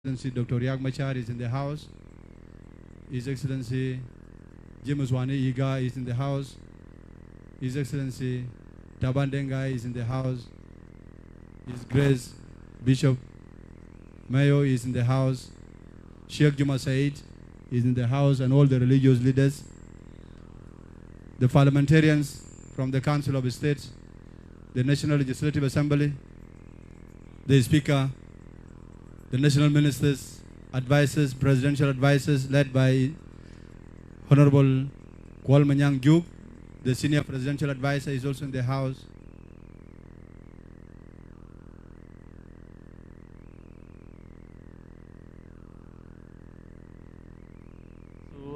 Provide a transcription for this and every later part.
Excellency Dr. Riek Machar is in the house. His Excellency James Wani Iga is in the house. His Excellency Taban Dengai is in the house. His Grace Bishop Mayo is in the house. Sheikh Juma Said is in the house, and all the religious leaders, the parliamentarians from the Council of State, the National Legislative Assembly, the Speaker, the national ministers, advisors, presidential advisors led by Honorable Kwal Manyang Juk, the senior presidential advisor, is also in the house.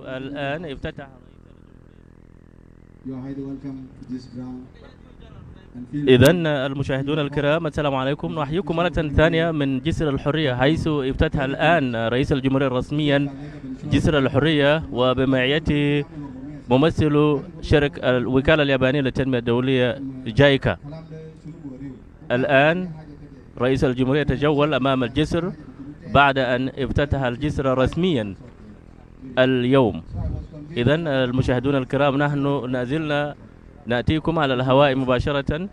الآن افتتح إذن المشاهدون الكرام، السلام عليكم، نحييكم مرة ثانية من جسر الحرية، حيث افتتح الآن رئيس الجمهورية رسميا جسر الحرية وبمعيته ممثل شركة الوكالة اليابانية للتنمية الدولية جايكا. الآن رئيس الجمهورية تجول أمام الجسر بعد أن افتتح الجسر رسميا اليوم. إذن المشاهدون الكرام، نحن نازلنا نأتيكم على الهواء مباشرة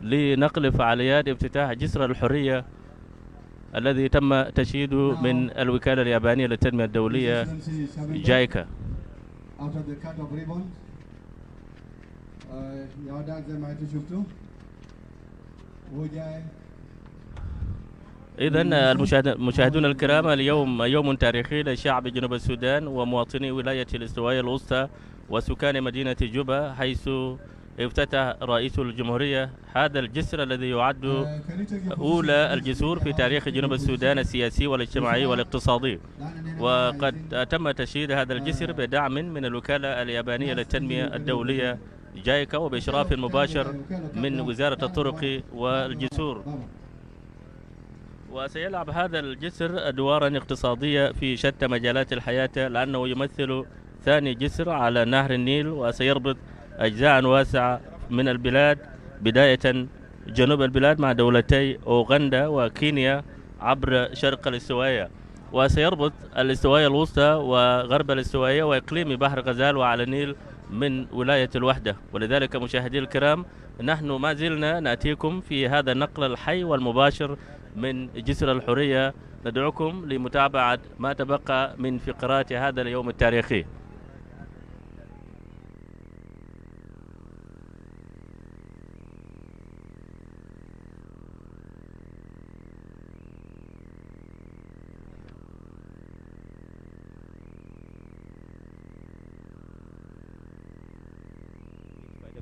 لنقل فعاليات افتتاح جسر الحرية الذي تم تشييده من الوكالة اليابانية للتنمية الدولية جايكا. إذن المشاهدون الكرام، اليوم يوم تاريخي لشعب جنوب السودان ومواطني ولاية الاستوائية الوسطى وسكان مدينة جوبا، حيث افتتح رئيس الجمهورية هذا الجسر الذي يعد أولى الجسور في تاريخ جنوب السودان السياسي والاجتماعي والاقتصادي. وقد تم تشييد هذا الجسر بدعم من الوكالة اليابانية للتنمية الدولية جايكا وبإشراف مباشر من وزارة الطرق والجسور. وسيلعب هذا الجسر أدوارا اقتصادية في شتى مجالات الحياة، لأنه يمثل ثاني جسر على نهر النيل، وسيربط أجزاء واسعة من البلاد، بداية جنوب البلاد مع دولتي أوغندا وكينيا عبر شرق الاستوائية، وسيربط الاستوائية الوسطى وغرب الاستوائية وإقليم بحر غزال وعلى النيل من ولاية الوحدة. ولذلك مشاهدي الكرام، نحن ما زلنا نأتيكم في هذا النقل الحي والمباشر من جسر الحرية. ندعوكم لمتابعة ما تبقى من فقرات هذا اليوم التاريخي.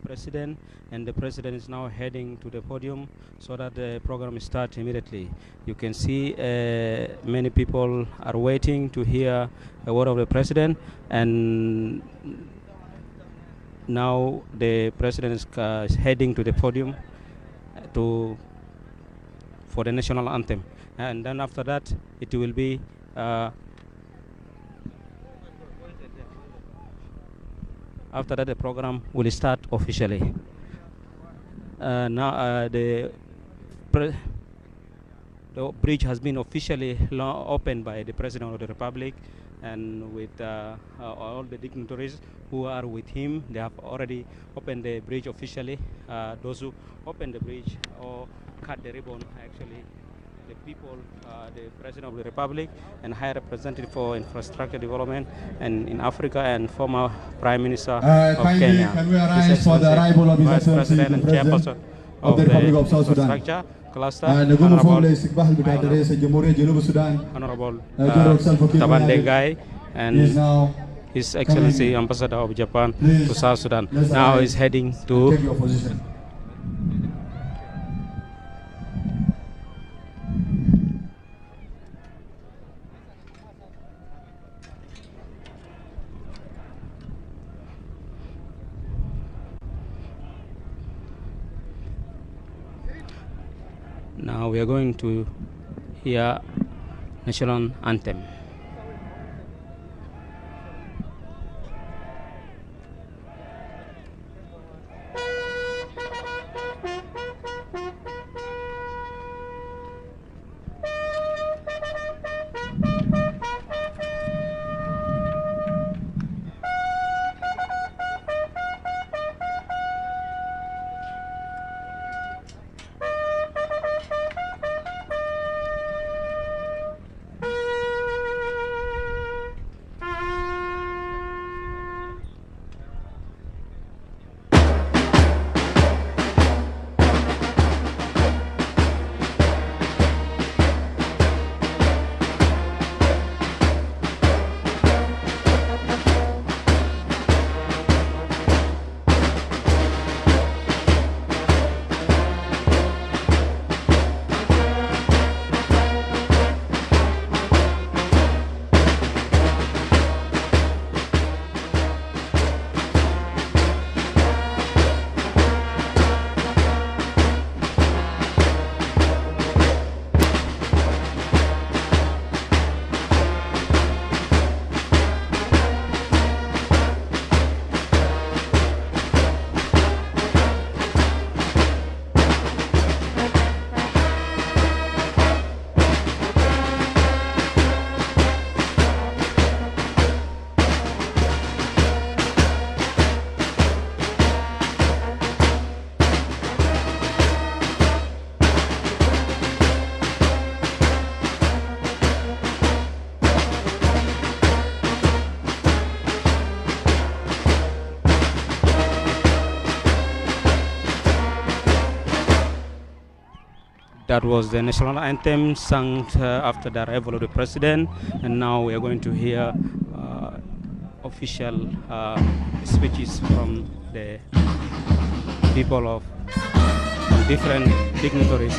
President, and the president is now heading to the podium so that the program starts immediately. You can see many people are waiting to hear a word of the president, and now the president is heading to the podium for the national anthem, and then after that it will be after that, the program will start officially. Now the bridge has been officially opened by the President of the Republic, and with all the dignitaries who are with him. They have already opened the bridge officially. Those who opened the bridge or cut the ribbon, actually, the people, the President of the Republic and High Representative for Infrastructure Development and in Africa and former Prime Minister of Kenya. Can we arrange for the arrival of His Excellency the President of the Republic of South Sudan? Cluster, Honorable Taban Dengai and His Excellency Ambassador of Japan to South Sudan. Now he's heading to take your position. Now we are going to hear national anthem. That was the national anthem sung after the arrival of the president, and now we are going to hear official speeches from the people of different dignitaries.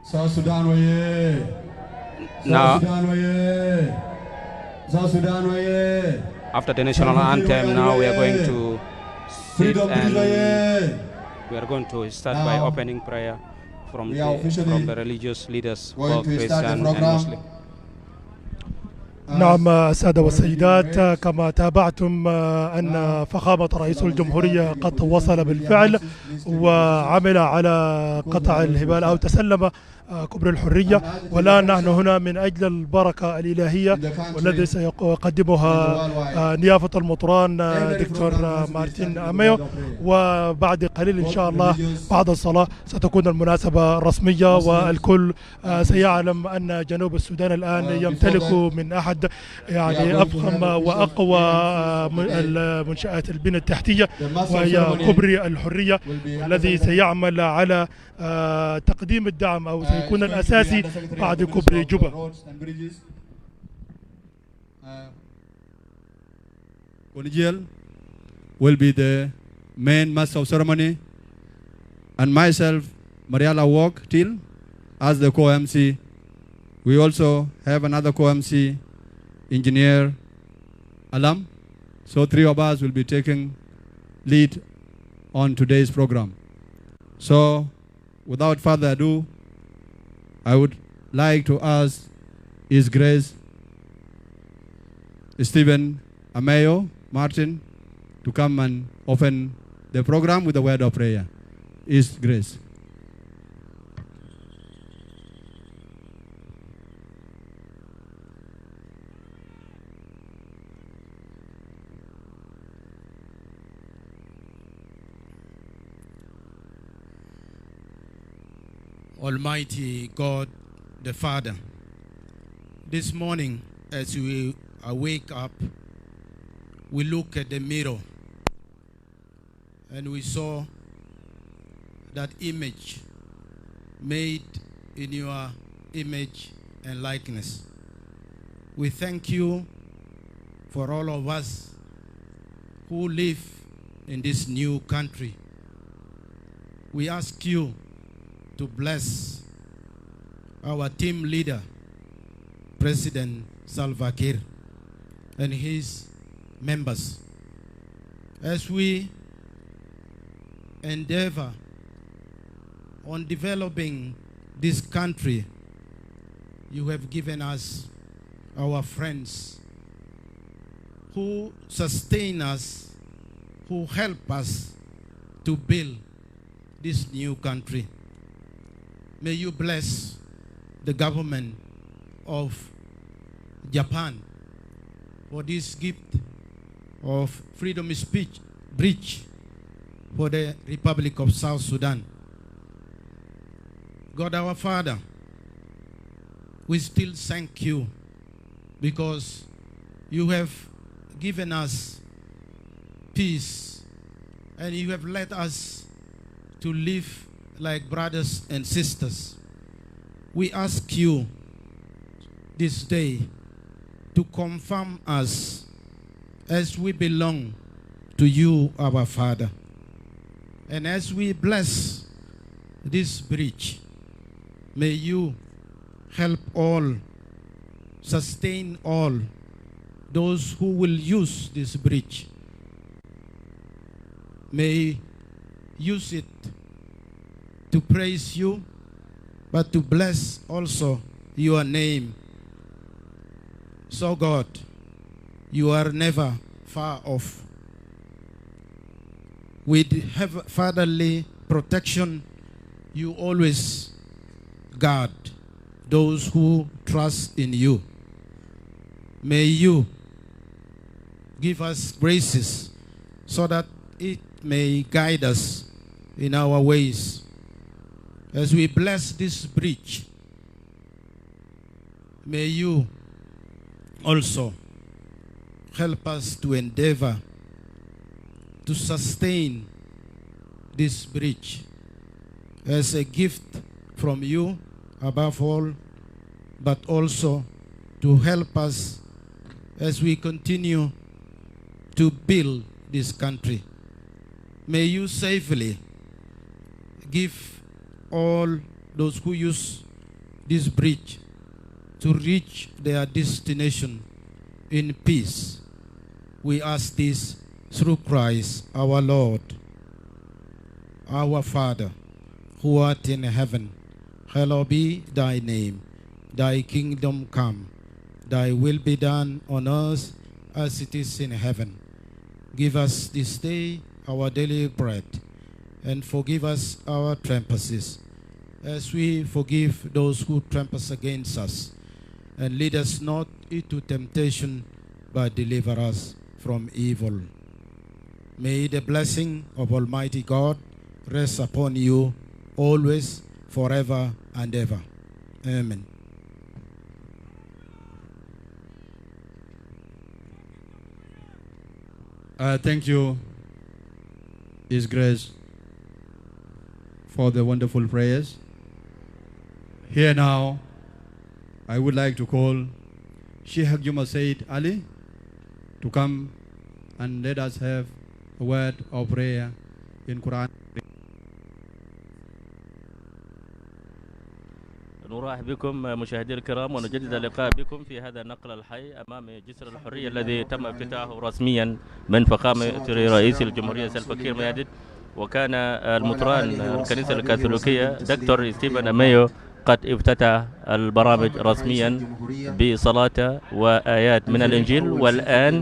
South Sudan waye. Now, South Sudan waye. South Sudan waye. after the national anthem, now we are going to sit and we are going to start by opening prayer from the religious leaders, both Christian and Muslim. نعم السادة والسيدات، كما تابعتم أن فخامة رئيس الجمهورية قد وصل بالفعل وعمل على قطع الهبال أو تسلم كبر الحرية، والآن نحن هنا من أجل البركة الإلهية والذي سيقدمها نيافة المطران دكتور مارتن أميو، وبعد قليل إن شاء الله بعد الصلاة ستكون المناسبة رسمية، والكل سيعلم أن جنوب السودان الآن يمتلك من أحد يعني أفخم وأقوى المنشآت البنية التحتية، وهي كبر الحرية الذي سيعمل على تقديم الدعم أو سيكون الأساسي بعد كبر جوبا. Konijel will be the main master of ceremony, and myself, Mariala Walk Till, as the co-MC. We also have another co-MC, Engineer Alam. So 3 of us will be taking lead on today's program. So without further ado, I would like to ask His Grace Stephen Amayo Martin to come and open the program with a word of prayer. His Grace. Almighty God, the Father, this morning as we wake up, we look at the mirror and we saw that image made in your image and likeness. We thank you for all of us who live in this new country. We ask you to bless our team leader, President Salva Kiir, and his members as we endeavor on developing this country. You have given us our friends who sustain us, who help us to build this new country. May you bless the government of Japan for this gift of freedom of speech bridge for the Republic of South Sudan. God our Father, we still thank you because you have given us peace and you have led us to live like brothers and sisters. We ask you this day to confirm us as we belong to you, our Father. And as we bless this bridge, may you help all, sustain all those who will use this bridge. May use it to praise you, but to bless also your name. So God, you are never far off. With fatherly protection, you always guard those who trust in you. May you give us graces so that it may guide us in our ways. As we bless this bridge, may you also help us to endeavor to sustain this bridge as a gift from you above all, but also to help us as we continue to build this country. May you safely give all those who use this bridge to reach their destination in peace. We ask this through Christ our Lord. Our Father, who art in heaven, hallowed be thy name. Thy kingdom come. Thy will be done on earth as it is in heaven. Give us this day our daily bread, and forgive us our trespasses, as we forgive those who trespass against us. And lead us not into temptation, but deliver us from evil. May the blessing of Almighty God rest upon you always, forever and ever. Amen. Thank you, His Grace, for the wonderful prayers. Here now, I would like to call Sheikh Juba-South Ali to come and let us have a word of prayer in Quran. نرحب بكم مشاهدي الكرام ونجدد اللقاء بكم في هذا النقل الحي أمام جسر الحرية الذي تم افتتاحه رسميا من فخامة رئيس الجمهورية سلفا كير مياديت. وكان المطران الكنيسة الكاثوليكية دكتور ستيفن أميو قد افتتح البرامج رسميا بصلاة وآيات من الإنجيل. والآن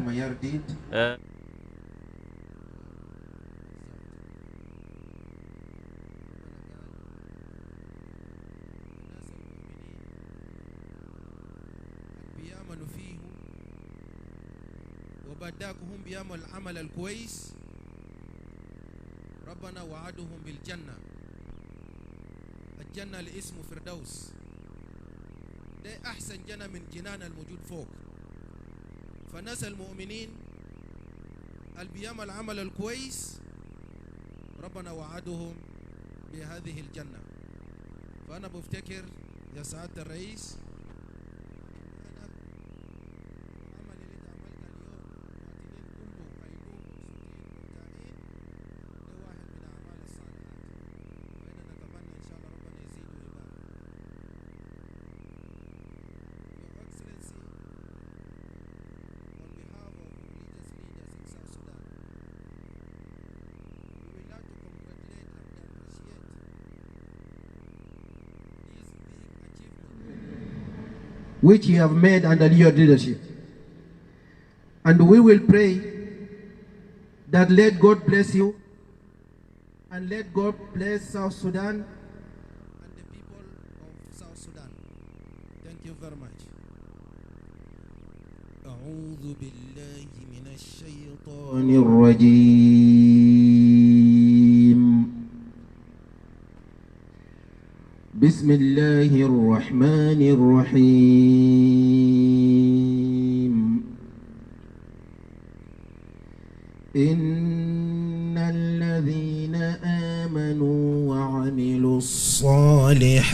وبداكهم بيعمل العمل الكويس. ربنا وعدهم بالجنة. الجنة اللي اسمه فردوس، ده أحسن جنة من جنان الموجود فوق. فالناس المؤمنين اللي بيعمل العمل الكويس ربنا وعدهم بهذه الجنة. فأنا بفتكر يا سعادة الرئيس، which you have made under your leadership. And we will pray that let God bless you and let God bless South Sudan and the people of South Sudan. Thank you very much. أعوذ بالله من الشيطان الرجيم. بسم الله الرحمن الرحيم. إن الذين آمنوا وعملوا الصالحات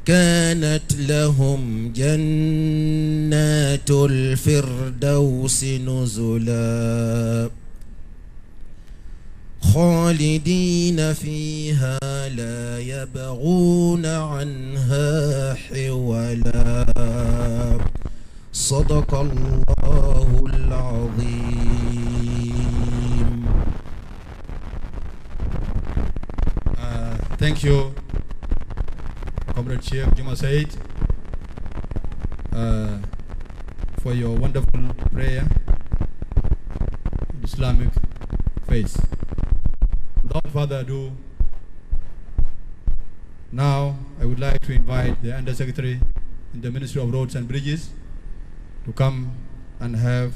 كانوا كانت لهم جنات الفردوس نزلا خالدين فيها لا يبغون عنها حولا صدق الله العظيم. Thank you, Comrade Sheikh Juba-South, for your wonderful prayer in Islamic faith. Without further ado, now I would like to invite the Undersecretary in the Ministry of Roads and Bridges to come and have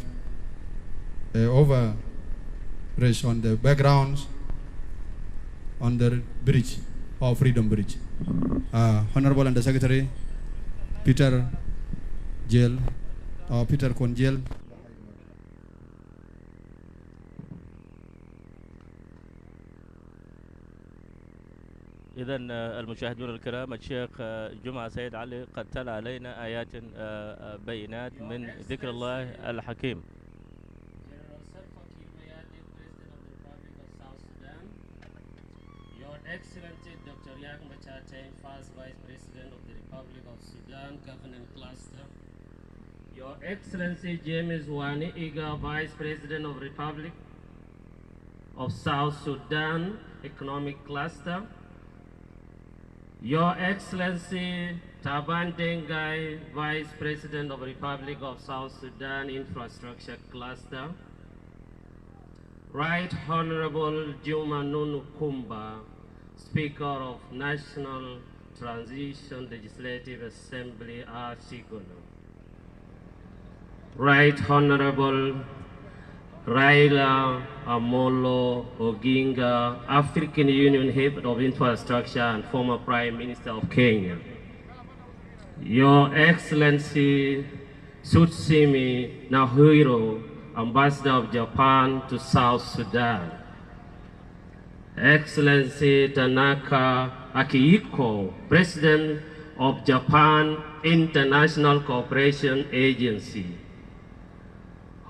an overreach on the backgrounds on the bridge, or Freedom Bridge. Honorable Undersecretary Peter Jail, or Peter Konjel. إذن المشاهدون الكرام، الشيخ جمعة سيد علي قد تلا علينا آيات بينات من ذكر الله الحكيم. Your Excellency Dr. Yak Machate, First Vice President of the Republic of Sudan, Governance Cluster. Your Excellency James Wani Iga, Vice President of Republic of South Sudan, Economic Cluster. Your Excellency Taban Dengai, Vice President of Republic of South Sudan, Infrastructure Cluster. Right Honorable Juma Nunu Kumba, Speaker of National Transition Legislative Assembly, Artigono. Right Honorable Raila Amolo Oginga, African Union Head of Infrastructure and former Prime Minister of Kenya. Your Excellency Tsutsimi Naruhiro, Ambassador of Japan to South Sudan. Excellency Tanaka Akihiko, President of Japan International Cooperation Agency.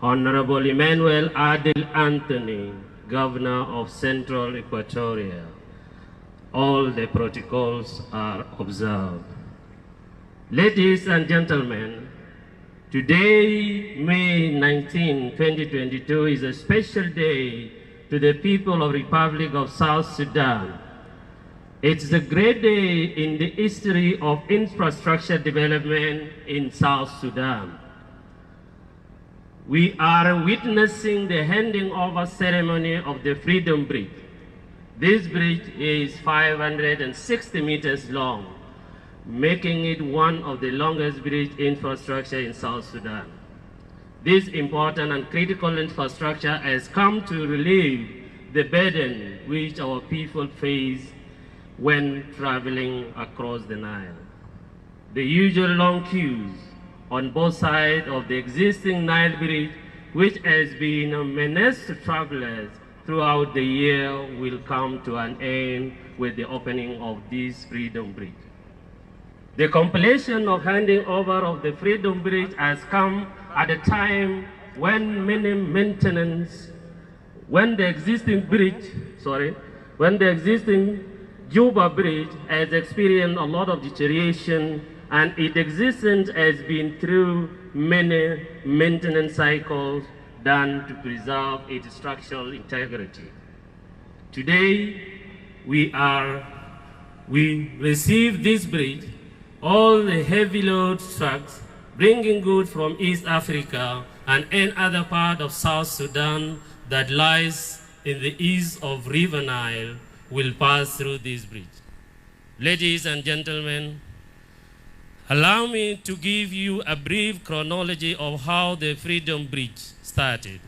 Honorable Emmanuel Adil Anthony, Governor of Central Equatoria. All the protocols are observed. Ladies and gentlemen, today, May 19, 2022, is a special day to the people of the Republic of South Sudan. It's a great day in the history of infrastructure development in South Sudan. We are witnessing the handing over ceremony of the Freedom Bridge. This bridge is 560 meters long, making it one of the longest bridge infrastructure in South Sudan. This important and critical infrastructure has come to relieve the burden which our people face when traveling across the Nile. The usual long queues on both sides of the existing Nile bridge, which has been a menace to travelers throughout the year, will come to an end with the opening of this Freedom Bridge. The completion of handing over of the Freedom Bridge has come at a time when many maintenance, when the existing Juba Bridge has experienced a lot of deterioration, and its existence has been through many maintenance cycles done to preserve its structural integrity. Today, we receive this bridge, all the heavy load trucks bringing goods from East Africa and any other part of South Sudan that lies in the east of River Nile will pass through this bridge. Ladies and gentlemen, allow me to give you a brief chronology of how the Freedom Bridge started.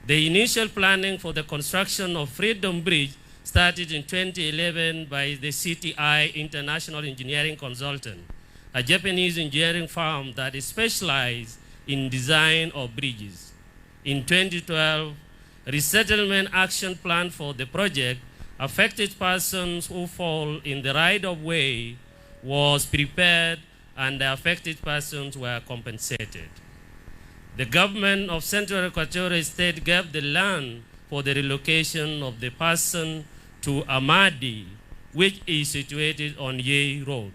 The initial planning for the construction of Freedom Bridge started in 2011 by the CTI International Engineering Consultant, a Japanese engineering firm that is specialized in design of bridges. In 2012, a resettlement action plan for the project affected persons who fall in the right-of-way was prepared and the affected persons were compensated. The government of Central Equatorial State gave the land for the relocation of the person to Amadi, which is situated on Ye Road.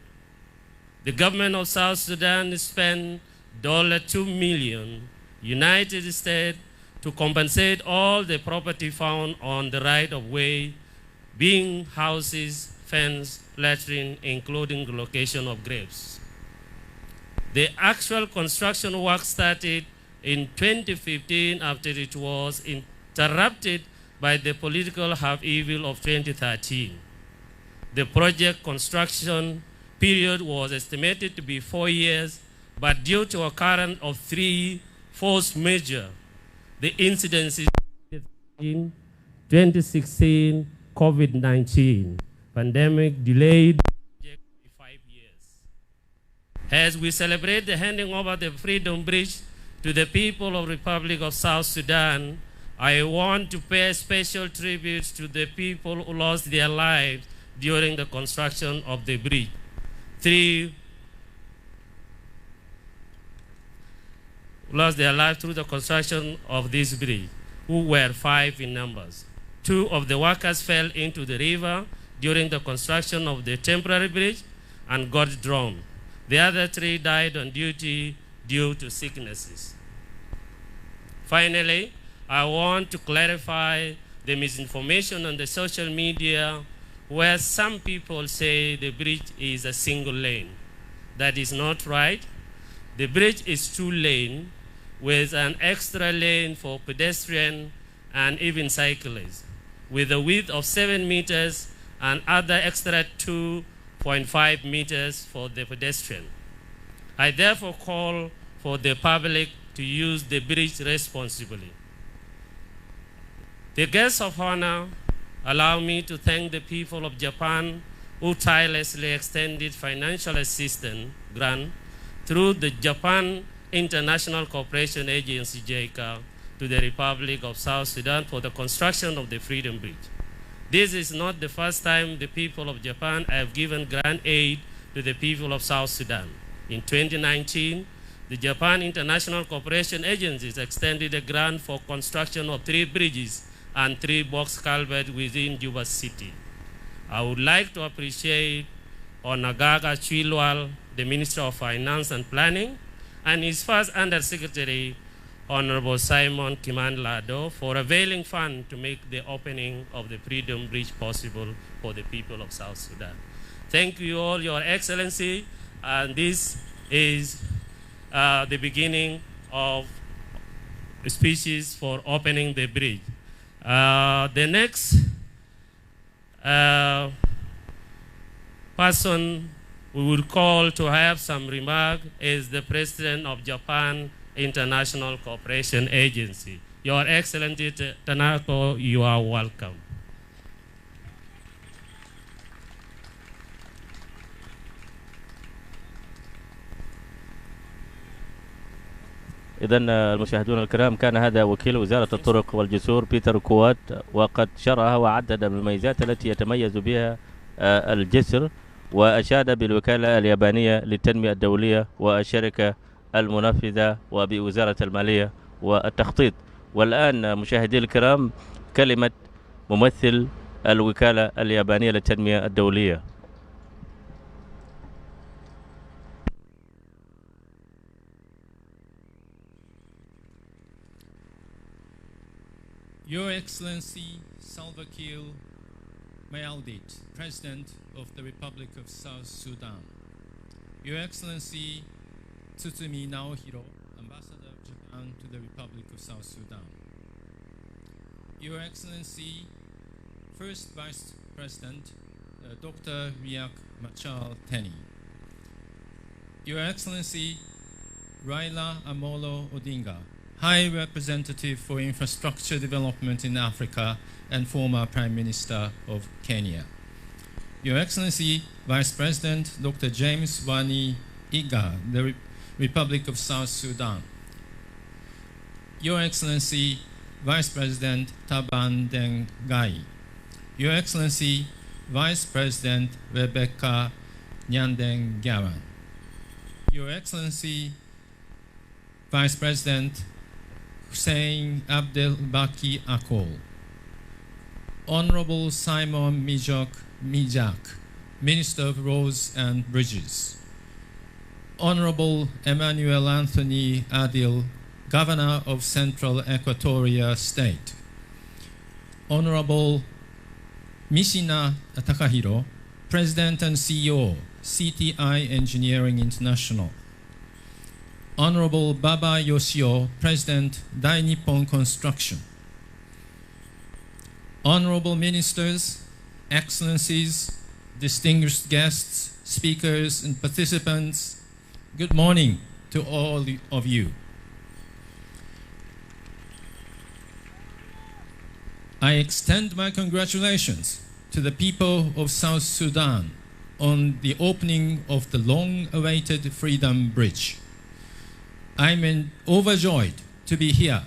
The government of South Sudan spent $2 million United States to compensate all the property found on the right-of-way, being houses, fence, latrine, including the location of graves. The actual construction work started in 2015 after it was interrupted by the political upheaval of 2013. The project construction period was estimated to be 4 years, but due to occurrence of 3 force majeure, the incidences in 2016 COVID-19 pandemic delayed the project by 5 years. As we celebrate the handing over the Freedom Bridge to the people of the Republic of South Sudan, I want to pay special tribute to the people who lost their lives during the construction of the bridge. 3 lost their lives through the construction of this bridge, who were 5 in numbers. 2 of the workers fell into the river during the construction of the temporary bridge and got drowned. The other 3 died on duty due to sicknesses. Finally, I want to clarify the misinformation on the social media where some people say the bridge is a single lane. That is not right. The bridge is 2 lanes with an extra lane for pedestrian and even cyclists, with a width of 7 meters and other extra 2.5 meters for the pedestrian. I therefore call for the public to use the bridge responsibly. The guests of honor, allow me to thank the people of Japan who tirelessly extended financial assistance grant through the Japan International Cooperation Agency, JICA, to the Republic of South Sudan for the construction of the Freedom Bridge. This is not the first time the people of Japan have given grant aid to the people of South Sudan. In 2019, the Japan International Cooperation Agency extended a grant for construction of 3 bridges and 3 box culverts within Juba City. I would like to appreciate Onagaga Chilwal, the Minister of Finance and Planning, and his first Undersecretary, Honorable Simon Kiman-Lado, for availing funds to make the opening of the Freedom Bridge possible for the people of South Sudan. Thank you all, Your Excellency, and this is the beginning of speeches for opening the bridge. The next person we will call to have some remark is the President of Japan International Cooperation Agency. Your Excellency Tanako, you are welcome. إذا المشاهدون الكرام، كان هذا وكيل وزارة الطرق والجسور بيتر كوات، وقد شرح وعدد من المميزات التي يتميز بها الجسر، وأشاد بالوكالة اليابانية للتنمية الدولية والشركة المنفذة وبوزارة المالية والتخطيط. والآن مشاهدي الكرام كلمة ممثل الوكالة اليابانية للتنمية الدولية. Your Excellency Salva Kiir Mayardit, President of the Republic of South Sudan. Your Excellency Tsutsumi Naohiro, Ambassador of Japan to the Republic of South Sudan. Your Excellency First Vice President Dr. Riek Machar Teni. Your Excellency Raila Amolo Odinga, High Representative for Infrastructure Development in Africa and former Prime Minister of Kenya. Your Excellency Vice President Dr. James Wani Iga, the Republic of South Sudan. Your Excellency Vice President Taban Deng Gai. Your Excellency Vice President Rebecca Nyanden Gawan. Your Excellency, Vice President Hussein Abdelbaki Akol, Honorable Simon Mijak, Minister of Roads and Bridges, Honorable Emmanuel Anthony Adil, Governor of Central Equatoria State, Honorable Mishina Takahiro, President and CEO, CTI Engineering International, Honorable Baba Yoshio, President, Dai Nippon Construction, Honorable Ministers, Excellencies, distinguished guests, speakers, and participants, good morning to all of you. I extend my congratulations to the people of South Sudan on the opening of the long-awaited Freedom Bridge. I'm overjoyed to be here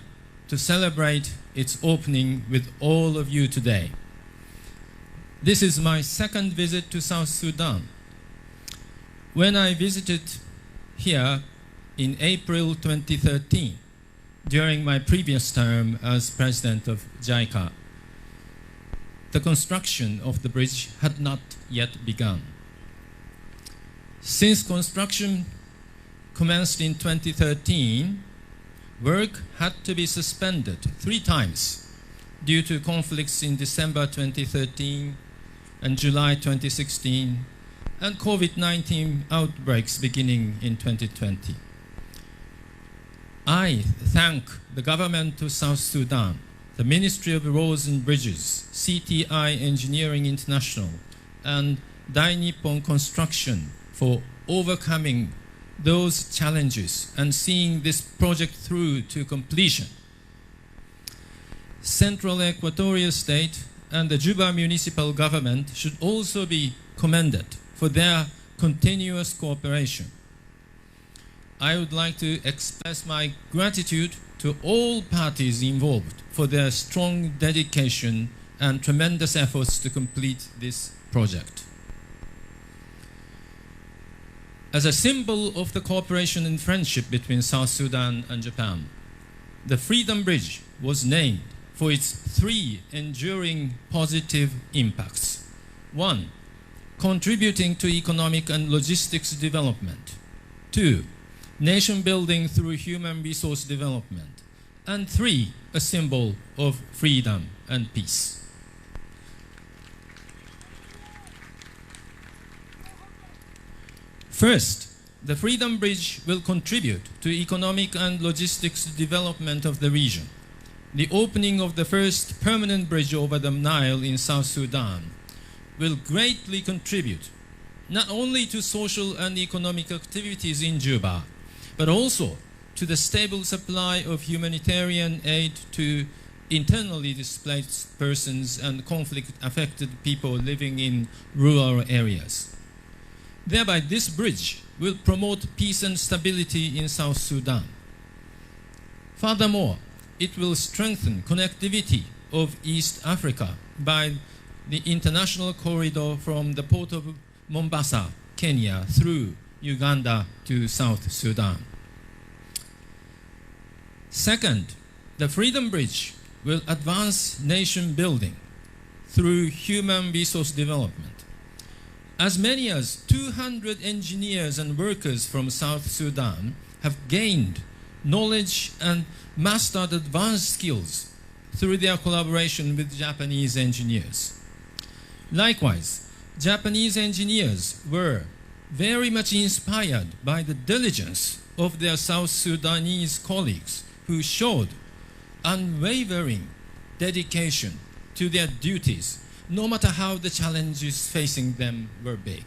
to celebrate its opening with all of you today. This is my second visit to South Sudan. When I visited here in April 2013, during my previous term as president of JICA, the construction of the bridge had not yet begun. Since construction commenced in 2013, work had to be suspended 3 times due to conflicts in December 2013 and July 2016, and COVID-19 outbreaks beginning in 2020. I thank the government of South Sudan, the Ministry of Roads and Bridges, CTI Engineering International, and Dai Nippon Construction for overcoming those challenges and seeing this project through to completion. Central Equatoria State and the Juba municipal government should also be commended for their continuous cooperation. I would like to express my gratitude to all parties involved for their strong dedication and tremendous efforts to complete this project. As a symbol of the cooperation and friendship between South Sudan and Japan, the Freedom Bridge was named for its 3 enduring positive impacts. 1, contributing to economic and logistics development. 2, nation building through human resource development. And 3, a symbol of freedom and peace. First, the Freedom Bridge will contribute to economic and logistics development of the region. The opening of the first permanent bridge over the Nile in South Sudan will greatly contribute not only to social and economic activities in Juba, but also to the stable supply of humanitarian aid to internally displaced persons and conflict-affected people living in rural areas. Thereby, this bridge will promote peace and stability in South Sudan. Furthermore, it will strengthen connectivity of East Africa by the international corridor from the port of Mombasa, Kenya, through Uganda to South Sudan. Second, the Freedom Bridge will advance nation building through human resource development. As many as 200 engineers and workers from South Sudan have gained knowledge and mastered advanced skills through their collaboration with Japanese engineers. Likewise, Japanese engineers were very much inspired by the diligence of their South Sudanese colleagues who showed unwavering dedication to their duties, no matter how the challenges facing them were big.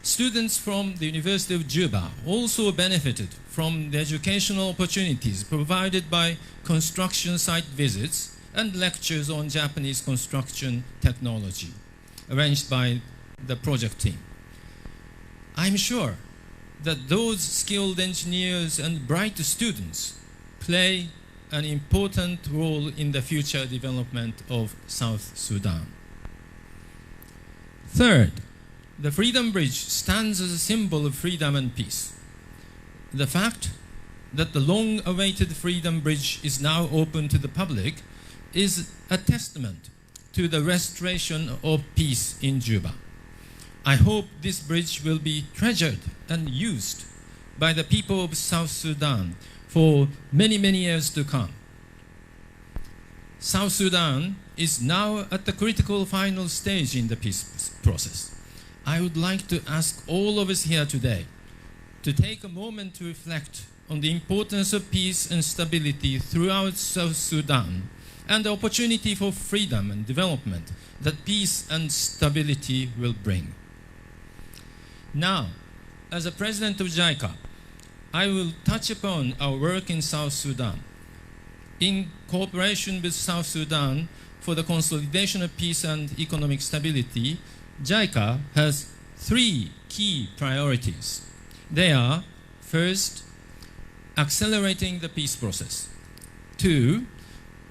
Students from the University of Juba also benefited from the educational opportunities provided by construction site visits and lectures on Japanese construction technology arranged by the project team. I'm sure that those skilled engineers and bright students play an important role in the future development of South Sudan. Third, The Freedom Bridge stands as a symbol of freedom and peace. The fact that the long-awaited Freedom Bridge is now open to the public is a testament to the restoration of peace in Juba. I hope this bridge will be treasured and used by the people of South Sudan for many, many years to come. South Sudan is now at the critical final stage in the peace process. I would like to ask all of us here today to take a moment to reflect on the importance of peace and stability throughout South Sudan and the opportunity for freedom and development that peace and stability will bring. Now, as a president of JICA, I will touch upon our work in South Sudan. In cooperation with South Sudan for the consolidation of peace and economic stability, JICA has 3 key priorities. They are, first, accelerating the peace process. 2,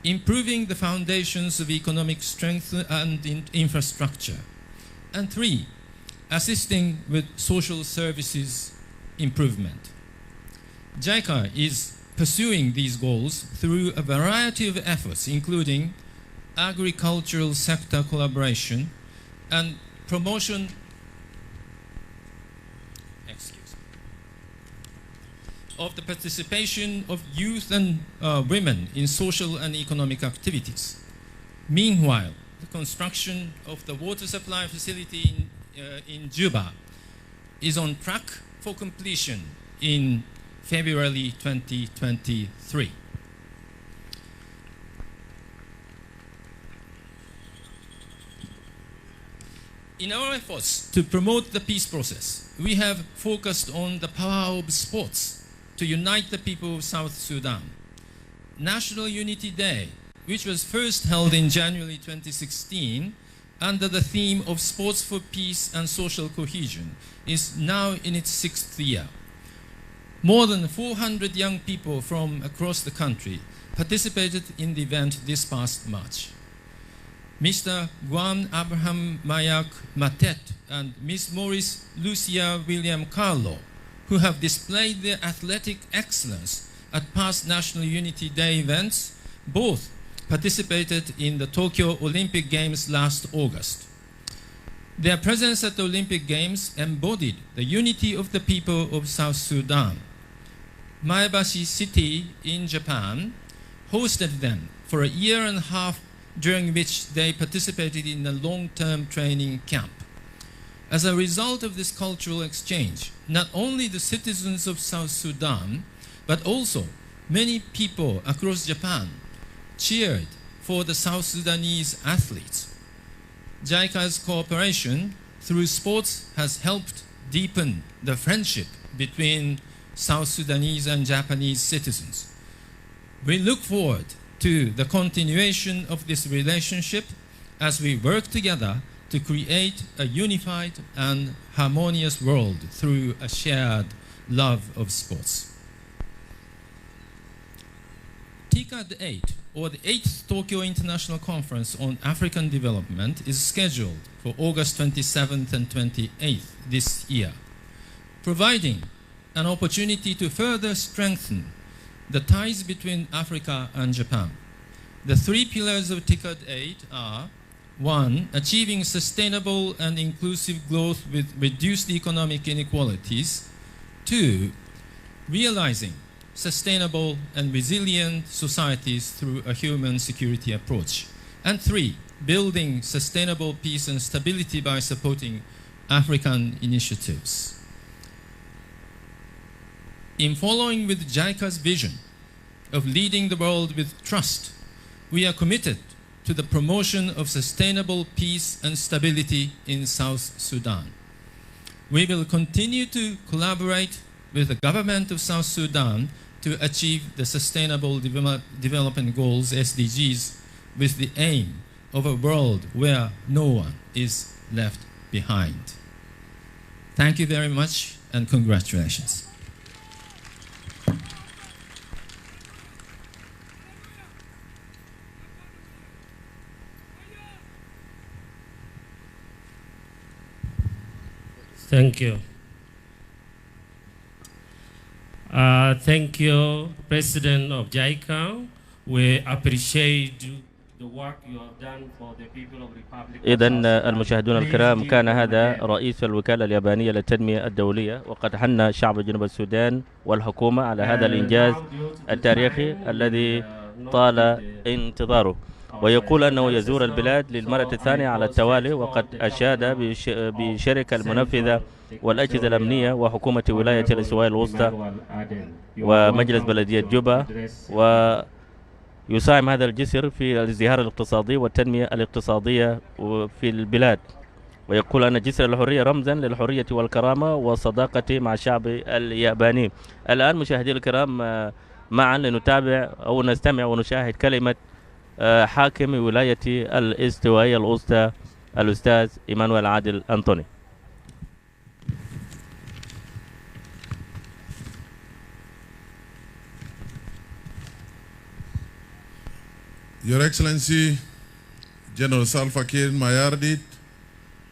improving the foundations of economic strength and infrastructure. And 3, assisting with social services improvement. JICA is pursuing these goals through a variety of efforts, including agricultural sector collaboration and promotion of the participation of youth and women in social and economic activities. Meanwhile, the construction of the water supply facility in Juba is on track for completion in February 2023. In our efforts to promote the peace process, we have focused on the power of sports to unite the people of South Sudan. National Unity Day, which was first held in January 2016 under the theme of Sports for Peace and Social Cohesion, is now in its 6th year. More than 400 young people from across the country participated in the event this past March. Mr. Guan Abraham Mayak Matet and Ms. Maurice Lucia William Carlo, who have displayed their athletic excellence at past National Unity Day events, both participated in the Tokyo Olympic Games last August. Their presence at the Olympic Games embodied the unity of the people of South Sudan. Maebashi City in Japan hosted them for a year and a half, during which they participated in a long-term training camp. As a result of this cultural exchange, not only the citizens of South Sudan, but also many people across Japan cheered for the South Sudanese athletes. JICA's cooperation through sports has helped deepen the friendship between South Sudanese and Japanese citizens. We look forward to the continuation of this relationship as we work together to create a unified and harmonious world through a shared love of sports. TICAD 8, or the 8th Tokyo International Conference on African Development, is scheduled for August 27th and 28th this year, providing an opportunity to further strengthen the ties between Africa and Japan. The 3 pillars of TICAD 8 are: 1, achieving sustainable and inclusive growth with reduced economic inequalities; 2, realizing sustainable and resilient societies through a human security approach; and 3, building sustainable peace and stability by supporting African initiatives. In following with JICA's vision of leading the world with trust, we are committed to the promotion of sustainable peace and stability in South Sudan. We will continue to collaborate with the government of South Sudan to achieve the Sustainable Development Goals, SDGs, with the aim of a world where no one is left behind. Thank you very much, and congratulations. Thank you. Thank you, President of JICA. We appreciate the work you have done for the people of Republic of إذن South Sudan. المشاهدون الكرام، كان هذا رئيس الوكالة اليابانية للتنمية الدولية، وقد حن شعب جنوب السودان والحكومة على هذا الإنجاز التاريخي الذي طال انتظاره، ويقول أنه يزور البلاد للمرة الثانية على التوالي، وقد أشاد بشركة المنفذة والأجهزة الأمنية وحكومة ولاية الاستواء الوسطى ومجلس بلدية جوبا، ويساهم هذا الجسر في الازدهار الاقتصادي والتنمية الاقتصادية في البلاد، ويقول أن جسر الحرية رمزا للحرية والكرامة والصداقة مع الشعب الياباني. الآن مشاهدي الكرام، معا لنتابع أو نستمع ونشاهد كلمة حاكم ولاية الاستوائية الوسطى الأستاذ إيمانويل عادل أنطوني. Your Excellency, General Salva Kiir Mayardit,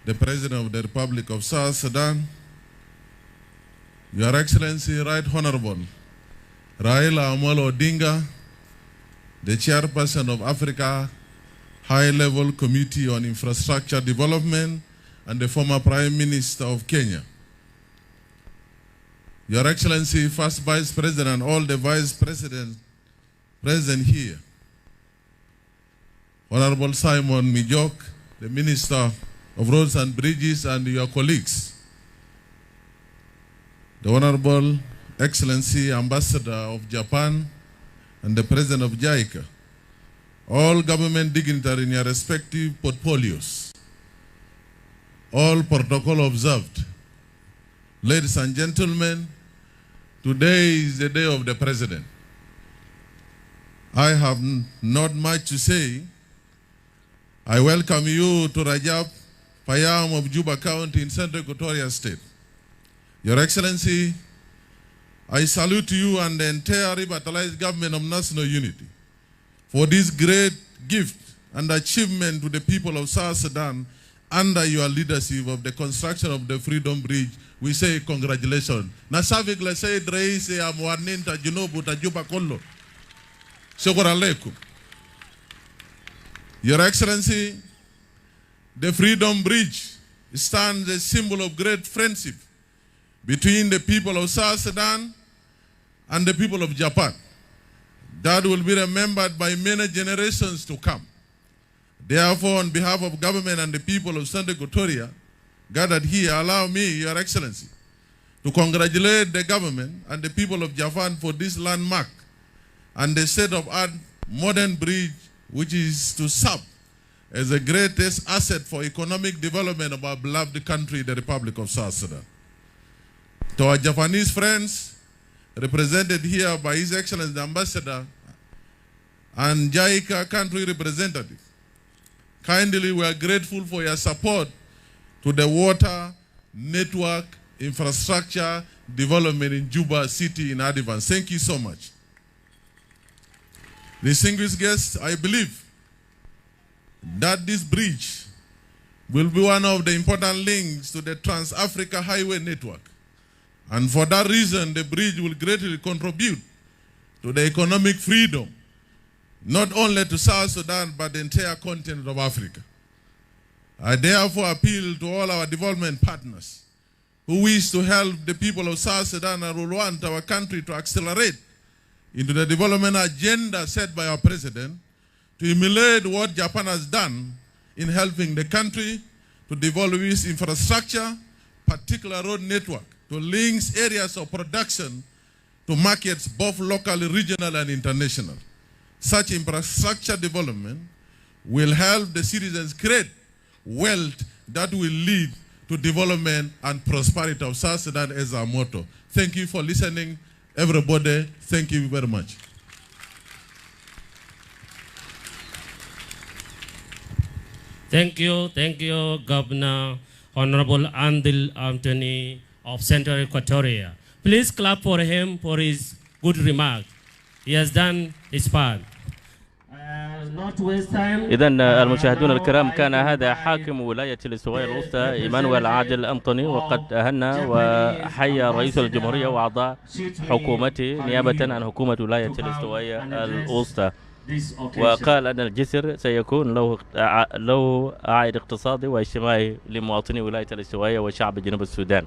the President of the Republic of South Sudan, Your Excellency, Right Honorable Raila Amolo Odinga, the Chairperson of Africa High-Level Committee on Infrastructure Development and the former Prime Minister of Kenya, Your Excellency, First Vice President and all the Vice Presidents present here, Honorable Simon Mijok, the Minister of Roads and Bridges, and your colleagues, the Honorable Excellency Ambassador of Japan and the President of JICA, all government dignitaries in your respective portfolios, all protocol observed. Ladies and gentlemen, today is the day of the President. I have not much to say. I welcome you to Rajab Payam of Juba County in Central Equatoria State. Your Excellency, I salute you and the entire revitalized government of national unity for this great gift and achievement to the people of South Sudan under your leadership of the construction of the Freedom Bridge. We say congratulations. Nasavik la Sayyid Rais ya Mwanin ta Junubu ta Juba Kollo. Shukran alaikum. Your Excellency, the Freedom Bridge stands a symbol of great friendship between the people of South Sudan and the people of Japan that will be remembered by many generations to come. Therefore, on behalf of government and the people of Central Equatoria gathered here, allow me, Your Excellency, to congratulate the government and the people of Japan for this landmark and the state-of-art modern bridge, which is to serve as the greatest asset for economic development of our beloved country, the Republic of South Sudan. To our Japanese friends, represented here by His Excellency the Ambassador and JICA country representative, kindly we are grateful for your support to the water, network, infrastructure development in Juba City in advance. Thank you so much. Distinguished guests, I believe that this bridge will be one of the important links to the Trans-Africa Highway Network. And for that reason, the bridge will greatly contribute to the economic freedom, not only to South Sudan, but the entire continent of Africa. I therefore appeal to all our development partners who wish to help the people of South Sudan and will want our country to accelerate into the development agenda set by our president to emulate what Japan has done in helping the country to develop its infrastructure, particular road network, to link areas of production to markets both locally, regional, and international. Such infrastructure development will help the citizens create wealth that will lead to development and prosperity of South Sudan as our motto. Thank you for listening, everybody. Thank you very much. Thank you, Governor Honorable Andil Anthony of Central Equatoria. Please clap for him for his good remark. He has done his part. إذا المشاهدون الكرام، كان هذا حاكم ولاية الاستوائية الوسطى إيمانويل عادل أنطوني، وقد أهنى وحيا رئيس الجمهورية وأعضاء حكومته نيابة عن حكومة ولاية الاستوائية الوسطى، وقال أن الجسر سيكون له عائد اقتصادي واجتماعي لمواطني ولاية الاستوائية وشعب جنوب السودان.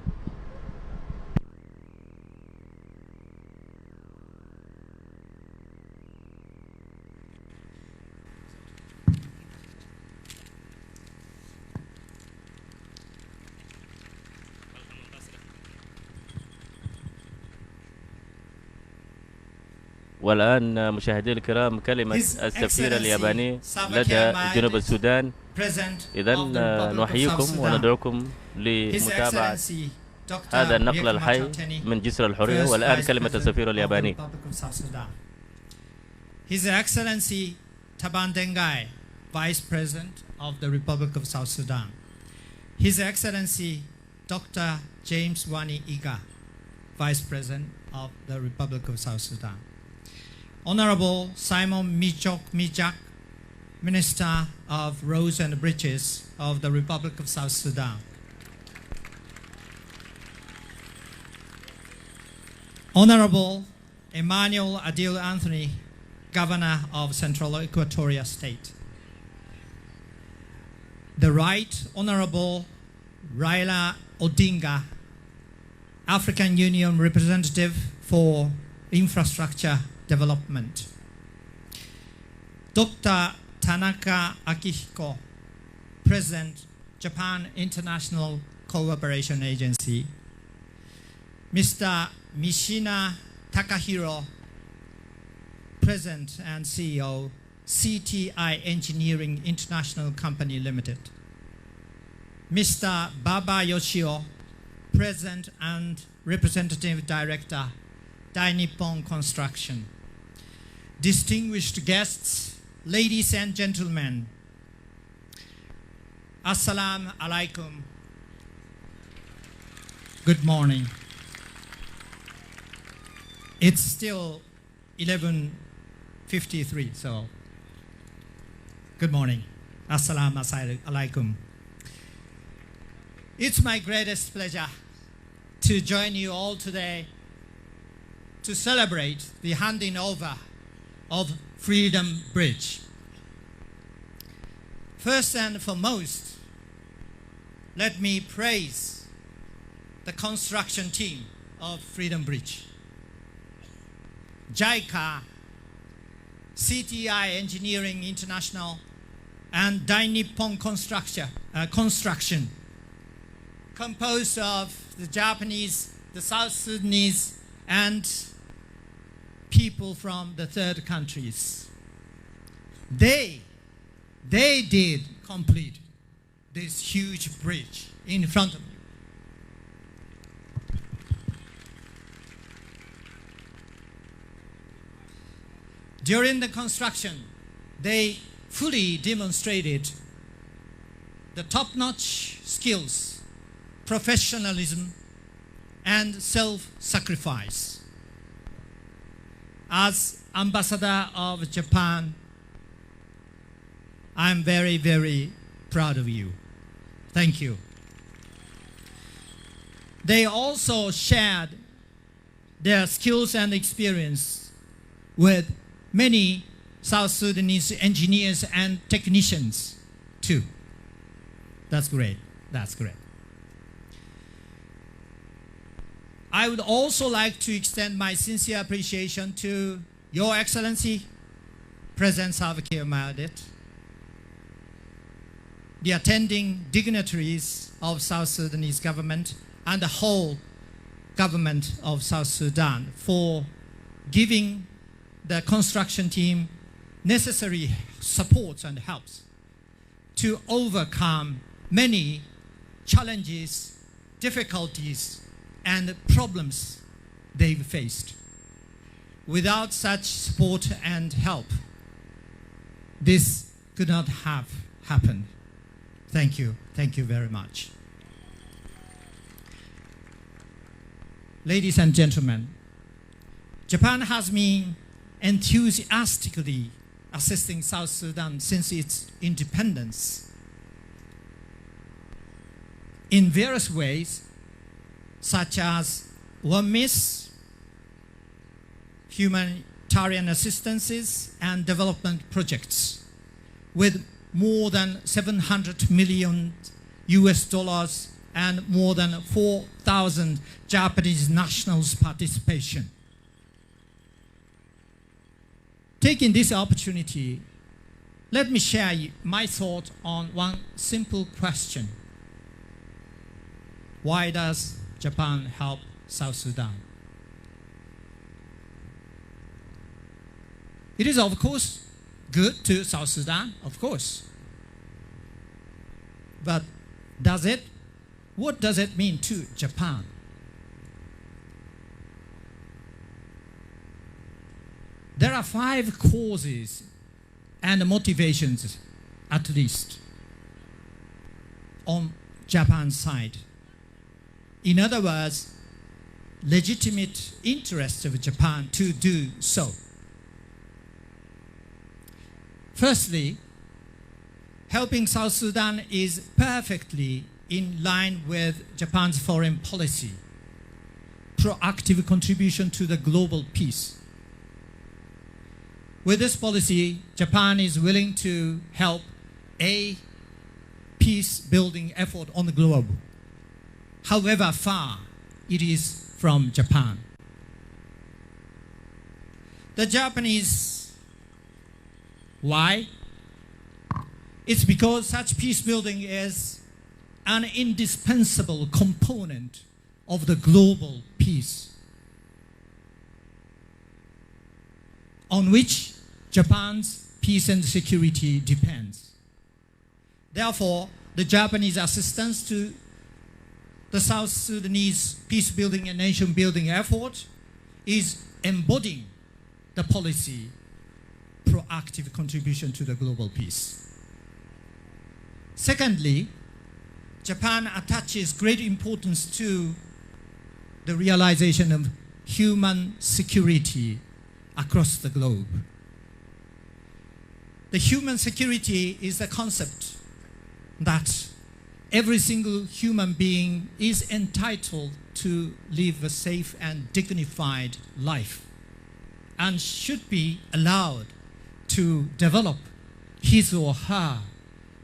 والآن مشاهدي الكرام كلمة السفير الياباني لدى جنوب السودان. إذا نحييكم وندعوكم لمتابعة هذا النقل الحي من جسر الحرية. والآن كلمة السفير الياباني. His Excellency Taban Dengai, Vice President of the Republic of South Sudan. His Excellency Dr. James Wani Iga, Vice President of the Republic of South Sudan. Honorable Simon Mijak, Minister of Roads and Bridges of the Republic of South Sudan. Honorable Emmanuel Adil Anthony, Governor of Central Equatoria State. The Right Honorable Raila Odinga, African Union Representative for Infrastructure Development. Dr. Tanaka Akihiko, President, Japan International Cooperation Agency. Mr. Mishina Takahiro, President and CEO, CTI Engineering International Company Limited. Mr. Baba Yoshio, President and Representative Director, Dai Nippon Construction. Distinguished guests, ladies and gentlemen, Assalamu alaikum. Good morning. It's still 11:53, so good morning. Assalamu alaikum. It's my greatest pleasure to join you all today to celebrate the handing over of Freedom Bridge. First and foremost, let me praise the construction team of Freedom Bridge. JICA, CTI Engineering International, and Dai Nippon Construction, composed of the Japanese, the South Sudanese, and people from the third countries. They did complete this huge bridge in front of you. During the construction, they fully demonstrated the top-notch skills, professionalism, and self-sacrifice. As Ambassador of Japan, I'm very, very proud of you. Thank you. They also shared their skills and experience with many South Sudanese engineers and technicians too. That's great. That's great. I would also like to extend my sincere appreciation to Your Excellency, President Salva Kiir Mayardit, the attending dignitaries of South Sudanese government, and the whole government of South Sudan for giving the construction team necessary supports and helps to overcome many challenges, difficulties, and problems they've faced. Without such support and help, this could not have happened. Thank you. Thank you very much. Ladies and gentlemen, Japan has been enthusiastically assisting South Sudan since its independence in various ways, such as WMIS, humanitarian assistances and development projects, with more than 700 million US dollars and more than 4,000 Japanese nationals' participation. Taking this opportunity, let me share my thought on one simple question. Why does Japan help South Sudan? It is, of course, good to South Sudan, of course. But what does it mean to Japan? There are 5 causes and motivations, at least, on Japan's side. In other words, legitimate interest of Japan to do so. Firstly, helping South Sudan is perfectly in line with Japan's foreign policy, proactive contribution to the global peace. With this policy, Japan is willing to help a peace-building effort on the globe, however far it is from Japan. The Japanese, why? It's because such peace-building is an indispensable component of the global peace, on which Japan's peace and security depends. Therefore, the Japanese assistance to the South Sudanese peace-building and nation-building effort is embodying the policy proactive contribution to the global peace. Secondly, Japan attaches great importance to the realization of human security across the globe. The human security is the concept that every single human being is entitled to live a safe and dignified life and should be allowed to develop his or her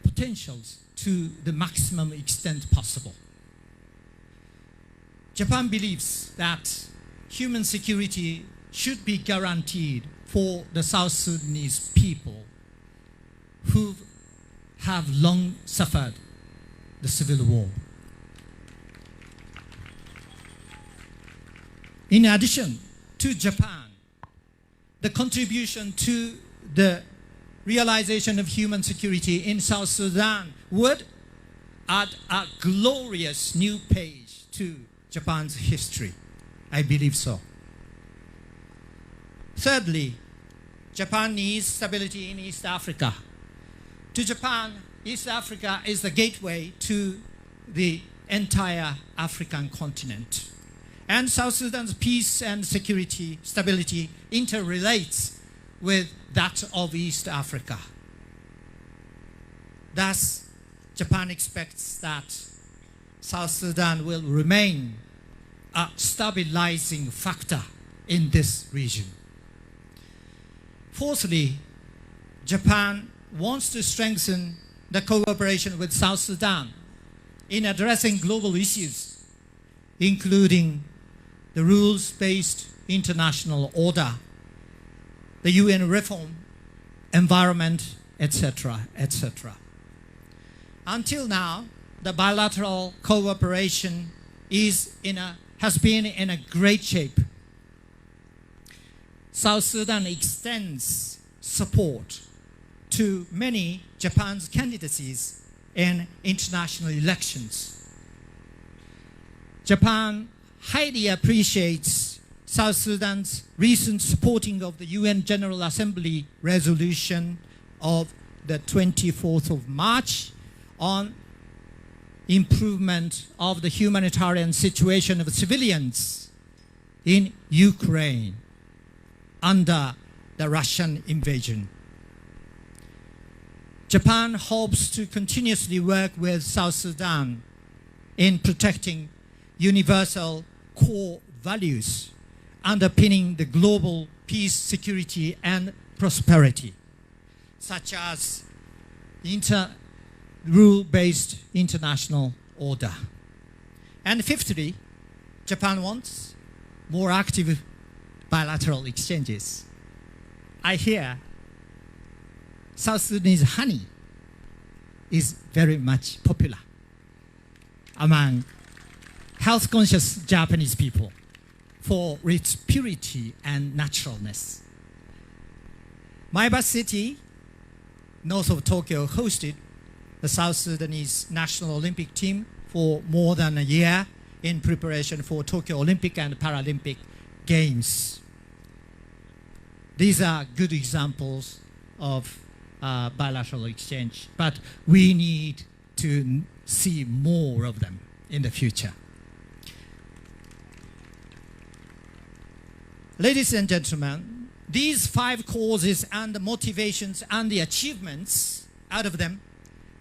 potentials to the maximum extent possible. Japan believes that human security should be guaranteed for the South Sudanese people who have long suffered the civil war. In addition to Japan, the contribution to the realization of human security in South Sudan would add a glorious new page to Japan's history. I believe so. Thirdly, Japan needs stability in East Africa. To Japan, East Africa is the gateway to the entire African continent. And South Sudan's peace and security, stability interrelates with that of East Africa. Thus, Japan expects that South Sudan will remain a stabilizing factor in this region. Fourthly, Japan wants to strengthen the cooperation with South Sudan in addressing global issues, including the rules-based international order, the UN reform, environment, etc., etc. Until now, the bilateral cooperation has been in a great shape. South Sudan extends support to many Japan's candidacies in international elections. Japan highly appreciates South Sudan's recent supporting of the UN General Assembly resolution of the 24th of March on improvement of the humanitarian situation of civilians in Ukraine under the Russian invasion. Japan hopes to continuously work with South Sudan in protecting universal core values underpinning the global peace, security, and prosperity, such as rule-based international order. And fifthly, Japan wants more active bilateral exchanges. I hear South Sudanese honey is very much popular among health-conscious Japanese people for its purity and naturalness. My birth city, north of Tokyo, hosted the South Sudanese national Olympic team for more than a year in preparation for Tokyo Olympic and Paralympic Games. These are good examples of bilateral exchange, but we need to see more of them in the future. Ladies and gentlemen, these 5 causes and the motivations and the achievements out of them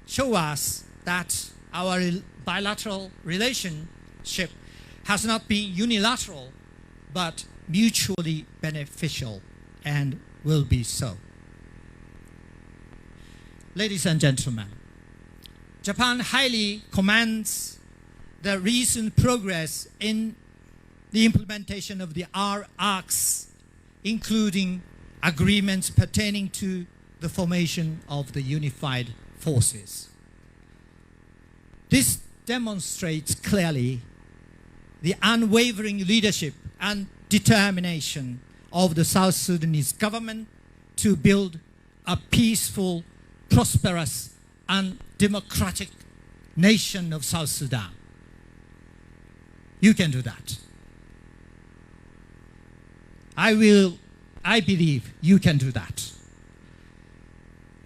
show us that our bilateral relationship has not been unilateral, but mutually beneficial and will be so. Ladies and gentlemen, Japan highly commends the recent progress in the implementation of the RRCs, including agreements pertaining to the formation of the unified forces. This demonstrates clearly the unwavering leadership and determination of the South Sudanese government to build a peaceful, prosperous, and democratic nation of South Sudan. You can do that. I believe you can do that.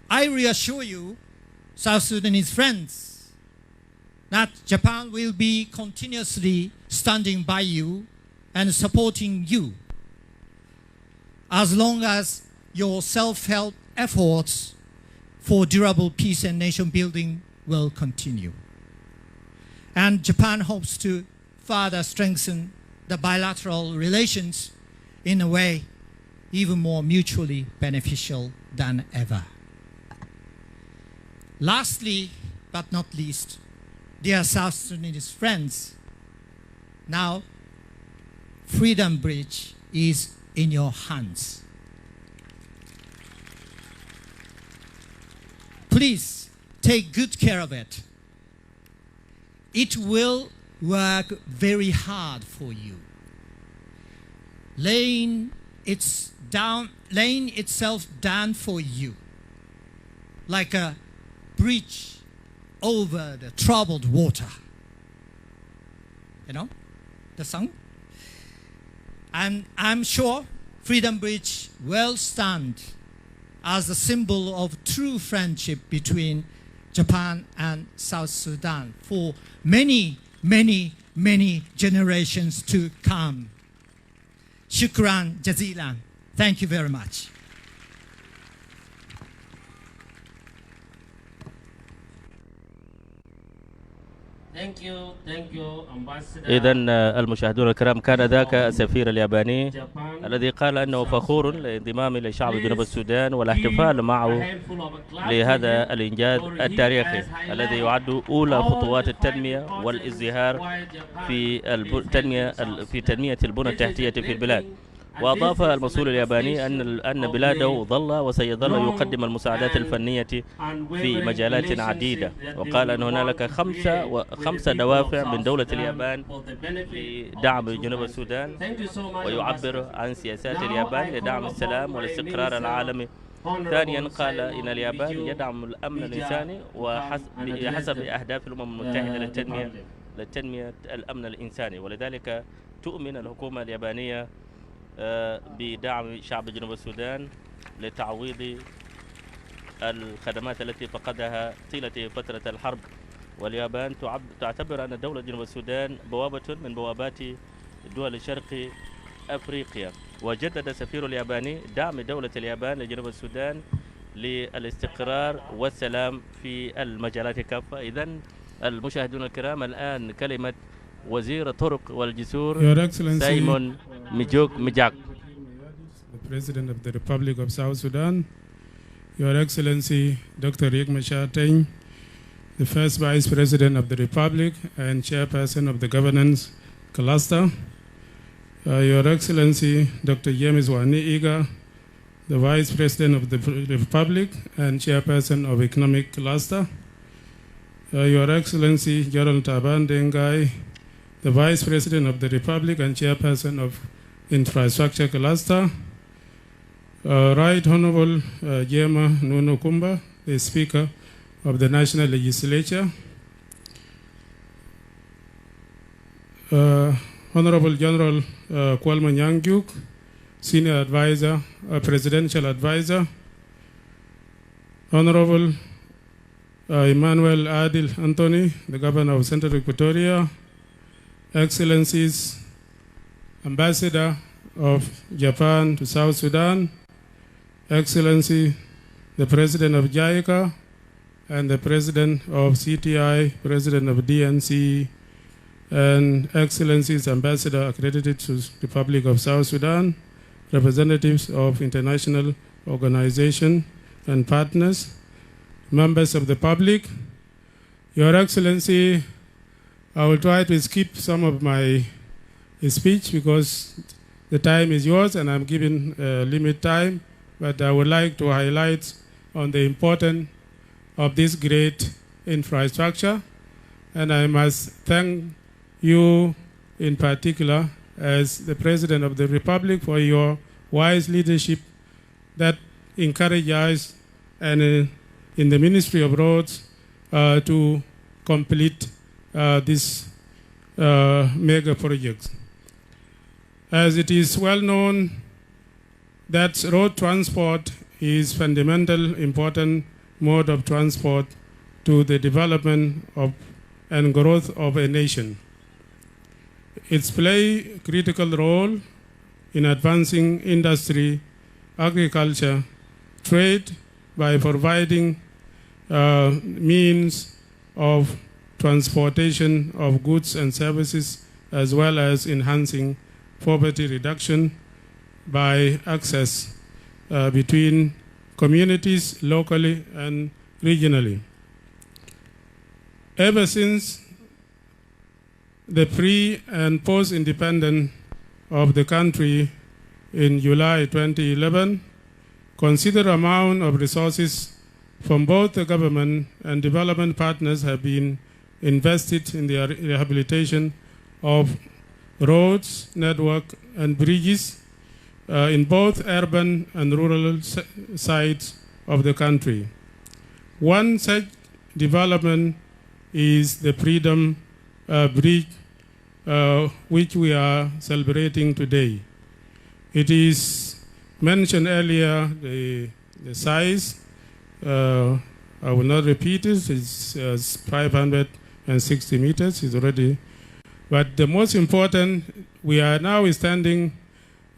I reassure you, South Sudanese friends, that Japan will be continuously standing by you and supporting you as long as your self-help efforts for durable peace and nation building will continue. And Japan hopes to further strengthen the bilateral relations in a way even more mutually beneficial than ever. Lastly, but not least, dear South Sudanese friends, now Freedom Bridge is in your hands. Please take good care of it. It will work very hard for you, laying itself down for you like a bridge over the troubled water. You know the song? And I'm sure Freedom Bridge will stand as a symbol of true friendship between Japan and South Sudan for many, many, many generations to come. Shukran jazilan. Thank you very much. إذن المشاهدون الكرام، كان ذاك السفير الياباني الذي قال أنه فخور لانضمام لشعب جنوب السودان والاحتفال معه لهذا الإنجاز التاريخي الذي يعد أولى خطوات التنمية والازدهار في تنمية البنى التحتية في البلاد. وأضاف المسؤول الياباني أن بلاده ظل وسيظل يقدم المساعدات الفنية في مجالات عديدة، وقال أن هنالك خمس دوافع من دولة اليابان لدعم جنوب السودان، ويعبر عن سياسات اليابان لدعم السلام والاستقرار العالمي. ثانيا قال إن اليابان يدعم الأمن الإنساني وحسب أهداف الأمم المتحدة لتنمية الأمن الإنساني، ولذلك تؤمن الحكومة اليابانية بدعم شعب جنوب السودان لتعويض الخدمات التي فقدها طيلة فترة الحرب. واليابان تعتبر أن دولة جنوب السودان بوابة من بوابات دول شرق أفريقيا. وجدد السفير الياباني دعم دولة اليابان لجنوب السودان للاستقرار والسلام في المجالات كافة. إذن المشاهدون الكرام، الآن كلمة وزير الطرق والجسور سايمون ميجوك ميجاك. The President of the Republic of South Sudan, Your Excellency Dr. Riek Machar Teng, the First Vice President of the Republic and Chairperson of the Governance Cluster, Your Excellency Dr. James Wani Iga, the Vice President of the Republic and Chairperson of Economic Cluster, Your Excellency Gerald Taban Dengai, the Vice President of the Republic and Chairperson of Infrastructure Cluster, Right Honorable Jema Nuno Kumba, the Speaker of the National Legislature, Honorable General Kwalma Nyangyuk, Senior Advisor, Presidential Advisor, Honorable Emmanuel Adil Anthony, the Governor of Central Equatoria, Excellencies, Ambassador of Japan to South Sudan, Excellency, the President of JICA, and the President of CTI, President of DNC, and Excellencies, Ambassador accredited to the Republic of South Sudan, representatives of international organizations and partners, members of the public. Your Excellency, I will try to skip some of my speech because the time is yours and I'm giving limit time, but I would like to highlight on the importance of this great infrastructure, and I must thank you in particular as the President of the Republic for your wise leadership that encouraged us and in the Ministry of Roads to complete this mega project. As it is well known that road transport is fundamental important mode of transport to the development of and growth of a nation. It's play a critical role in advancing industry, agriculture, trade by providing means of transportation of goods and services, as well as enhancing poverty reduction by access between communities locally and regionally. Ever since the pre and post-independence of the country in July 2011, considerable amount of resources from both the government and development partners have been invested in the rehabilitation of roads, network, and bridges in both urban and rural sides of the country. One such development is the Freedom Bridge, which we are celebrating today. It is mentioned earlier, the size, I will not repeat it, it's 560 meters, it's already. But the most important, we are now standing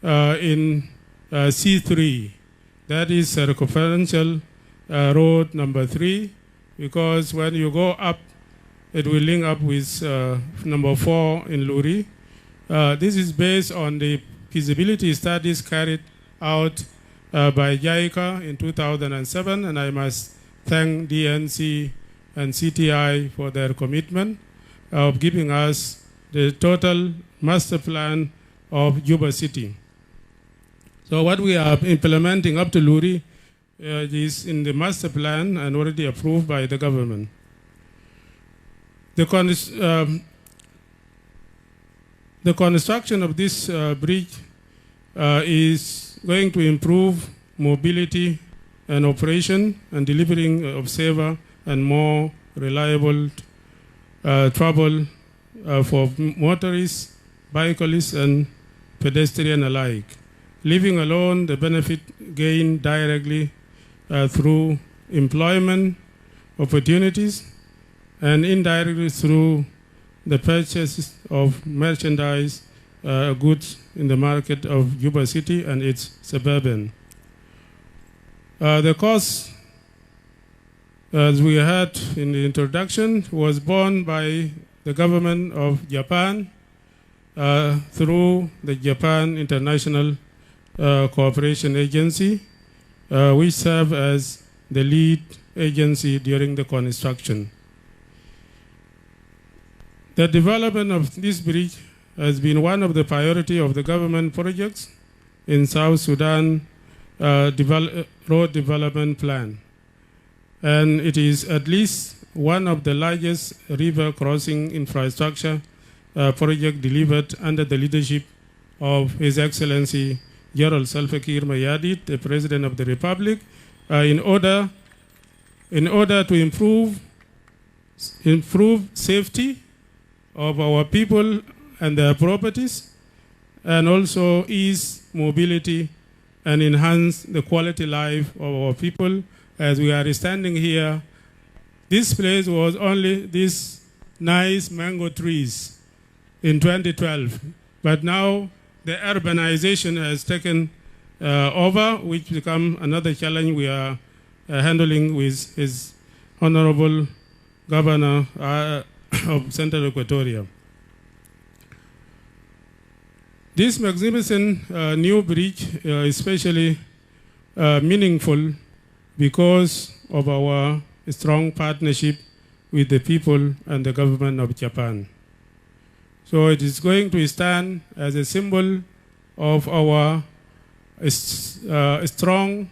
in C3, that is circumferential road number 3, because when you go up, it will link up with number 4 in Luri. This is based on the feasibility studies carried out by JICA in 2007, and I must thank DNC and CTI for their commitment of giving us the total master plan of Juba City. So what we are implementing up to Luri is in the master plan and already approved by the government. The construction of this bridge is going to improve mobility and operation and delivering of safer and more reliable travel for motorists, bicyclists, and pedestrians alike, leaving alone the benefit gained directly through employment opportunities and indirectly through the purchase of merchandise goods in the market of Juba City and its suburban. The cost, as we heard in the introduction, was borne by the government of Japan through the Japan International Cooperation Agency, which served as the lead agency during the construction. The development of this bridge has been one of the priority of the government projects in South Sudan road development plan. And it is at least one of the largest river crossing infrastructure project delivered under the leadership of His Excellency Gerald Salva Kiir Mayardit, the President of the Republic, in order to improve safety of our people and their properties, and also ease mobility and enhance the quality life of our people. As we are standing here, this place was only these nice mango trees in 2012, but now the urbanization has taken over, which become another challenge we are handling with His Honorable Governor of Central Equatoria. This magnificent new bridge is especially meaningful because of our strong partnership with the people and the government of Japan. So it is going to stand as a symbol of our strong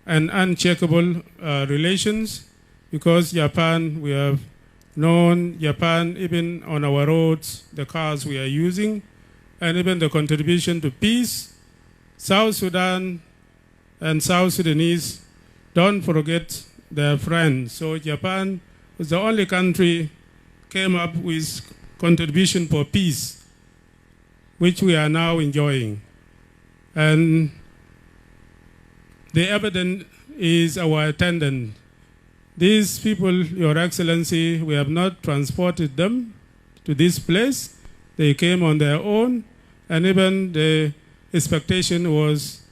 and uncheckable relations, because Japan, we have known Japan even on our roads, the cars we are using, and even the contribution to peace. South Sudan and South Sudanese don't forget their friends. So Japan was the only country came up with contribution for peace, which we are now enjoying. And the evidence is our attendance. These people, Your Excellency, we have not transported them to this place. They came on their own, and even the expectation was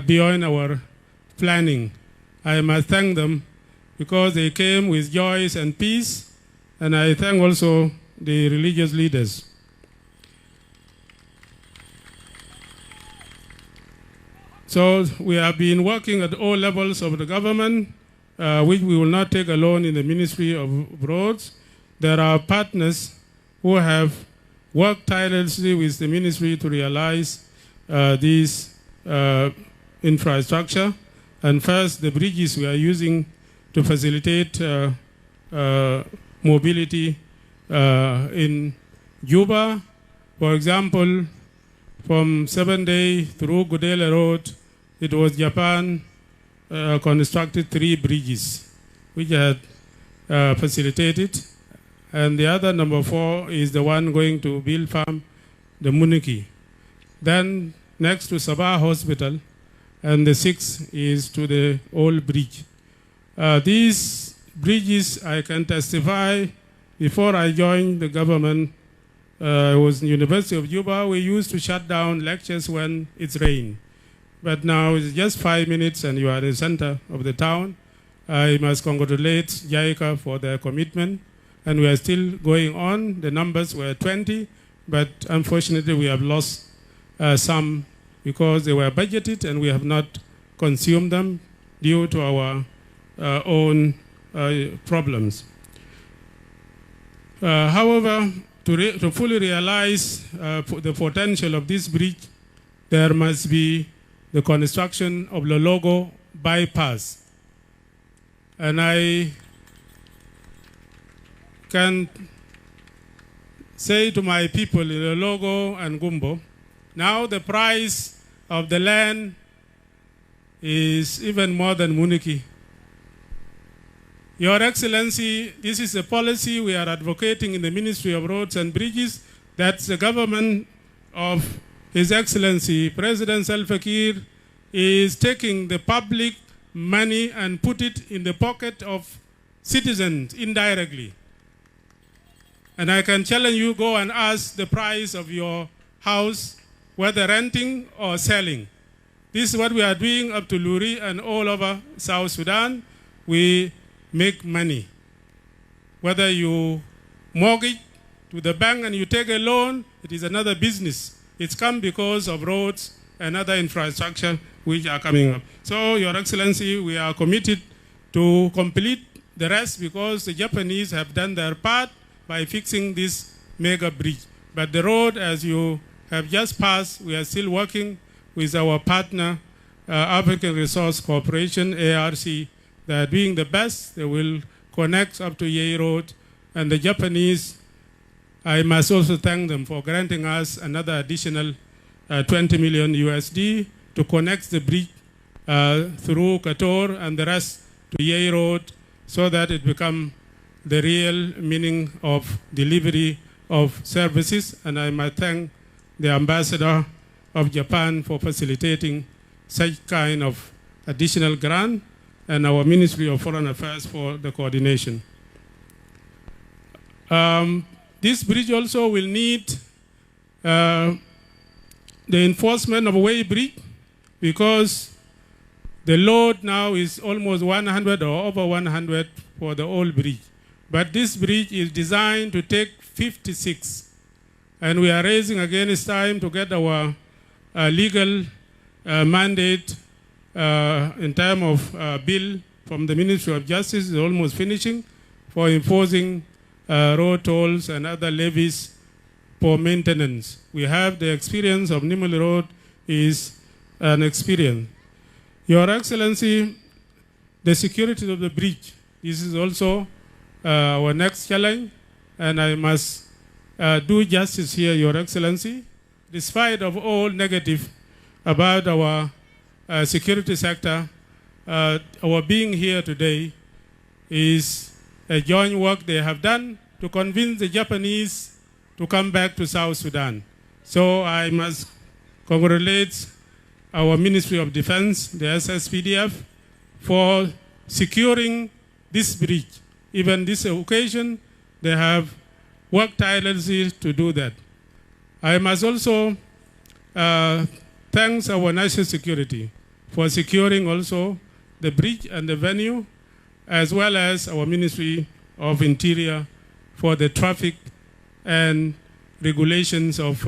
beyond our planning. I must thank them because they came with joys and peace, and I thank also the religious leaders. So we have been working at all levels of the government, which we will not take alone in the Ministry of Roads. There are partners who have worked tirelessly with the ministry to realize this infrastructure. And first, the bridges we are using to facilitate mobility in Juba. For example, from 7 Day through Gudela Road, it was Japan constructed 3 bridges, which had facilitated. And the other, number 4, is the one going to Bill Farm, the Muniki. Then next to Sabah Hospital, and the 6th is to the old bridge. These bridges, I can testify, before I joined the government, I was in the University of Juba. We used to shut down lectures when it's rain. But now it's just 5 minutes and you are in the center of the town. I must congratulate JICA for their commitment. And we are still going on. The numbers were 20, but unfortunately we have lost some because they were budgeted and we have not consumed them due to our own problems. However, to fully realize the potential of this bridge, there must be the construction of the Logo bypass. And I can say to my people in the Logo and Gumbo, now the price of the land is even more than Muniki. Your Excellency, this is a policy we are advocating in the Ministry of Roads and Bridges, that the government of His Excellency, President Salva Kiir, is taking the public money and put it in the pocket of citizens indirectly. And I can challenge you, go and ask the price of your house, whether renting or selling. This is what we are doing up to Luri and all over South Sudan. We make money. Whether you mortgage to the bank and you take a loan, it is another business. It's come because of roads and other infrastructure which are coming up. So, Your Excellency, we are committed to complete the rest because the Japanese have done their part by fixing this mega bridge. But the road, as you have just passed, we are still working with our partner, African Resource Corporation, ARC. They are doing the best. They will connect up to Yei Road. And the Japanese, I must also thank them for granting us another additional 20 million USD to connect the bridge through Kator and the rest to Yei Road so that it becomes the real meaning of delivery of services. And I must thank the Ambassador of Japan for facilitating such kind of additional grant and our Ministry of Foreign Affairs for the coordination. This bridge also will need the enforcement of a way bridge because the load now is almost 100 or over 100 for the old bridge. But this bridge is designed to take 56. And we are raising again this time to get our legal mandate in terms of bill from the Ministry of Justice is almost finishing for enforcing road tolls and other levies for maintenance. We have the experience of Nimule Road is an experience. Your Excellency, the security of the bridge, this is also our next challenge, and I must do justice here, Your Excellency. Despite of all negative about our security sector, our being here today is a joint work they have done to convince the Japanese to come back to South Sudan. So I must congratulate our Ministry of Defense, the SSPDF, for securing this bridge. Even this occasion, they have worked tirelessly to do that. I must also thank our national security for securing also the bridge and the venue, as well as our Ministry of Interior for the traffic and regulations of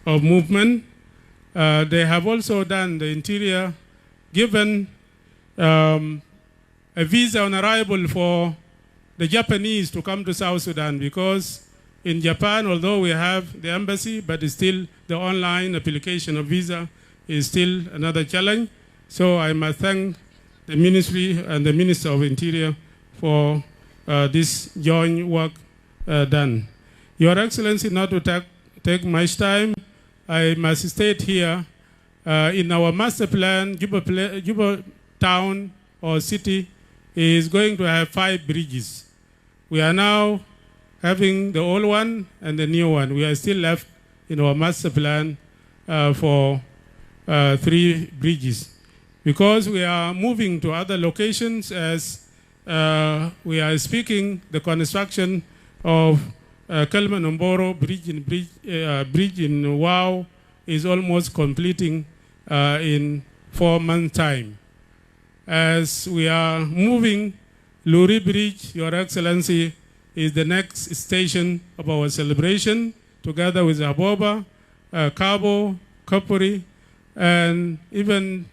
movement. They have also done the Interior, given a visa on arrival for the Japanese to come to South Sudan, because in Japan, although we have the embassy, but still the online application of visa is still another challenge. So I must thank the Ministry and the Minister of Interior for this joint work done. Your Excellency, not to take much time, I must state here, in our master plan, Juba town or city is going to have 5 bridges. We are now having the old one and the new one. We are still left in our master plan for 3 bridges. Because we are moving to other locations as we are speaking, the construction of Kalman-Omboro bridge in Wau is almost completing in 4 months' time. As we are moving, Luri Bridge, Your Excellency, is the next station of our celebration, together with Aboba, Cabo, Kapuri, and even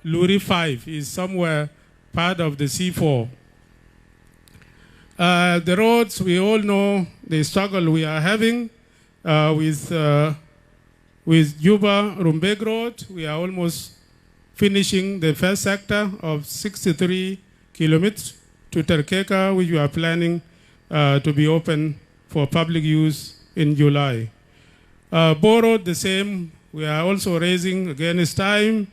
Luri 5 is somewhere part of the C4. The roads, we all know the struggle we are having with Juba-Rumbek Road. We are almost finishing the first sector of 63 kilometers to Terkeka, which we are planning to be open for public use in July. Boro, the same. We are also raising against time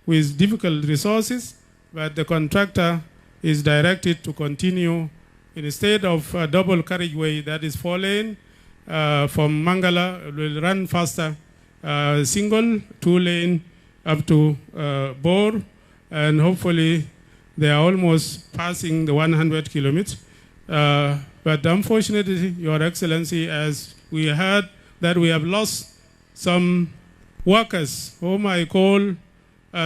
with difficult resources, but the contractor is directed to continue instead of a double carriageway that is 4-lane from Mangala, will run faster, single 2-lane up to Bor, and hopefully they are almost passing the 100 kilometers. But unfortunately, Your Excellency, as we heard that we have lost some workers, whom I call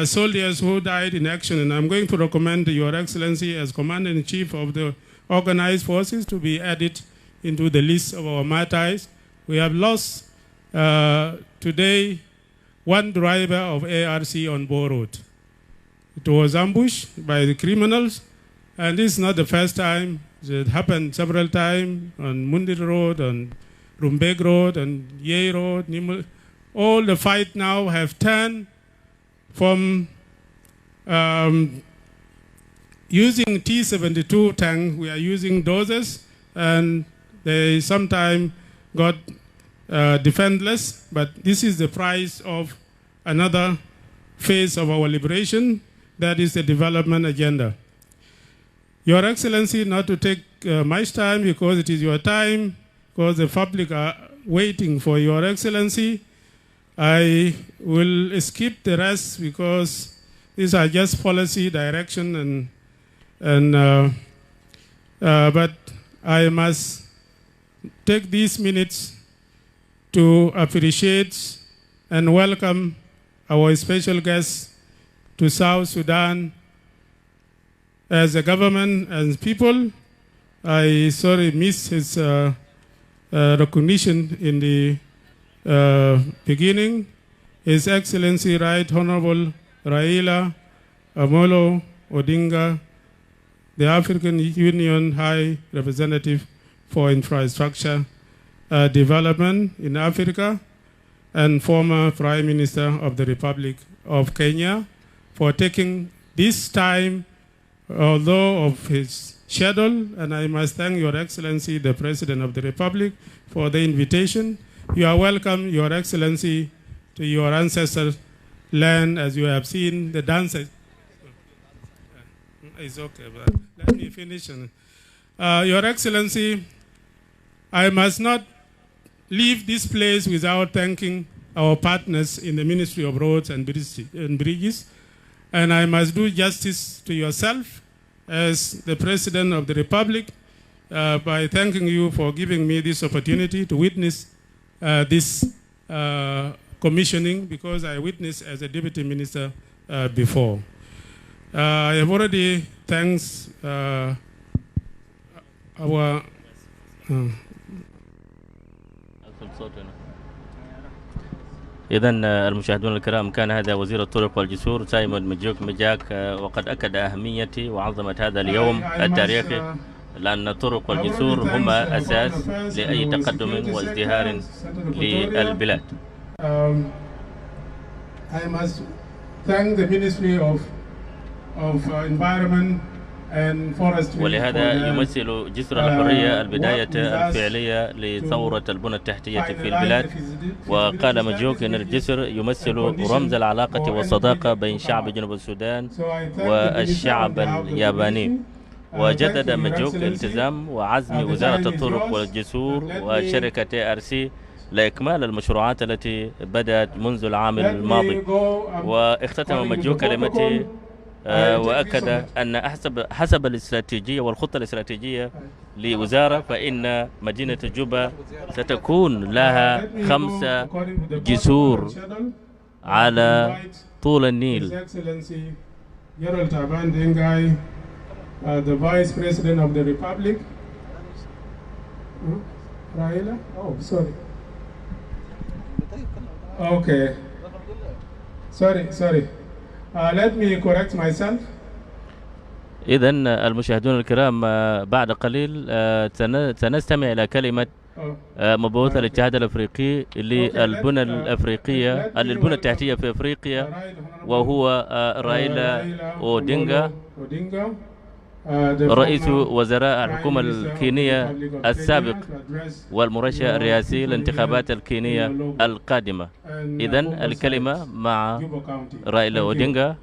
soldiers who died in action, and I'm going to recommend Your Excellency as Commander-in-Chief of the organized forces to be added into the list of our martyrs. We have lost today one driver of ARC on Bo Road. It was ambushed by the criminals, and this is not the first time. It happened several times on Mundir Road, on Rumbeg Road, on Ye Road. All the fight now have turned from using T-72 tank, we are using doses, and they sometimes got defenseless, but this is the price of another phase of our liberation, that is the development agenda. Your Excellency, not to take much time because it is your time, because the public are waiting for Your Excellency, I will skip the rest because these are just policy direction but I must take these minutes to appreciate and welcome our special guest to South Sudan. As a government and people, I sorry missed his recognition in the beginning. His Excellency Right Honorable Raila Amolo Odinga, the African Union High Representative for Infrastructure Development in Africa and former Prime Minister of the Republic of Kenya, for taking this time, although of his schedule, and I must thank Your Excellency, the President of the Republic, for the invitation. You are welcome, Your Excellency, to your ancestral land, as you have seen the dances. It's okay, but let me finish. Your Excellency, I must not leave this place without thanking our partners in the Ministry of Roads and Bridges, and I must do justice to yourself as the President of the Republic by thanking you for giving me this opportunity to witness this commissioning, because I witnessed as a Deputy Minister before. I have already thanked our إذن المشاهدون الكرام، كان هذا وزير الطرق والجسور سايمون مجوك مجاك، وقد أكد أهمية وعظمة هذا اليوم التاريخي، لأن الطرق والجسور هما أساس لأي تقدم وازدهار للبلاد. I must thank the Ministry of Environment and Forestry. ولهذا يمثل جسر الحرية البداية الفعلية لثورة البنى التحتية في البلاد، وقال مجوك أن الجسر يمثل رمز العلاقة والصداقة بين شعب جنوب السودان والشعب الياباني. وجدد مجوك التزام وعزم وزارة الطرق والجسور وشركة ARC لإكمال المشروعات التي بدأت منذ العام الماضي. واختتم مجوك كلمته وأكد أن حسب الاستراتيجية والخطة الاستراتيجية لوزارة، فإن مدينة جوبا ستكون لها 5 جسور على طول النيل. The Vice President of the Republic. Raila? Oh, sorry. Okay. Sorry. Let me correct myself. إذن المشاهدون الكرام، بعد قليل سنستمع إلى كلمة مبعوث الاتحاد الأفريقي للبنى الأفريقية للبنى التحتية في أفريقيا، وهو رايلا أودينغا، رئيس وزراء الحكومة الكينية السابق والمرشح الرئاسي للانتخابات الكينية القادمة. إذن الكلمة مع رايلا أودينغا،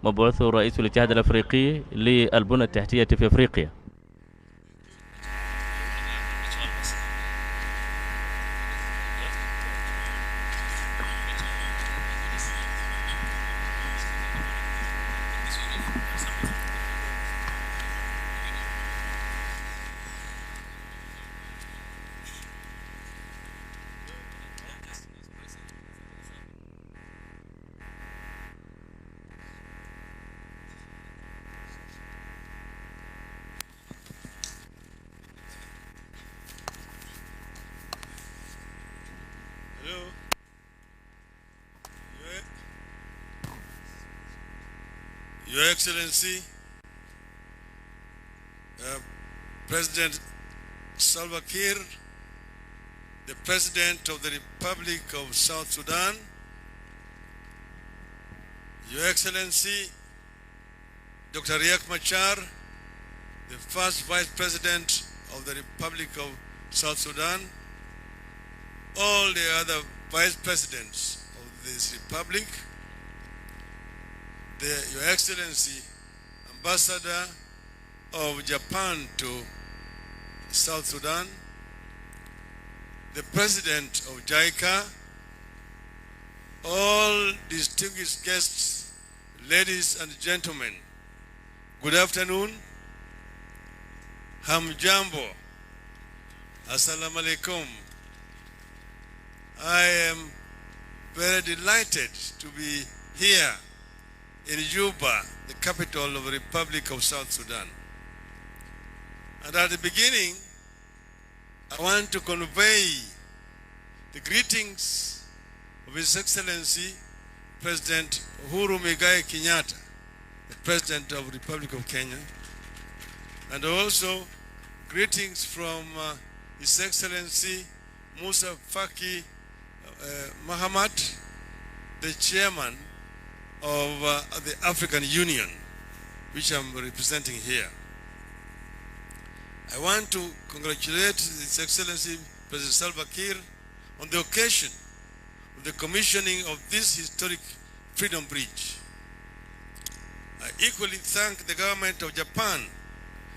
مبعوث رئيس الاتحاد الأفريقي للبنى التحتية في أفريقيا. Hello. Your Excellency, President Salva Kiir, the President of the Republic of South Sudan, Your Excellency, Dr. Riek Machar, the first Vice President of the Republic of South Sudan, all the other Vice Presidents of this Republic, Your Excellency, Ambassador of Japan to South Sudan, the President of JICA, all distinguished guests, ladies and gentlemen, good afternoon, hamjambo, assalamu alaikum. I am very delighted to be here in Juba, the capital of the Republic of South Sudan. And at the beginning, I want to convey the greetings of His Excellency, President Uhuru Muigai Kenyatta, the President of the Republic of Kenya, and also greetings from His Excellency Musa Faki Mahamat, the Chairman of the African Union, which I'm representing here. I want to congratulate His Excellency President Salva Kiir on the occasion of the commissioning of this historic Freedom Bridge. I equally thank the government of Japan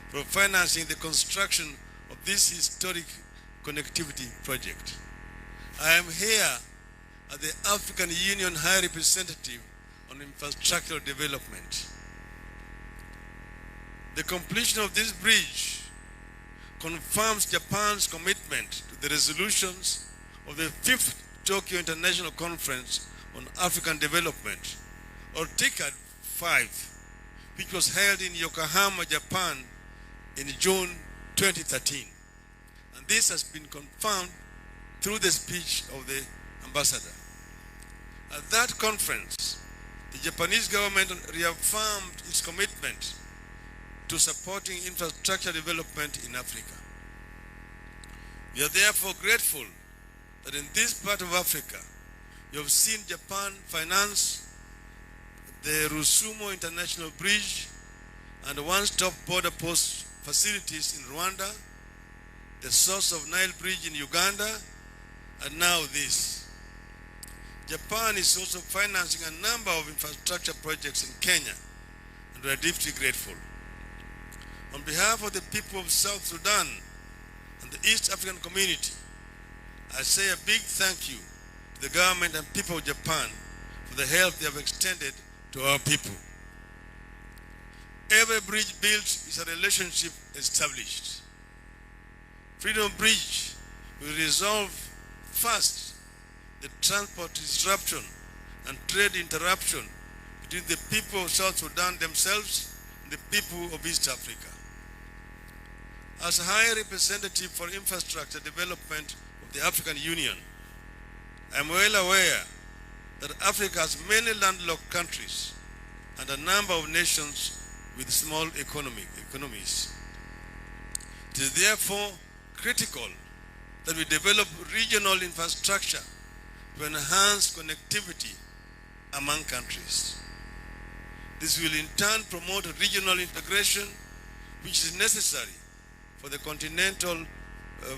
for financing the construction of this historic connectivity project. I am here as the African Union High Representative on Infrastructural Development. The completion of this bridge confirms Japan's commitment to the resolutions of the 5th Tokyo International Conference on African Development, or TICAD 5, which was held in Yokohama, Japan in June 2013. And this has been confirmed through the speech of the ambassador. At that conference, the Japanese government reaffirmed its commitment to supporting infrastructure development in Africa. We are therefore grateful that in this part of Africa, you have seen Japan finance the Rusumo International Bridge and one-stop border post facilities in Rwanda, the Source of Nile Bridge in Uganda, and now this. Japan is also financing a number of infrastructure projects in Kenya, and we are deeply grateful. On behalf of the people of South Sudan and the East African community, I say a big thank you to the government and people of Japan for the help they have extended to our people. Every bridge built is a relationship established. Freedom Bridge will resolve first the transport disruption and trade interruption between the people of South Sudan themselves and the people of East Africa. As High Representative for Infrastructure Development of the African Union, I am well aware that Africa has many landlocked countries and a number of nations with small economies. It is therefore critical that we develop regional infrastructure to enhance connectivity among countries. This will in turn promote regional integration, which is necessary for the continent to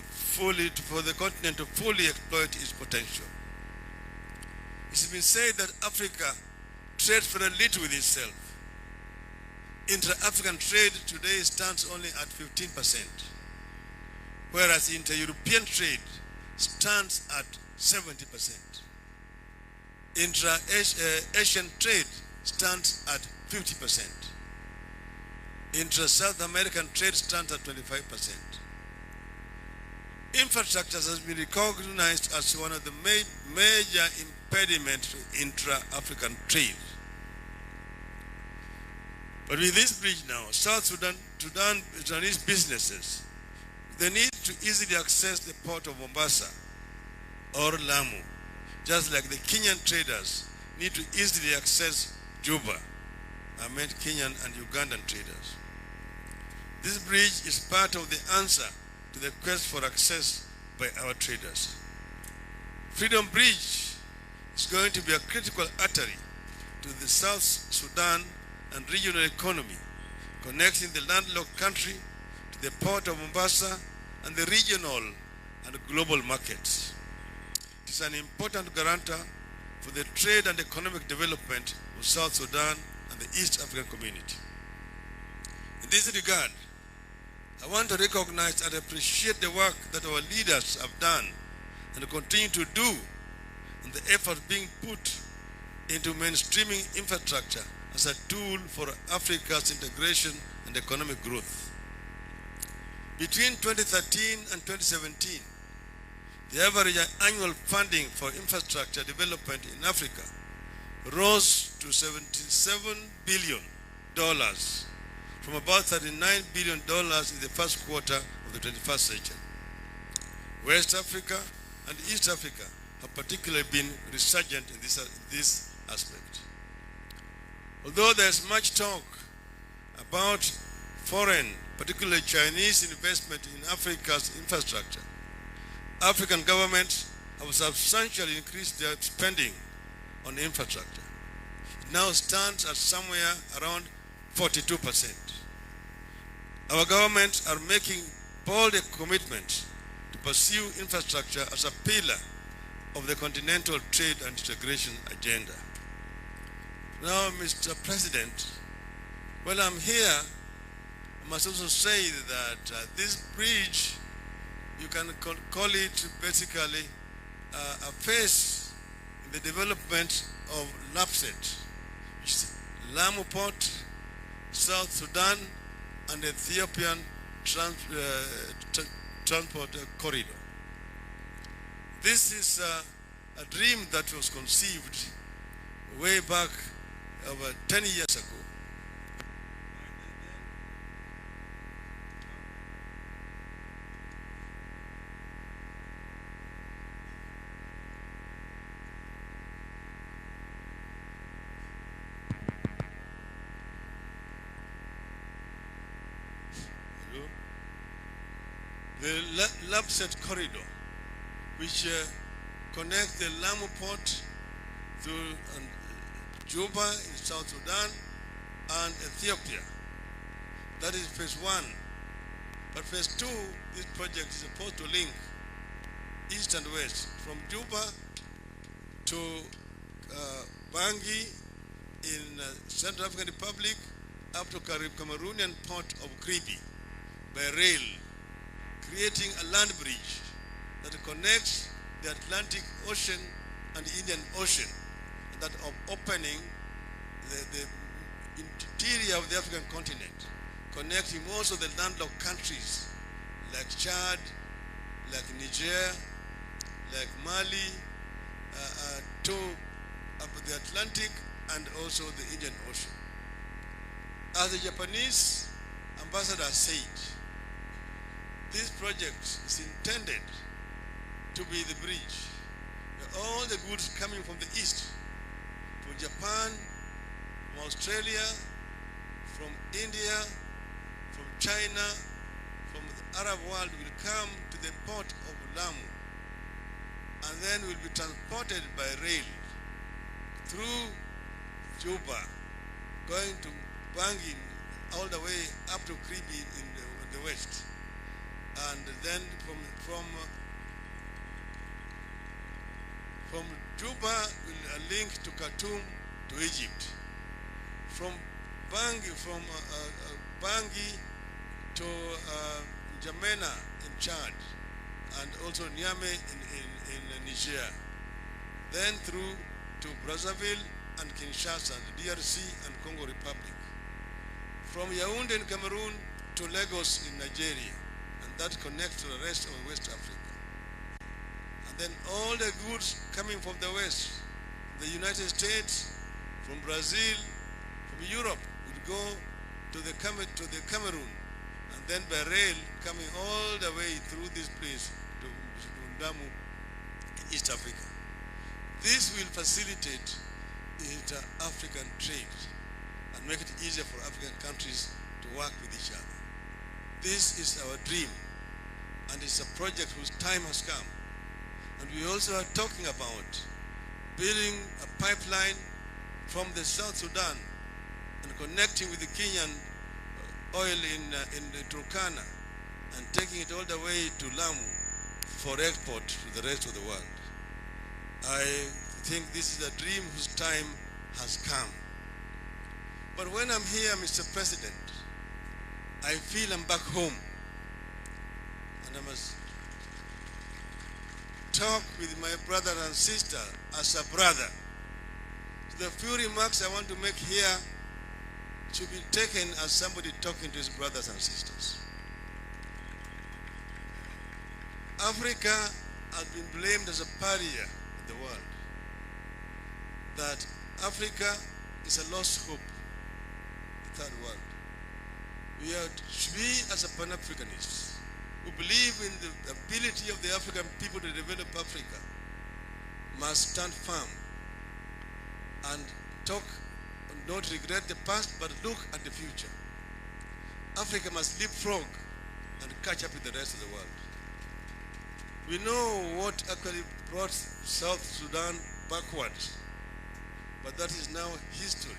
fully exploit its potential. It has been said that Africa trades very little with itself. Intra-African trade today stands only at 15%, whereas inter-European trade stands at 70%. Intra-Asian trade stands at 50%. Intra-South American trade stands at 25%. Infrastructure has been recognized as one of the major impediments to intra-African trade. But with this bridge now, South Sudanese businesses, they need to easily access the port of Mombasa or Lamu just like the Kenyan traders need to easily access Juba. I meant Kenyan and Ugandan traders. This bridge is part of the answer to the quest for access by our traders. Freedom Bridge is going to be a critical artery to the South Sudan and regional economy, connecting the landlocked country to the port of Mombasa and the regional and global markets. It is an important guarantor for the trade and economic development of South Sudan and the East African community. In this regard, I want to recognize and appreciate the work that our leaders have done and continue to do, and the effort being put into mainstreaming infrastructure as a tool for Africa's integration and economic growth. Between 2013 and 2017, the average annual funding for infrastructure development in Africa rose to $77 billion from about $39 billion in the first quarter of the 21st century. West Africa and East Africa have particularly been resurgent in this aspect. Although there's much talk about foreign, particularly Chinese investment in Africa's infrastructure, African governments have substantially increased their spending on infrastructure. It now stands at somewhere around 42%. Our governments are making bold commitments to pursue infrastructure as a pillar of the continental trade and integration agenda. Now, Mr. President, while I'm here, I must also say that this bridge, you can call it basically a phase in the development of LAPSET, which is Lamu Port, South Sudan, and Ethiopian transport corridor. This is a dream that was conceived way back over 10 years ago. The LAPSET corridor, which connects the Lamu port to Juba in South Sudan and Ethiopia. That is phase one. But phase two, this project is supposed to link east and west from Juba to Bangui in Central African Republic up to Cameroonian port of Kribi by rail, creating a land bridge that connects the Atlantic Ocean and the Indian Ocean, and that of opening the interior of the African continent, connecting most of the landlocked countries like Chad, like Niger, like Mali, to the Atlantic and also the Indian Ocean. As the Japanese ambassador said, this project is intended to be the bridge where all the goods coming from the east, from Japan, from Australia, from India, from China, from the Arab world will come to the port of Lamu and then will be transported by rail through Juba, going to Bangui all the way up to Kribi in the west. And then from Juba will link to Khartoum to Egypt. From Bangui to N'Djamena in Chad, and also Niamey in Niger. Then through to Brazzaville and Kinshasa, the DRC and Congo Republic. From Yaoundé in Cameroon to Lagos in Nigeria, and that connects to the rest of West Africa. And then all the goods coming from the West, the United States, from Brazil, from Europe, would go to the Cameroon, and then by rail coming all the way through this place to Lamu, East Africa. This will facilitate inter-African trade and make it easier for African countries to work with each other. This is our dream, and it's a project whose time has come. And we also are talking about building a pipeline from the South Sudan and connecting with the Kenyan oil in Turkana and taking it all the way to Lamu for export to the rest of the world. I think this is a dream whose time has come. But when I'm here, Mr. President, I feel I'm back home. And I must talk with my brother and sister as a brother. So the few remarks I want to make here should be taken as somebody talking to his brothers and sisters. Africa has been blamed as a pariah in the world. That Africa is a lost hope, the third world. We as a Pan-Africanists who believe in the ability of the African people to develop Africa must stand firm and talk, not regret the past, but look at the future. Africa must leapfrog and catch up with the rest of the world. We know what actually brought South Sudan backwards, but that is now history.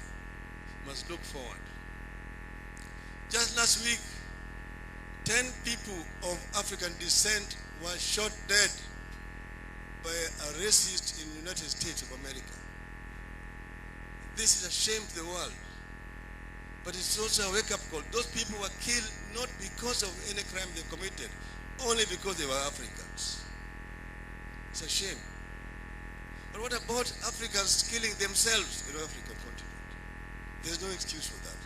We must look forward. Just last week, 10 people of African descent were shot dead by a racist in the United States of America. This is a shame to the world, but it's also a wake-up call. Those people were killed not because of any crime they committed, only because they were Africans. It's a shame. But what about Africans killing themselves in the African continent? There's no excuse for that.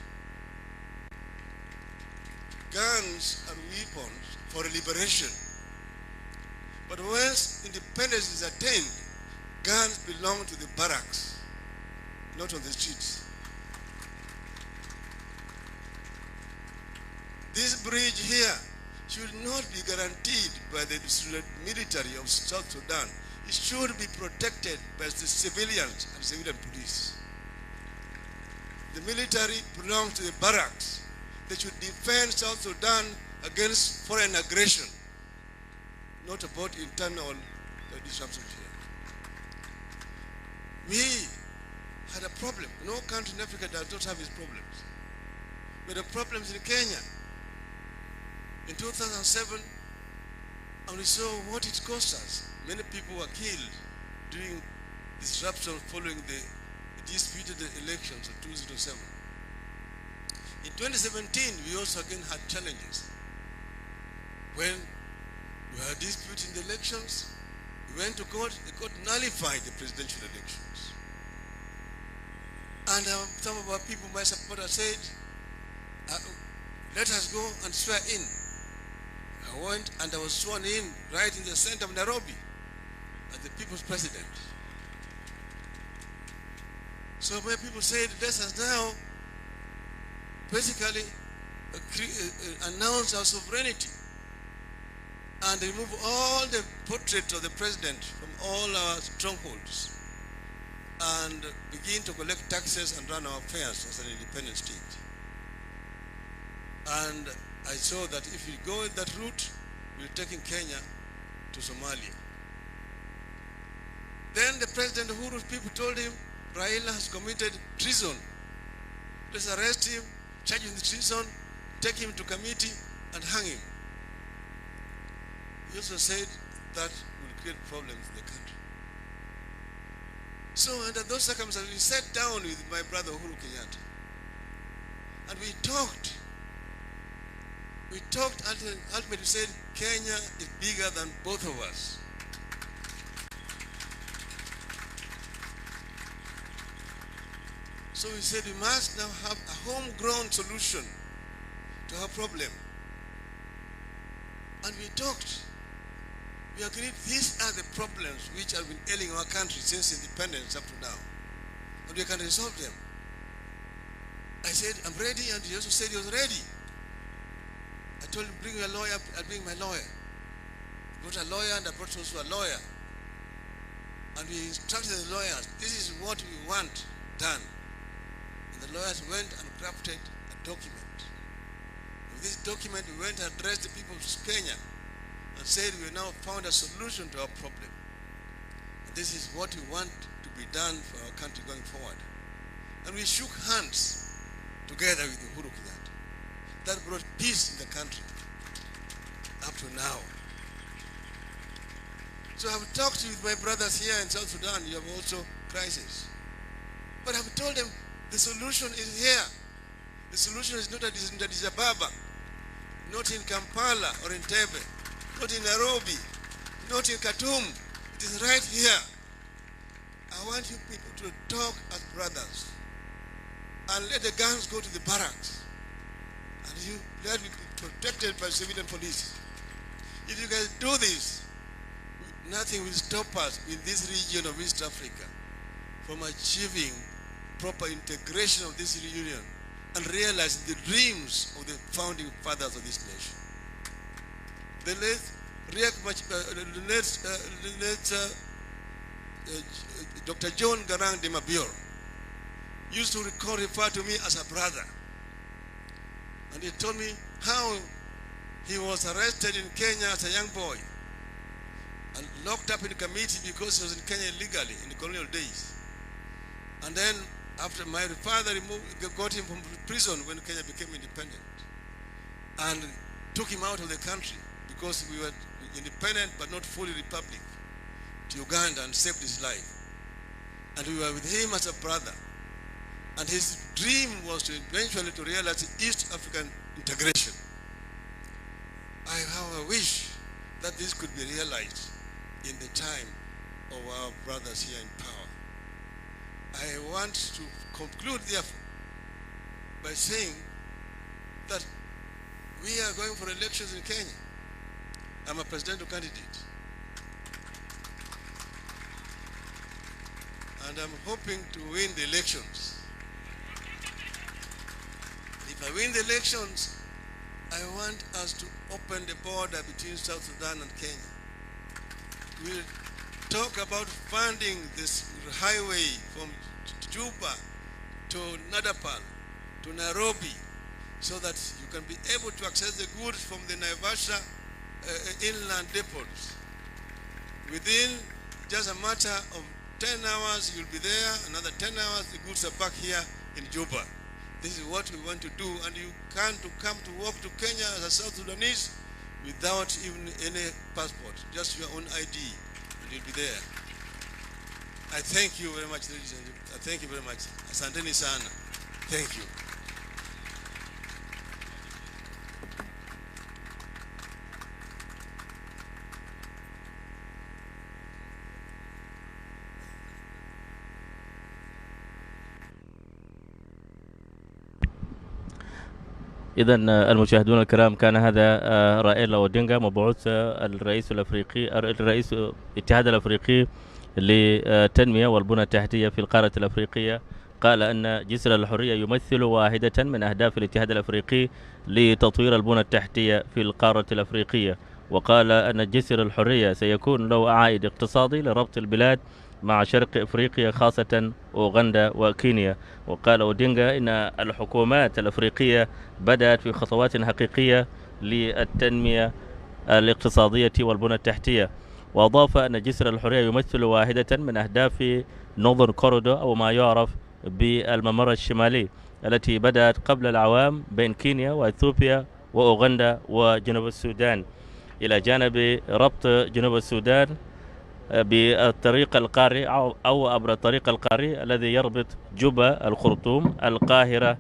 Guns are weapons for liberation. But once independence is attained, guns belong to the barracks, not on the streets. This bridge here should not be guaranteed by the military of South Sudan. It should be protected by the civilians and civilian police. The military belongs to the barracks. They should defend South Sudan against foreign aggression, not about internal disruptions here. We had a problem. No country in Africa does not have its problems. We had problems in Kenya in 2007, and we saw what it cost us. Many people were killed during disruption following the disputed elections of 2007. In 2017, we also again had challenges. When we had disputes in the elections, we went to court, the court nullified the presidential elections. And some of our people, my supporters, said, let us go and swear in. I went and I was sworn in right in the center of Nairobi as the people's president. So my people said, let us now basically announce our sovereignty and remove all the portraits of the president from all our strongholds and begin to collect taxes and run our affairs as an independent state. And I saw that if we go that route, we're taking Kenya to Somalia. Then the President Uhuru's people told him, Raila has committed treason. Let's arrest him, charge him with treason, take him to committee and hang him. He also said that will create problems in the country. So under those circumstances, we sat down with my brother Uhuru Kenyatta and we talked. We talked and ultimately said Kenya is bigger than both of us. So we said we must now have a homegrown solution to our problem. And we talked. We agreed these are the problems which have been ailing our country since independence up to now. And we can resolve them. I said, I'm ready, and he also said he was ready. I told him, bring your lawyer, I'll bring my lawyer. I brought a lawyer and I brought also a lawyer. And we instructed the lawyers, this is what we want done. And the lawyers went and crafted a document. With this document, we went and addressed the people of Kenya and said we have now found a solution to our problem. And this is what we want to be done for our country going forward. And we shook hands together with Uhuru Kenyatta. That brought peace in the country up to now. So I've talked with my brothers here in South Sudan. You have also crisis. But I've told them the solution is here. The solution is not at Addis Ababa, not in Kampala or in Tebe, not in Nairobi, not in Khartoum. It is right here. I want you people to talk as brothers and let the guns go to the barracks. And you let me be protected by civilian police. If you guys do this, nothing will stop us in this region of East Africa from achieving proper integration of this region and realizing the dreams of the founding fathers of this nation. The late Dr. John Garang de Mabior used to refer to me as a brother. And he told me how he was arrested in Kenya as a young boy and locked up in a committee because he was in Kenya illegally in the colonial days. And then after my father got him from prison when Kenya became independent and took him out of the country because we were independent but not fully republic to Uganda and saved his life. And we were with him as a brother. And his dream was to eventually to realize East African integration. I have a wish that this could be realized in the time of our brothers here in power. I want to conclude therefore by saying that we are going for elections in Kenya. I'm a presidential candidate. And I'm hoping to win the elections. If I win the elections, I want us to open the border between South Sudan and Kenya. We'll talk about funding this highway from Juba to Nadapal to Nairobi so that you can be able to access the goods from the Naivasha inland depots. Within just a matter of 10 hours, you'll be there. Another 10 hours, the goods are back here in Juba. This is what we want to do, and you can't come to work to Kenya as a South Sudanese without even any passport, just your own ID, and you'll be there. I thank you very much, ladies and gentlemen. Thank you very much. Asanteni sana. Thank you. إذا المشاهدون الكرام، كان هذا رائلا أودينغا مبعوث الرئيس الاتحاد الأفريقي للتنمية والبنى التحتية في القارة الأفريقية. قال أن جسر الحرية يمثل واحدة من أهداف الاتحاد الأفريقي لتطوير البنى التحتية في القارة الأفريقية، وقال أن جسر الحرية سيكون له عائد اقتصادي لربط البلاد مع شرق إفريقيا خاصة أوغندا وكينيا. وقال أودينغا إن الحكومات الأفريقية بدأت في خطوات حقيقية للتنمية الاقتصادية والبنى التحتية، وأضاف أن جسر الحرية يمثل واحدة من أهداف نورذرن كوريدور أو ما يعرف بالممر الشمالي التي بدأت قبل الأعوام بين كينيا وإثيوبيا وأوغندا وجنوب السودان، إلى جانب ربط جنوب السودان بالطريق القاري أو عبر الطريق القاري الذي يربط جوبا، الخرطوم، القاهرة،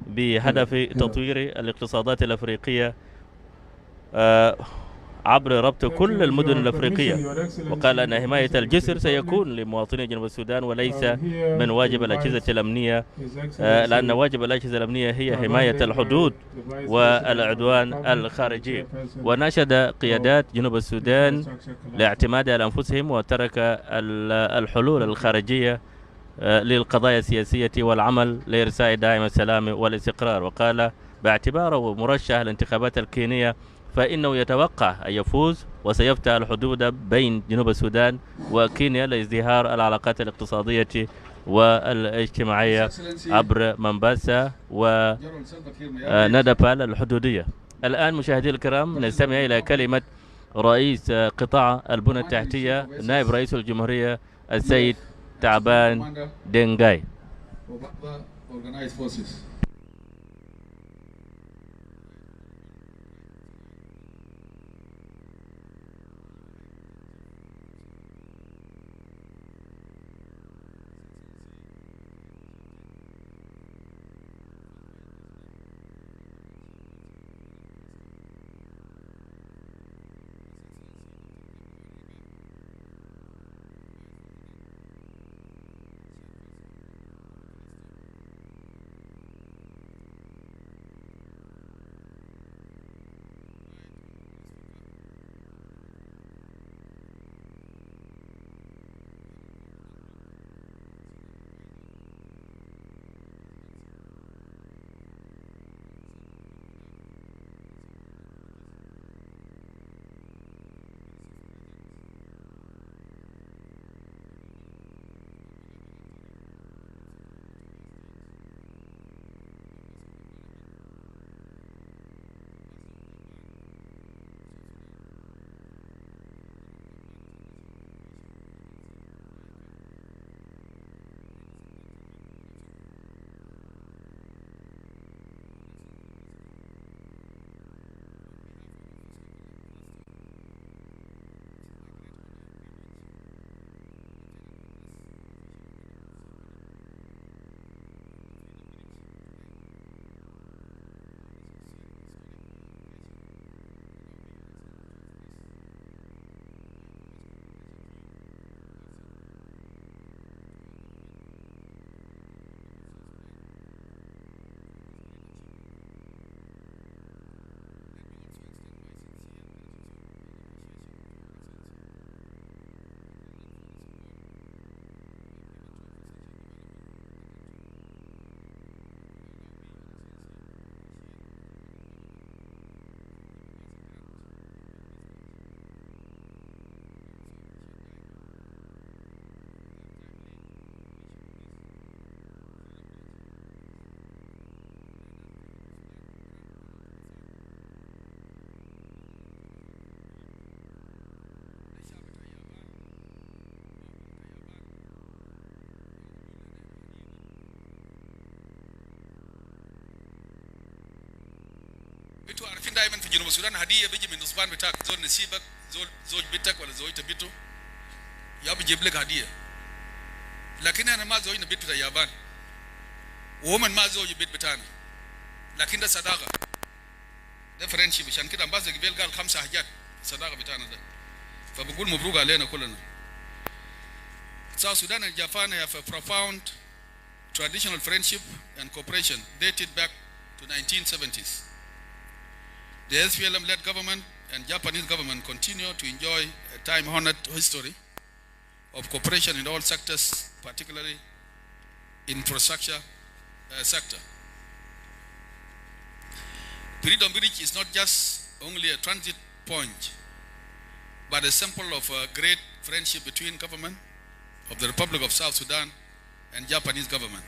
بهدف تطوير الاقتصادات الأفريقية عبر ربط كل المدن الأفريقية. وقال أن حماية الجسر سيكون لمواطني جنوب السودان وليس من واجب الأجهزة الأمنية، لأن واجب الأجهزة الأمنية هي حماية الحدود والعدوان الخارجي. وناشد قيادات جنوب السودان لاعتماد على أنفسهم وترك الحلول الخارجية للقضايا السياسية والعمل لإرساء دائم السلام والاستقرار. وقال باعتباره مرشح الانتخابات الكينية فإنه يتوقع أن يفوز وسيفتح الحدود بين جنوب السودان وكينيا لازدهار العلاقات الاقتصادية والاجتماعية عبر منباسا وندبال الحدودية. الآن مشاهدي الكرام نستمع إلى كلمة رئيس قطاع البنى التحتية نائب رئيس الجمهورية السيد تعبان دنجاي. انتوا عارفين دائما في جنوب السودان هديه بيجي من نصبان بتاعك، زول نسيبك، زوج بيتك ولا زوجة بيته يا بيجيب لك هديه. لكن انا ما زوجنا بيت بتاع اليابان وهم ما زوج بيت بتاعنا، لكن ده صداقه، ده فرنشيب. عشان كده امباسة جبيل قال 5 حاجات الصداقه بتاعنا ده، فبقول مبروك علينا كلنا. South Sudan and Japan have a profound traditional friendship and cooperation dated back to 1970s. The SPLM-led government and Japanese government continue to enjoy a time-honored history of cooperation in all sectors, particularly infrastructure sector. Freedom Bridge is not just only a transit point, but a symbol of a great friendship between government of the Republic of South Sudan and Japanese government.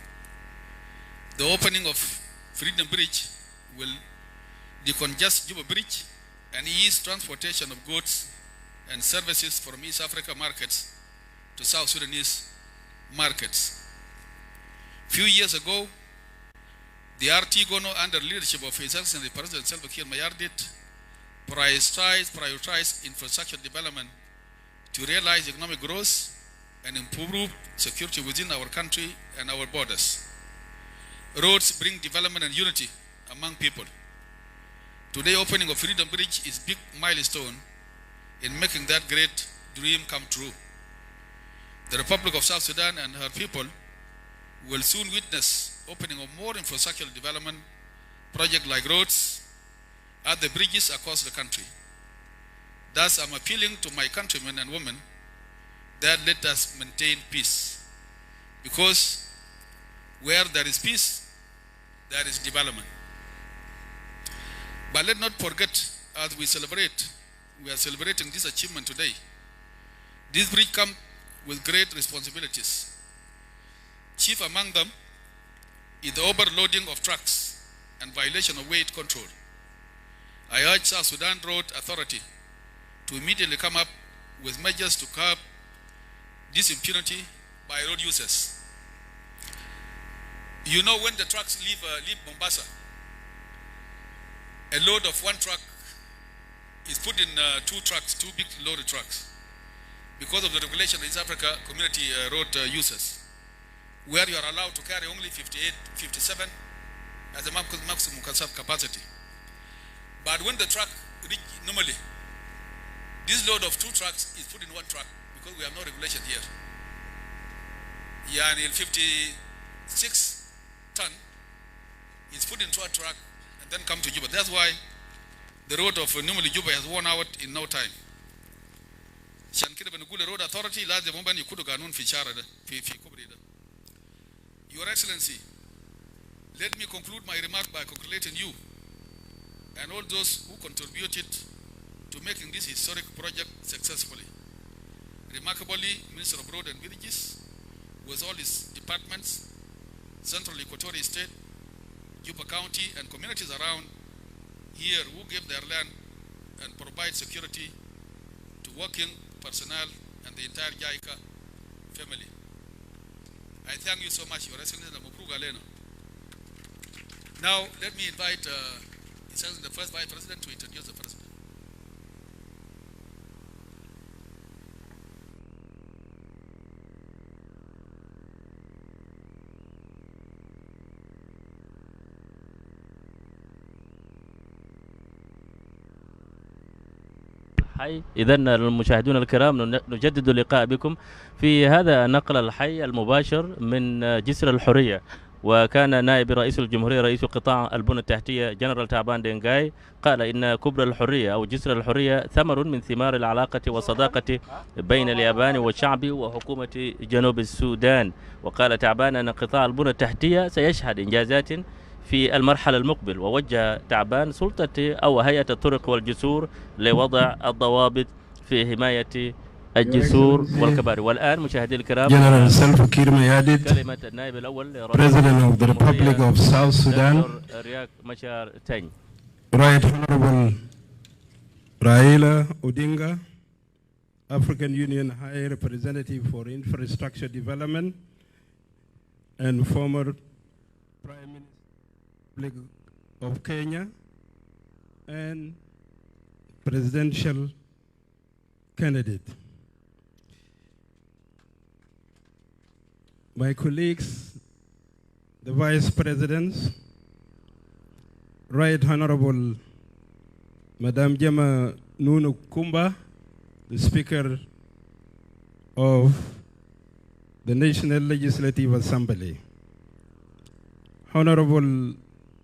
The opening of Freedom Bridge will decongest Juba Bridge and ease transportation of goods and services from East Africa markets to South Sudanese markets. Few years ago, the RT Gono, under leadership of His Excellency President Salva Kiir Mayardit, prioritized infrastructure development to realize economic growth and improve security within our country and our borders. Roads bring development and unity among people. Today, opening of Freedom Bridge is a big milestone in making that great dream come true. The Republic of South Sudan and her people will soon witness opening of more infrastructural development projects like roads, other bridges across the country. Thus, I'm appealing to my countrymen and women that let us maintain peace, because where there is peace, there is development. But let's not forget as we are celebrating this achievement today. This bridge comes with great responsibilities. Chief among them is the overloading of trucks and violation of weight control. I urge South Sudan Road Authority to immediately come up with measures to curb this impunity by road users. You know, when the trucks leave Mombasa, a load of one truck is put in two big loaded trucks, because of the regulation in East Africa community road users, where you are allowed to carry only 58, 57 as a maximum capacity. But when the truck normally, this load of two trucks is put in one truck because we have no regulation here. Yeah, and 56 ton is put into a truck and then come to Juba. That's why the road of normally Juba has worn out in no time. Road Authority, Your Excellency, let me conclude my remark by congratulating you and all those who contributed to making this historic project successfully. Remarkably, Minister of Road and Villages, with all his departments, Central Equatorial State, Juba County, and communities around here who gave their land and provide security to working personnel and the entire JICA family. I thank you so much, Your Excellency. Now, let me invite the first Vice President to introduce the President. الحي. إذن المشاهدون الكرام نجدد اللقاء بكم في هذا النقل الحي المباشر من جسر الحرية. وكان نائب رئيس الجمهورية رئيس قطاع البنى التحتية جنرال تعبان دينغاي قال إن كبر الحرية أو جسر الحرية ثمر من ثمار العلاقة والصداقة بين اليابان والشعب وحكومة جنوب السودان. وقال تعبان أن قطاع البنى التحتية سيشهد إنجازات في المرحلة المقبل. ووجه تعبان سلطة أو هيئة الطرق والجسور لوضع الضوابط في حماية الجسور والكباري. والآن مشاهدي الكرام كلمة النائب الأول President of the Republic of South Sudan, Right Honorable Raila Odinga, African Union High Representative for Infrastructure Development and former Prime Minister of Kenya and presidential candidate. My colleagues, the Vice Presidents, Right Honorable Madam Jema Nunu Kumba, the Speaker of the National Legislative Assembly, Honorable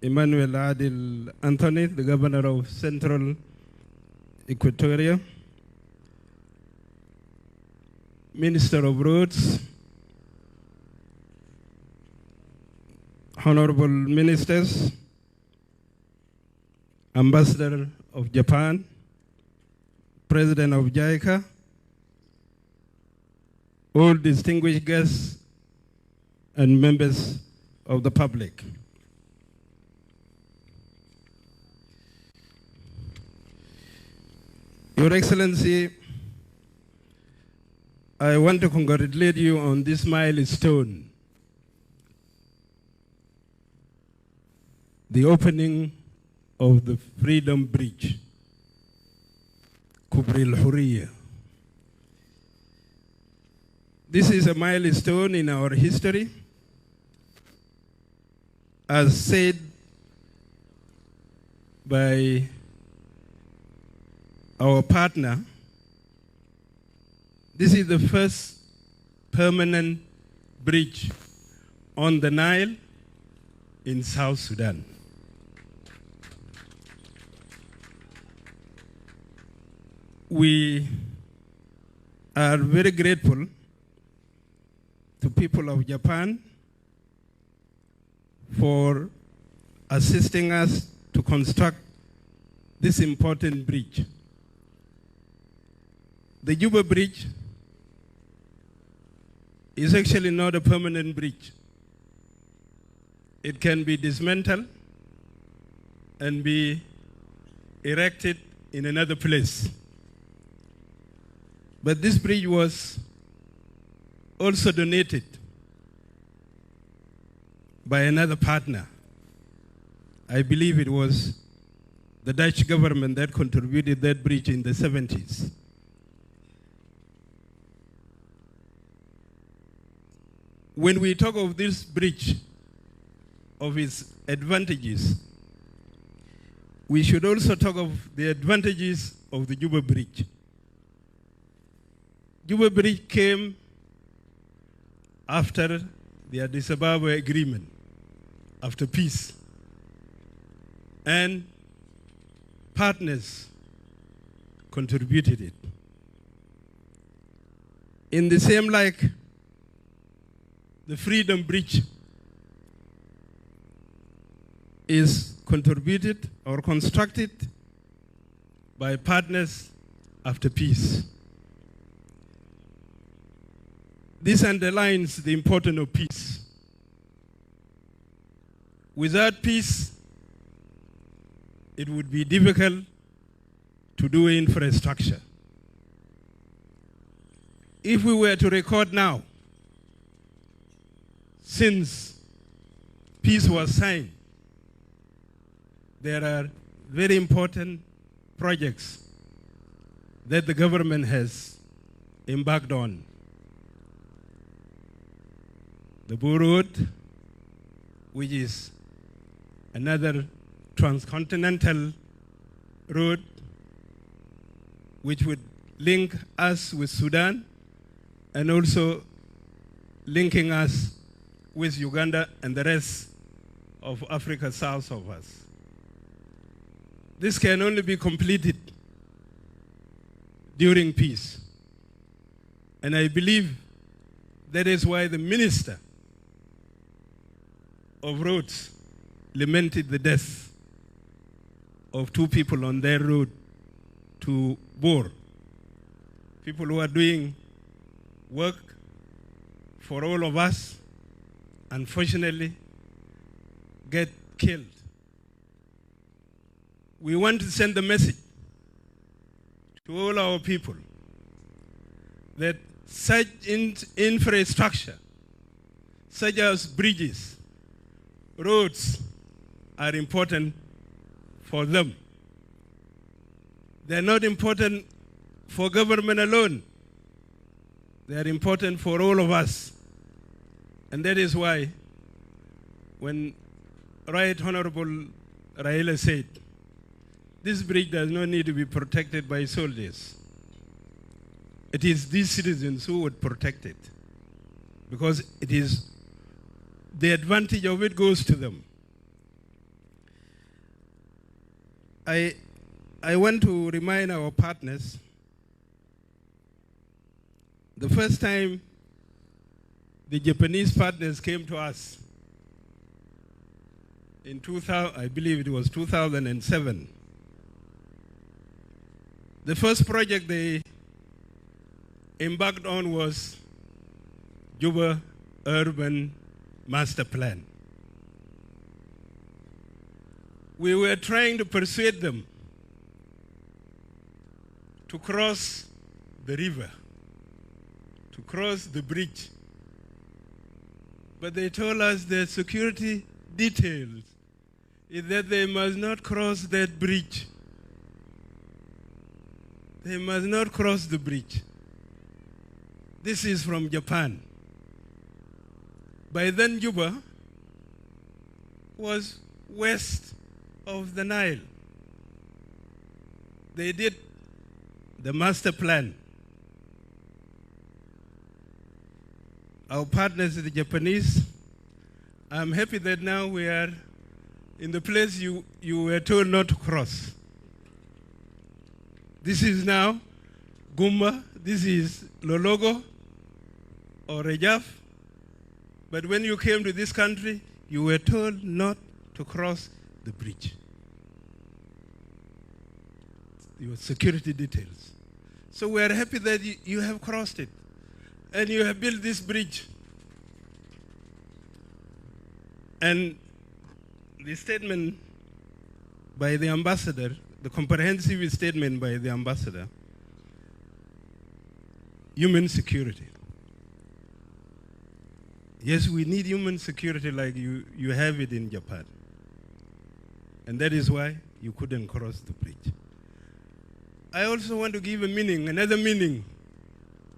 Emmanuel Adil Anthony, the Governor of Central Equatoria, Minister of Roads, Honorable Ministers, Ambassador of Japan, President of JICA, all distinguished guests and members of the public. Your Excellency, I want to congratulate you on this milestone, the opening of the Freedom Bridge, Kubri al-Hurriya. This is a milestone in our history. As said by our partner, this is the first permanent bridge on the Nile in South Sudan. We are very grateful to people of Japan for assisting us to construct this important bridge. The Juba Bridge is actually not a permanent bridge. It can be dismantled and be erected in another place. But this bridge was also donated by another partner. I believe it was the Dutch government that contributed that bridge in the 70s. When we talk of this bridge, of its advantages, we should also talk of the advantages of the Juba Bridge. Juba Bridge came after the Addis Ababa Agreement, after peace. And partners contributed it. In the same like the Freedom Bridge is contributed or constructed by partners after peace. This underlines the importance of peace. Without peace, it would be difficult to do infrastructure. If we were to record now, since peace was signed, there are very important projects that the government has embarked on. The Boo Road, which is another transcontinental road which would link us with Sudan and also linking us with Uganda and the rest of Africa south of us. This can only be completed during peace. And I believe that is why the Minister of Roads lamented the death of 2 people on their road to Bor. People who are doing work for all of us, unfortunately, get killed. We want to send a message to all our people that such infrastructure, such as bridges, roads, are important for them. They're not important for government alone. They are important for all of us. And that is why when Right Honorable Raila said, this bridge does not need to be protected by soldiers. It is these citizens who would protect it, because it is the advantage of it goes to them. I want to remind our partners, the first time the Japanese partners came to us in 2000, I believe it was 2007. The first project they embarked on was Juba Urban Master Plan. We were trying to persuade them to cross the river, to cross the bridge. But they told us the security details is that they must not cross that bridge. They must not cross the bridge. This is from Japan. By then, Juba was west of the Nile. They did the master plan. Our partners, the Japanese, I'm happy that now we are in the place you were told not to cross. This is now Gumba, this is Lologo or Rejaf. But when you came to this country, you were told not to cross the bridge. your security details. So we are happy that you have crossed it and you have built this bridge. And the statement by the ambassador, the comprehensive statement by the ambassador, human security. Yes, we need human security like you have it in Japan. And that is why you couldn't cross the bridge. I also want to give another meaning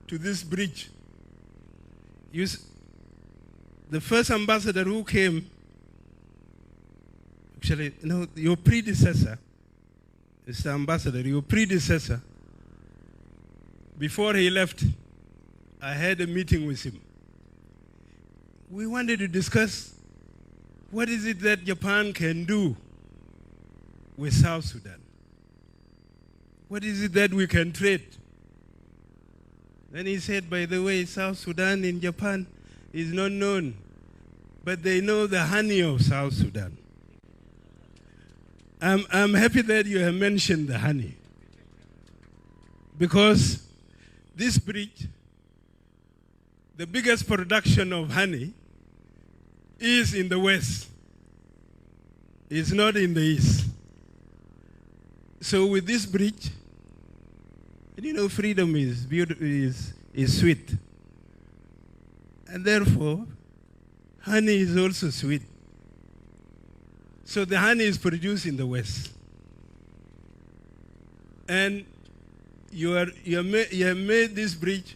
to this bridge. The first ambassador who came, actually, your predecessor, Mr. Ambassador, your predecessor, before he left, I had a meeting with him. We wanted to discuss what is it that Japan can do with South Sudan. What is it that we can trade? Then he said, by the way, South Sudan in Japan is not known, but they know the honey of South Sudan. I'm happy that you have mentioned the honey, because this bridge, the biggest production of honey is in the west. It's not in the east. So with this bridge, freedom is beautiful, is sweet. And therefore, honey is also sweet. So the honey is produced in the west. And you have made this bridge,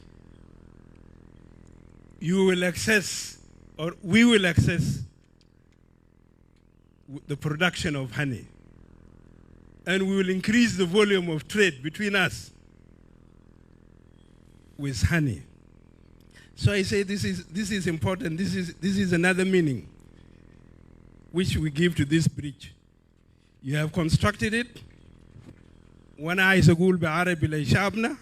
you will access, or we will access, the production of honey. And we will increase the volume of trade between us with honey. So I say this is important. This is another meaning which we give to this bridge. You have constructed it. وانا عايز اقول بعربي لشعبنا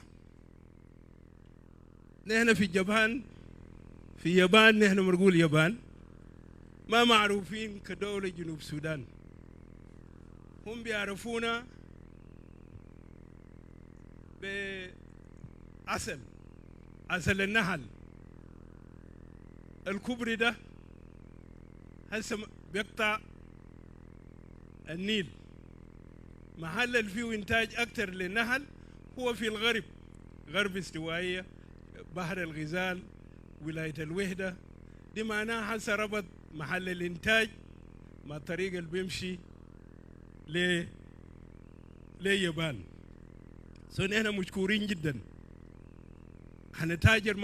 نحن في اليابان نحن بنقول اليابان ما معروفين كدولة جنوب السودان. هم بيعرفونا بعسل النحل الكبري ده هسه بيقطع النيل. محل اللي فيه إنتاج أكثر للنحل هو في الغرب، غرب استوائية، بحر الغزال، ولاية الوحدة. دي معناها هسه ربط محل الإنتاج مع الطريق اللي بيمشي ليابان. نحن مشكورين جدا. هنتاجر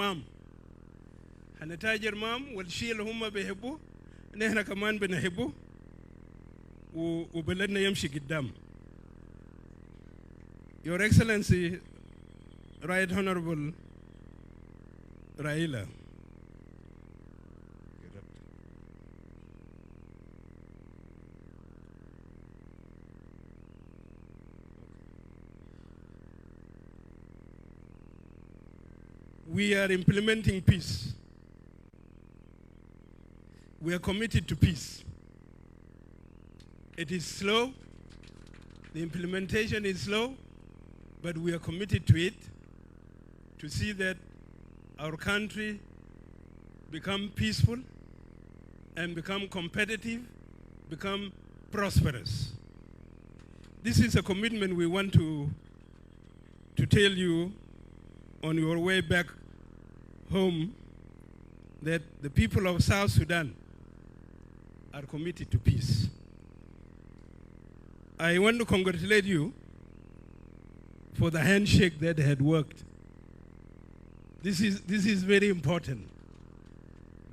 مام والشيء اللي هم بيحبوه نحن كمان بنحبه وبلدنا يمشي قدام. Your Excellency, Right Honorable Raila, we are implementing peace. We are committed to peace. It is slow, the implementation is slow, but we are committed to it, to see that our country become peaceful and become competitive, become prosperous. This is a commitment we want to tell you on your way back home, that the people of South Sudan are committed to peace. I want to congratulate you for the handshake that had worked. This is very important,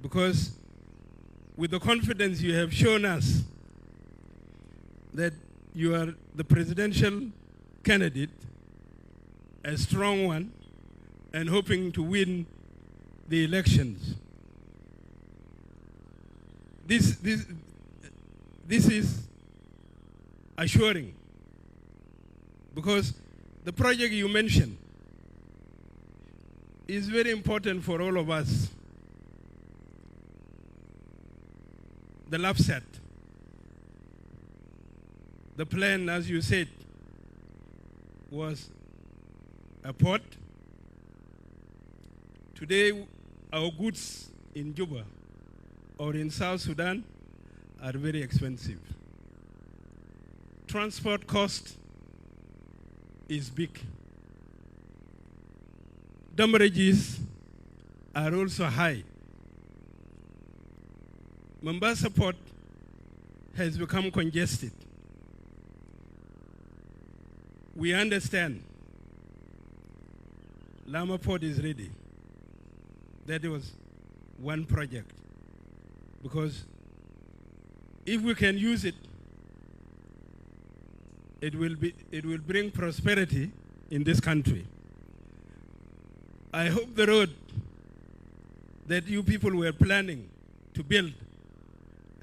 because with the confidence you have shown us that you are the presidential candidate, a strong one, and hoping to win the elections. This is assuring, because the project you mentioned is very important for all of us. The LAPSAT, the plan, as you said, was a port. Today, our goods in Juba or in South Sudan are very expensive. Transport cost is big. Damages are also high. Mombasa port has become congested. We understand Lama port is ready. That was one project. Because if we can use it, it will bring prosperity in this country. I hope the road that you people were planning to build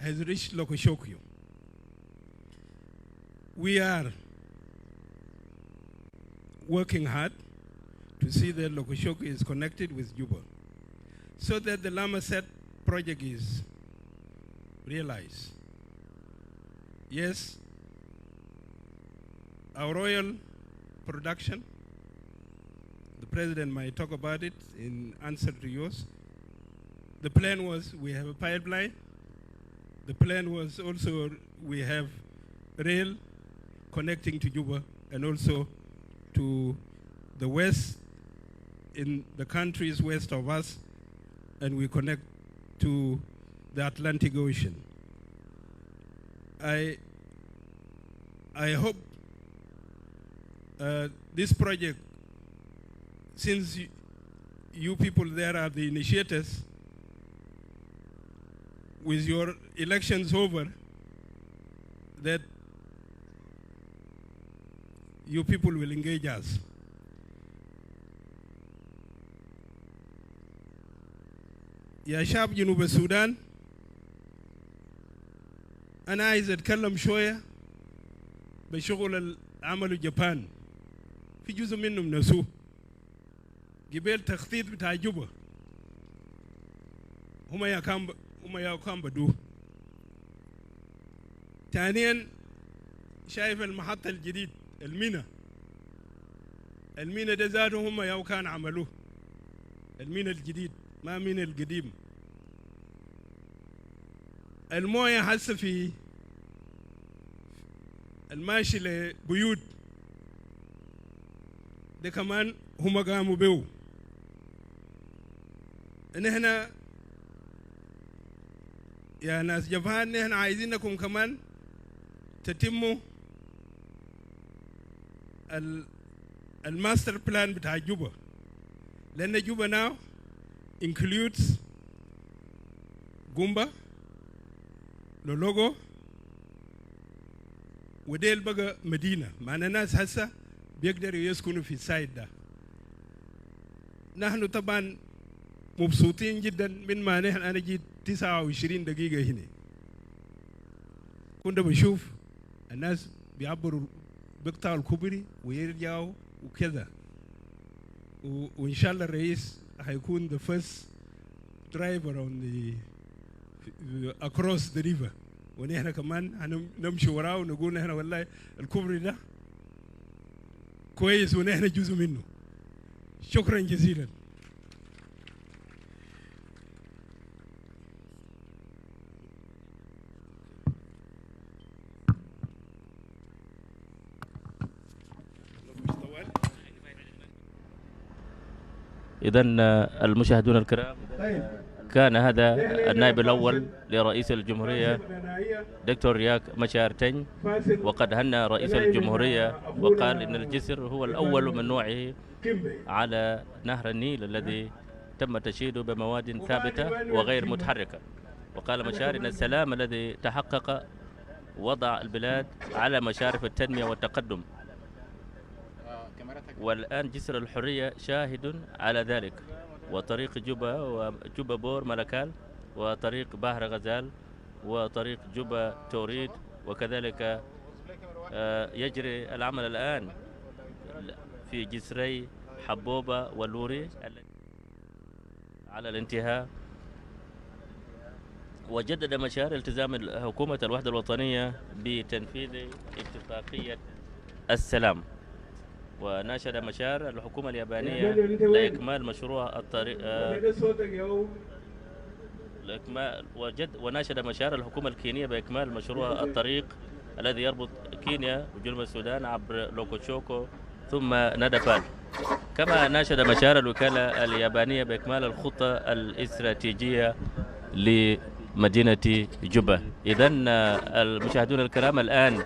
has reached Lokoshokyo. We are working hard to see that Lokoshokyo is connected with Juba so that the Lamaset project is realized. Yes, our oil production, the president might talk about it in answer to yours. The plan was we have a pipeline. The plan was also we have rail connecting to Juba and also to the west, in the countries west of us, and we connect to the Atlantic Ocean. I hope this project, since you people there are the initiators, with your elections over, that you people will engage us. يا شعب جنوب السودان أنا عايز أتكلم شوية بشغل العمل جابان في جزء منهم نسوه قبل تخطيط بتاع جوبا هم يا كام بدو ثانيا شايف المحطة الجديد المينا ده ذاته هم يا كان عملوه المينا الجديد ما من القديم المويه هسه في الماشي لبيوت ده كمان هم قاموا بيه نحن يا ناس جبهان نحن عايزينكم كمان تتموا الماستر بلان بتاع جوبا لأن جوبا now includes Gumba, Lologo, وديل بقى مدينة معنا ناس هسه بيقدروا يسكنوا في السايد ده. نحن طبعا مبسوطين جدا من ما نحن أنا جيت 29 دقيقة هنا. كنت بشوف الناس بيعبروا بيقطعوا الكوبري ويرجعوا وكذا. وإن شاء الله الرئيس هيكون the first driver on the across the river ونحن كمان هنمشي وراه ونقول نحن والله الكوبري ده كويس ونحن جزء منه. شكرا جزيلا. إذن المشاهدون الكرام، كان هذا النائب الأول لرئيس الجمهورية دكتور رياك مشار تنج، وقد هنأ رئيس الجمهورية وقال إن الجسر هو الأول من نوعه على نهر النيل الذي تم تشييده بمواد ثابتة وغير متحركة. وقال مشار إن السلام الذي تحقق وضع البلاد على مشارف التنمية والتقدم، والآن جسر الحرية شاهد على ذلك، وطريق جوبا وجوبا بور ملكال وطريق بحر غزال وطريق جوبا توريد، وكذلك يجري العمل الآن في جسري حبوبة واللوري على الانتهاء. وجدد مشار التزام حكومة الوحدة الوطنية بتنفيذ اتفاقية السلام. وناشد مشاعر الحكومة اليابانية لإكمال مشروع الطريق وناشد مشاعر الحكومة الكينية بإكمال مشروع الطريق الذي يربط كينيا وجنوب السودان عبر لوكوتشوكو ثم ندبال. كما ناشد مشاعر الوكالة اليابانية بإكمال الخطة الاستراتيجية لمدينة جوبا. إذن المشاهدون الكرام، الآن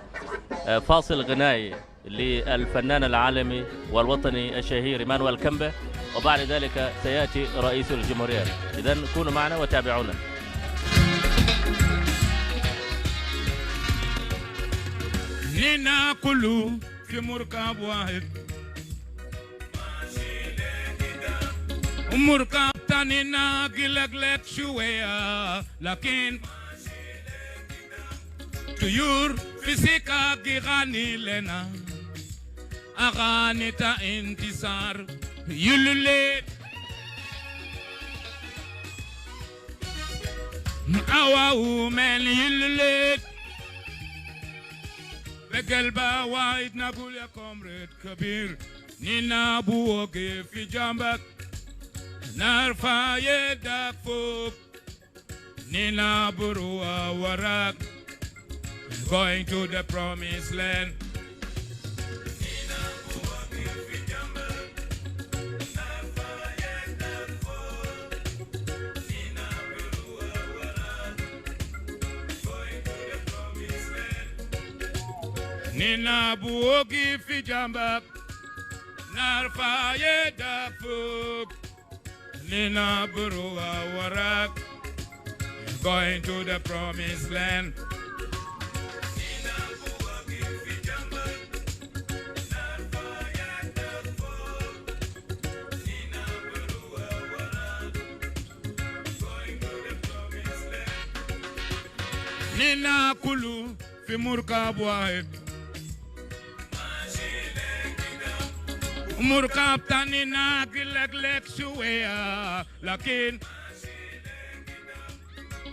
فاصل غنائي للفنان العالمي والوطني الشهير مانويل كامبا، وبعد ذلك سيأتي رئيس الجمهورية. إذن كونوا معنا وتابعونا. نينا كله في مركب واحد، مركب تاني ناقلك شوية، لكن طيور في سكة غني لنا أغاني تا انتصار يلولي أواو من يلولي بقلبها وايد نقول يا كومريد كبير، نينا بوقف في جنبك نرفع يدك فوق، نينا بروا وراك going to the promised land. Nina buogi fi jambak, narfa yeda fuk. Nina burua warak, going to the promised land. Nina kulu fi murkab wahid, murkab tani nagilek shuweya, lakin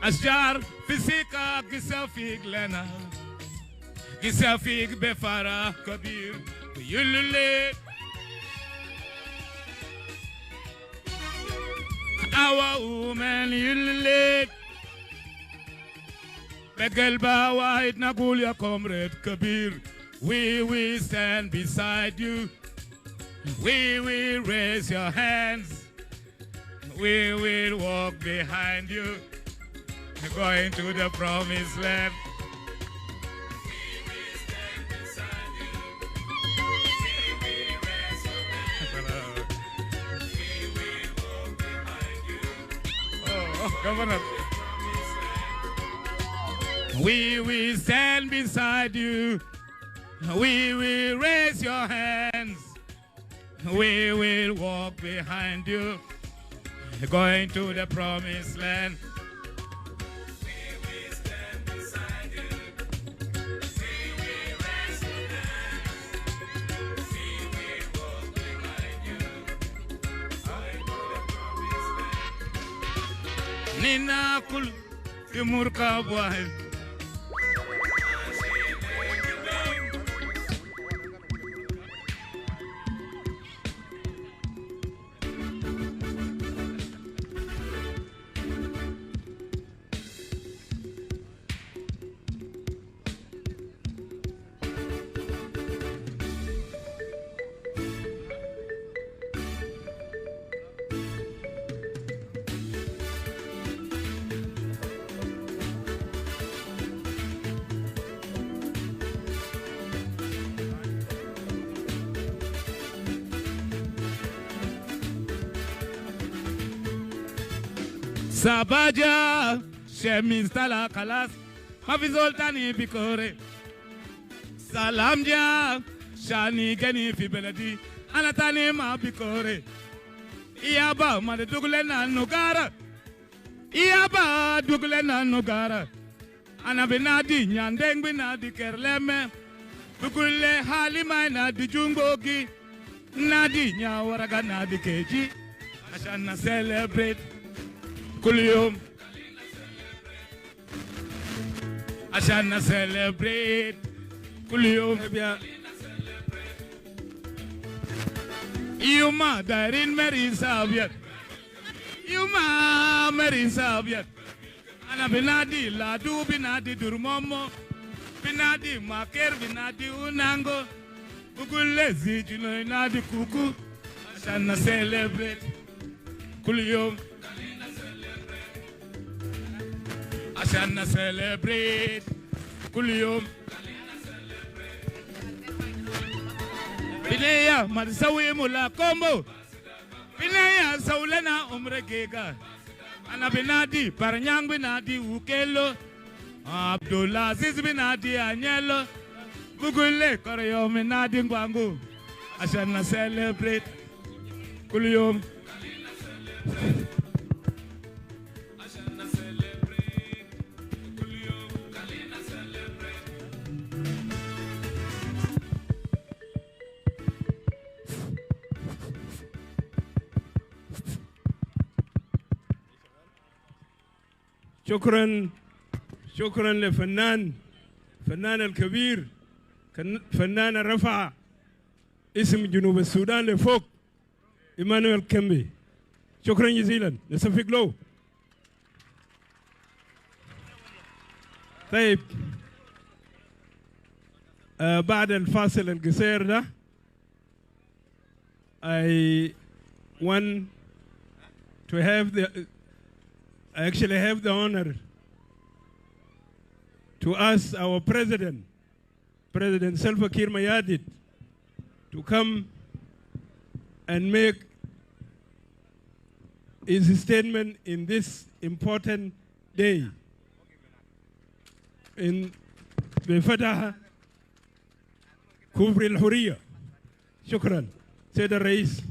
ashjar fisika gisafig lena, gisafig befara kabir yulule awa umen yulule بقلبها واحد نقول يا كومريد كبير. We will stand beside you, we will raise your hands, we will walk behind you, going to the promised land. We will stand beside you, we will raise your hands, we will walk behind you. Oh, Governor. We will stand beside you, we will raise your hands, we will walk behind you, going to the promised land. We will stand beside you, we will raise your hands, we will walk behind you, going to the promised land. Nina kul fi murkab wahid, Sabaja shemis tala kalas mafizol tani bikore salamja shani gani fi beladi anatani ma bikore iyaba ma dugle na nugara iyaba dugle na nugara ana binadi nyandeng binadi kerleme dugle halima na di jumbogi nadi nyawaraga nadi keji ashana celebrate كل يوم عشان celebrate كل يوم Yuma darin Mary Saviet. Yuma Mary Saviet. Ana binadi ladu binadi durmomo. Binadi maker binadi unango. Bugulezi juno inadi kuku. Ashana celebrate. Kuliyom. Ashana celebrate. Kuliyom. Bineya marsawi mula kombo. Bineya saulena umregega. Ana binadi paranyang binadi ukelo. Abdulaziz binadi anyelo. Bugule koreyo binadi ngwangu. Ashana celebrate. Kuliyom. شكرا لفنان الكبير فنان رفع اسم جنوب السودان لفوق إيمانويل كمبي. شكرا جزيلا. نصفق له. طيب بعد الفاصل القصير ده I want to have I actually have the honor to ask our President Salva Kiir Mayardit, to come and make his statement in this important day in بفتح كوبري الحرية. شكرا سيد الرئيس.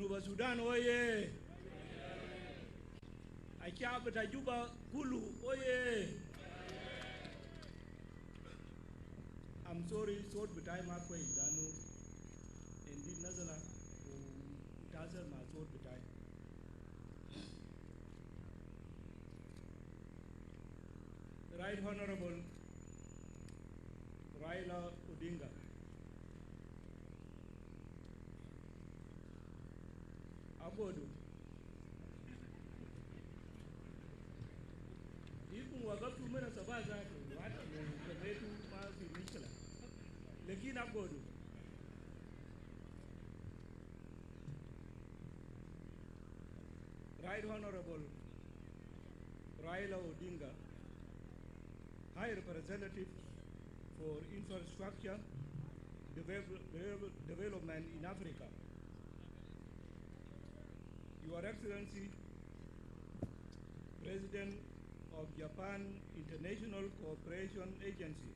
Juba-Sudan oye! Akyabata Juba Kulu oye! I'm sorry, short bitai makwe idanu endi nazala utaza ma short bitai. Right Honorable Raila Odinga. Abodu. Ibu wakati umena sabaza watu wetu mazi mishla. Lakini abodu. Right Honorable Raila Odinga, High Representative for Infrastructure Development in Africa. Your Excellency, President of Japan International Cooperation Agency,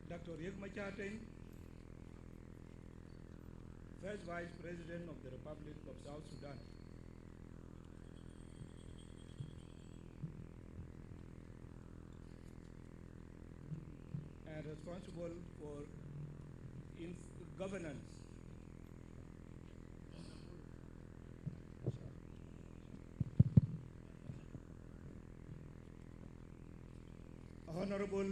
Dr. Riek Machar, First Vice President of the Republic of South Sudan, and responsible for governance. Honorable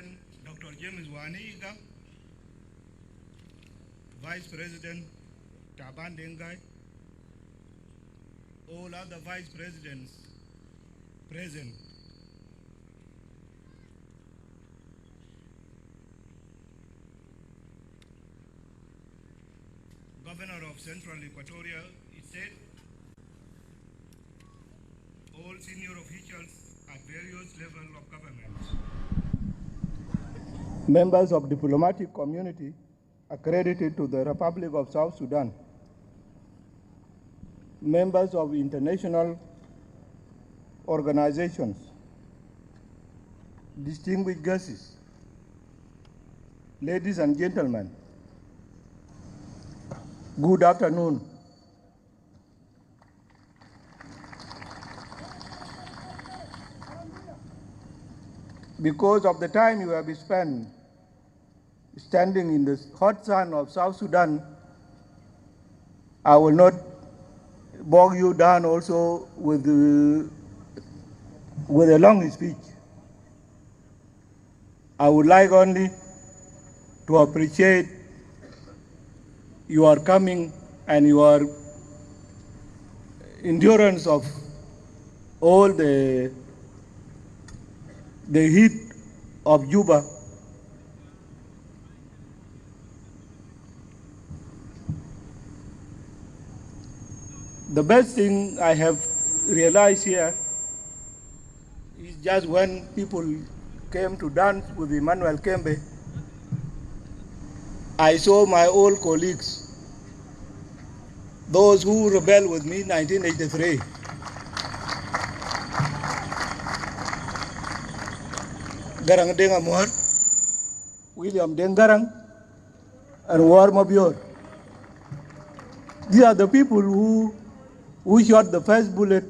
President Dr. James Waniga, Vice President Taban Dengai, all other Vice Presidents present, Governor of Central Equatoria State, all senior officials at various levels of government, members of diplomatic community accredited to the Republic of South Sudan, members of international organizations, distinguished guests, ladies and gentlemen, good afternoon. Because of the time you have spent standing in the hot sun of South Sudan, I will not bog you down also with a long speech. I would like only to appreciate your coming and your endurance of all the heat of Juba. The best thing I have realized here is just when people came to dance with Emmanuel Kembe, I saw my old colleagues, those who rebelled with me in 1983. Garang Denga Muar, William Dengarang, and War Mabior. These are the people who shot the first bullet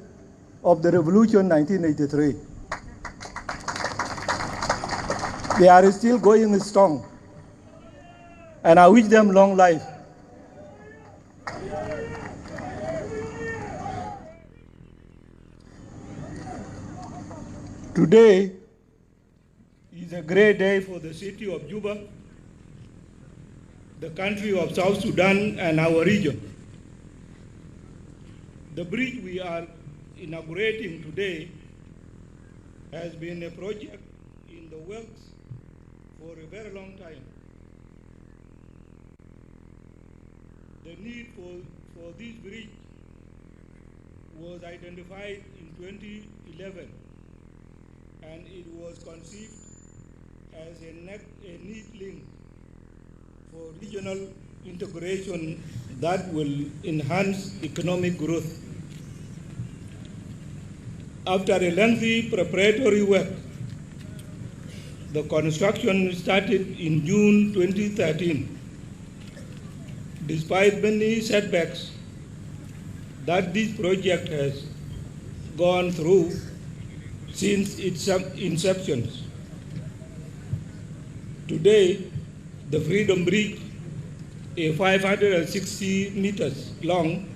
of the revolution 1983. They are still going strong, and I wish them long life. Today is a great day for the city of Juba, the country of South Sudan, and our region. The bridge we are inaugurating today has been a project in the works for a very long time. The need for this bridge was identified in 2011, and it was conceived as a neat link for regional integration that will enhance economic growth. After a lengthy preparatory work, the construction started in June 2013. Despite many setbacks that this project has gone through since its inception, today the Freedom Bridge, a 560 meters long,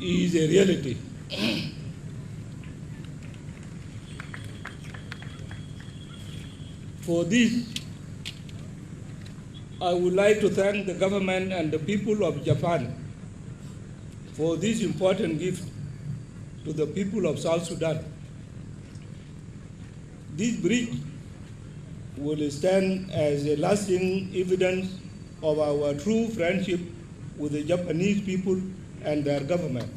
is a reality. For this, I would like to thank the government and the people of Japan for this important gift to the people of South Sudan. This bridge will stand as a lasting evidence of our true friendship with the Japanese people and their government.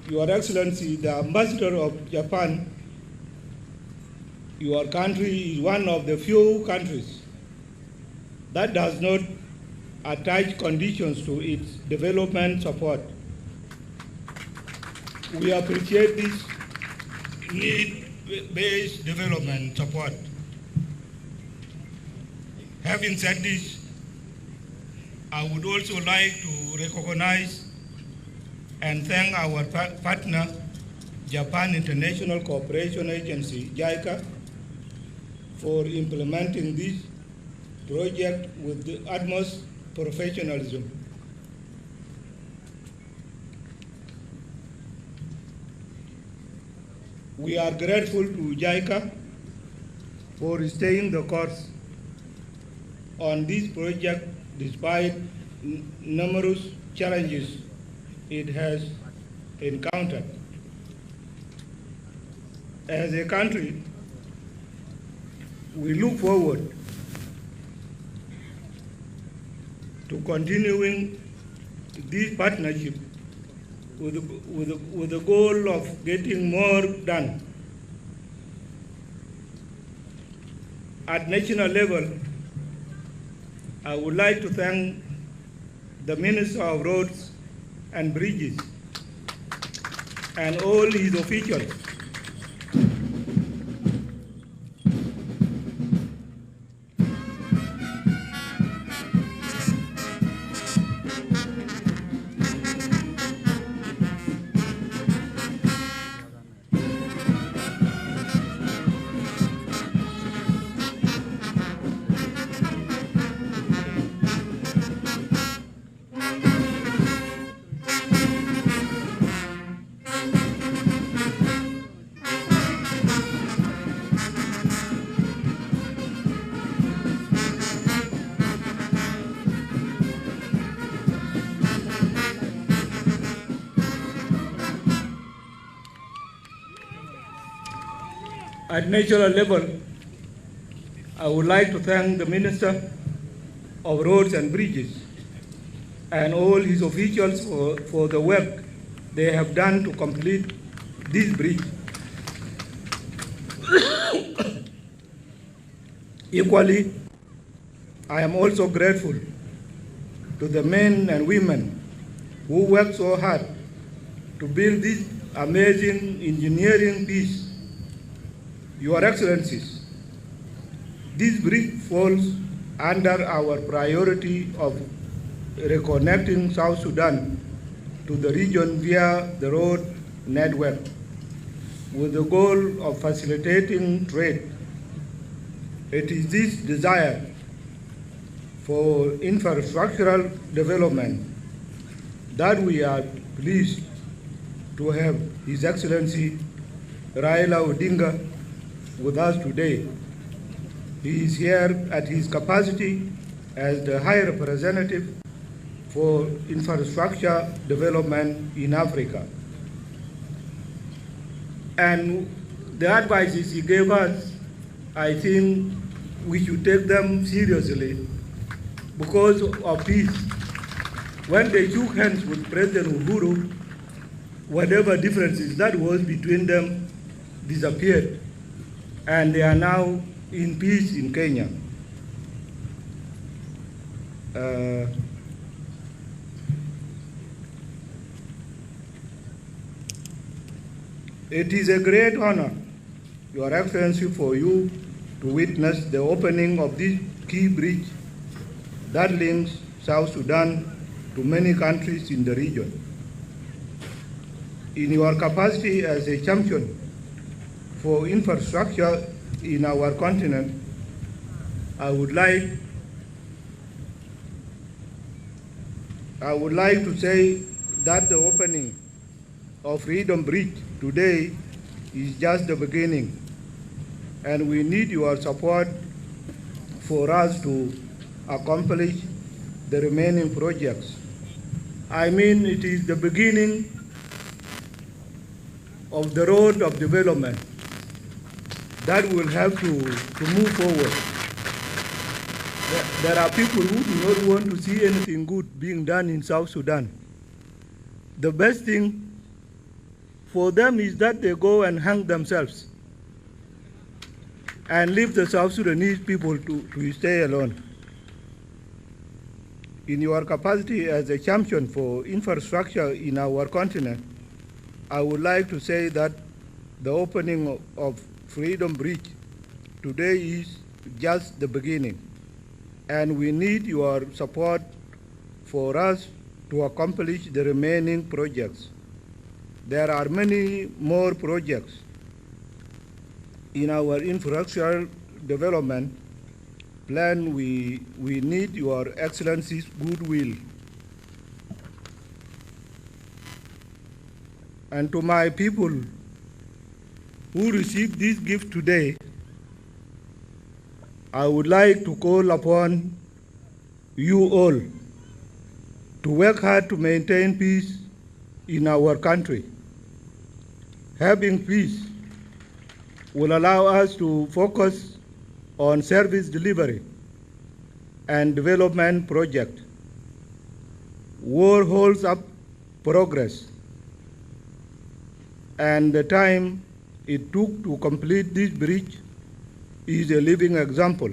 Your Excellency, the Ambassador of Japan, your country is one of the few countries that does not attach conditions to its development support. We appreciate this need-based development support. Having said this, I would also like to recognize and thank our partner, Japan International Cooperation Agency, JICA, for implementing this project with the utmost professionalism. We are grateful to JICA for staying the course on this project despite numerous challenges it has encountered. As a country, we look forward to continuing this partnership with the goal of getting more done. At national level, I would like to thank the Minister of Roads and Bridges and all his officials at national level. I would like to thank the Minister of Roads and Bridges and all his officials for the work they have done to complete this bridge. Equally, I am also grateful to the men and women who worked so hard to build this amazing engineering piece. Your Excellencies, this bridge falls under our priority of reconnecting South Sudan to the region via the road network, with the goal of facilitating trade. It is this desire for infrastructural development that we are pleased to have His Excellency Raila Odinga with us today. He is here at his capacity as the High Representative for Infrastructure Development in Africa. And the advices he gave us, I think we should take them seriously because of peace. When they shook hands with President Uhuru, whatever differences that was between them disappeared, and they are now in peace in Kenya. It is a great honor, Your Excellency, for you to witness the opening of this key bridge that links South Sudan to many countries in the region. In your capacity as a champion for infrastructure in our continent, I would like to say that the opening of Freedom Bridge today is just the beginning, and we need your support for us to accomplish the remaining projects. I mean, it is the beginning of the road of development that will have to move forward. There are people who do not want to see anything good being done in South Sudan. The best thing for them is that they go and hang themselves and leave the South Sudanese people to stay alone. In your capacity as a champion for infrastructure in our continent, I would like to say that the opening of Freedom Bridge today is just the beginning, and we need your support for us to accomplish the remaining projects. There are many more projects in our infrastructural development plan. We need your Excellency's goodwill. And to my people who received this gift today, I would like to call upon you all to work hard to maintain peace in our country. Having peace will allow us to focus on service delivery and development projects. War holds up progress, and the time it took to complete this bridge is a living example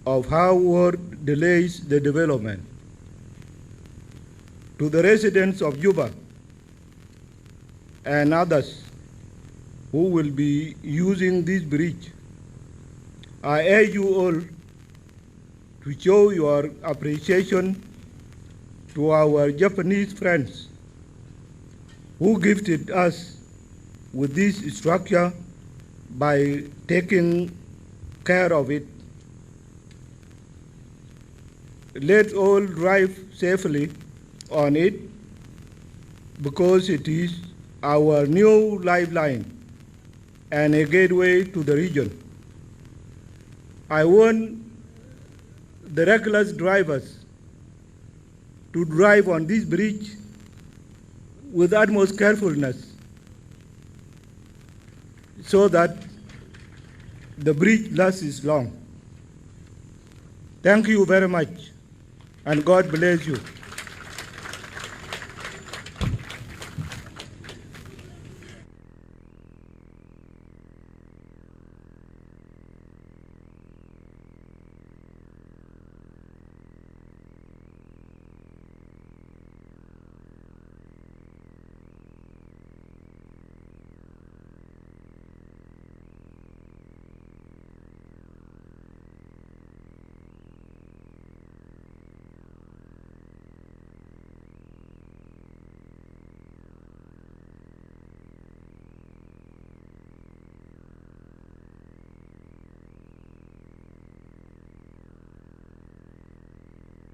of how war delays the development. To the residents of Juba and others who will be using this bridge, I urge you all to show your appreciation to our Japanese friends who gifted us with this structure by taking care of it. Let's all drive safely on it because it is our new lifeline and a gateway to the region. I want the reckless drivers to drive on this bridge with utmost carefulness so that the bridge lasts long. Thank you very much, and God bless you.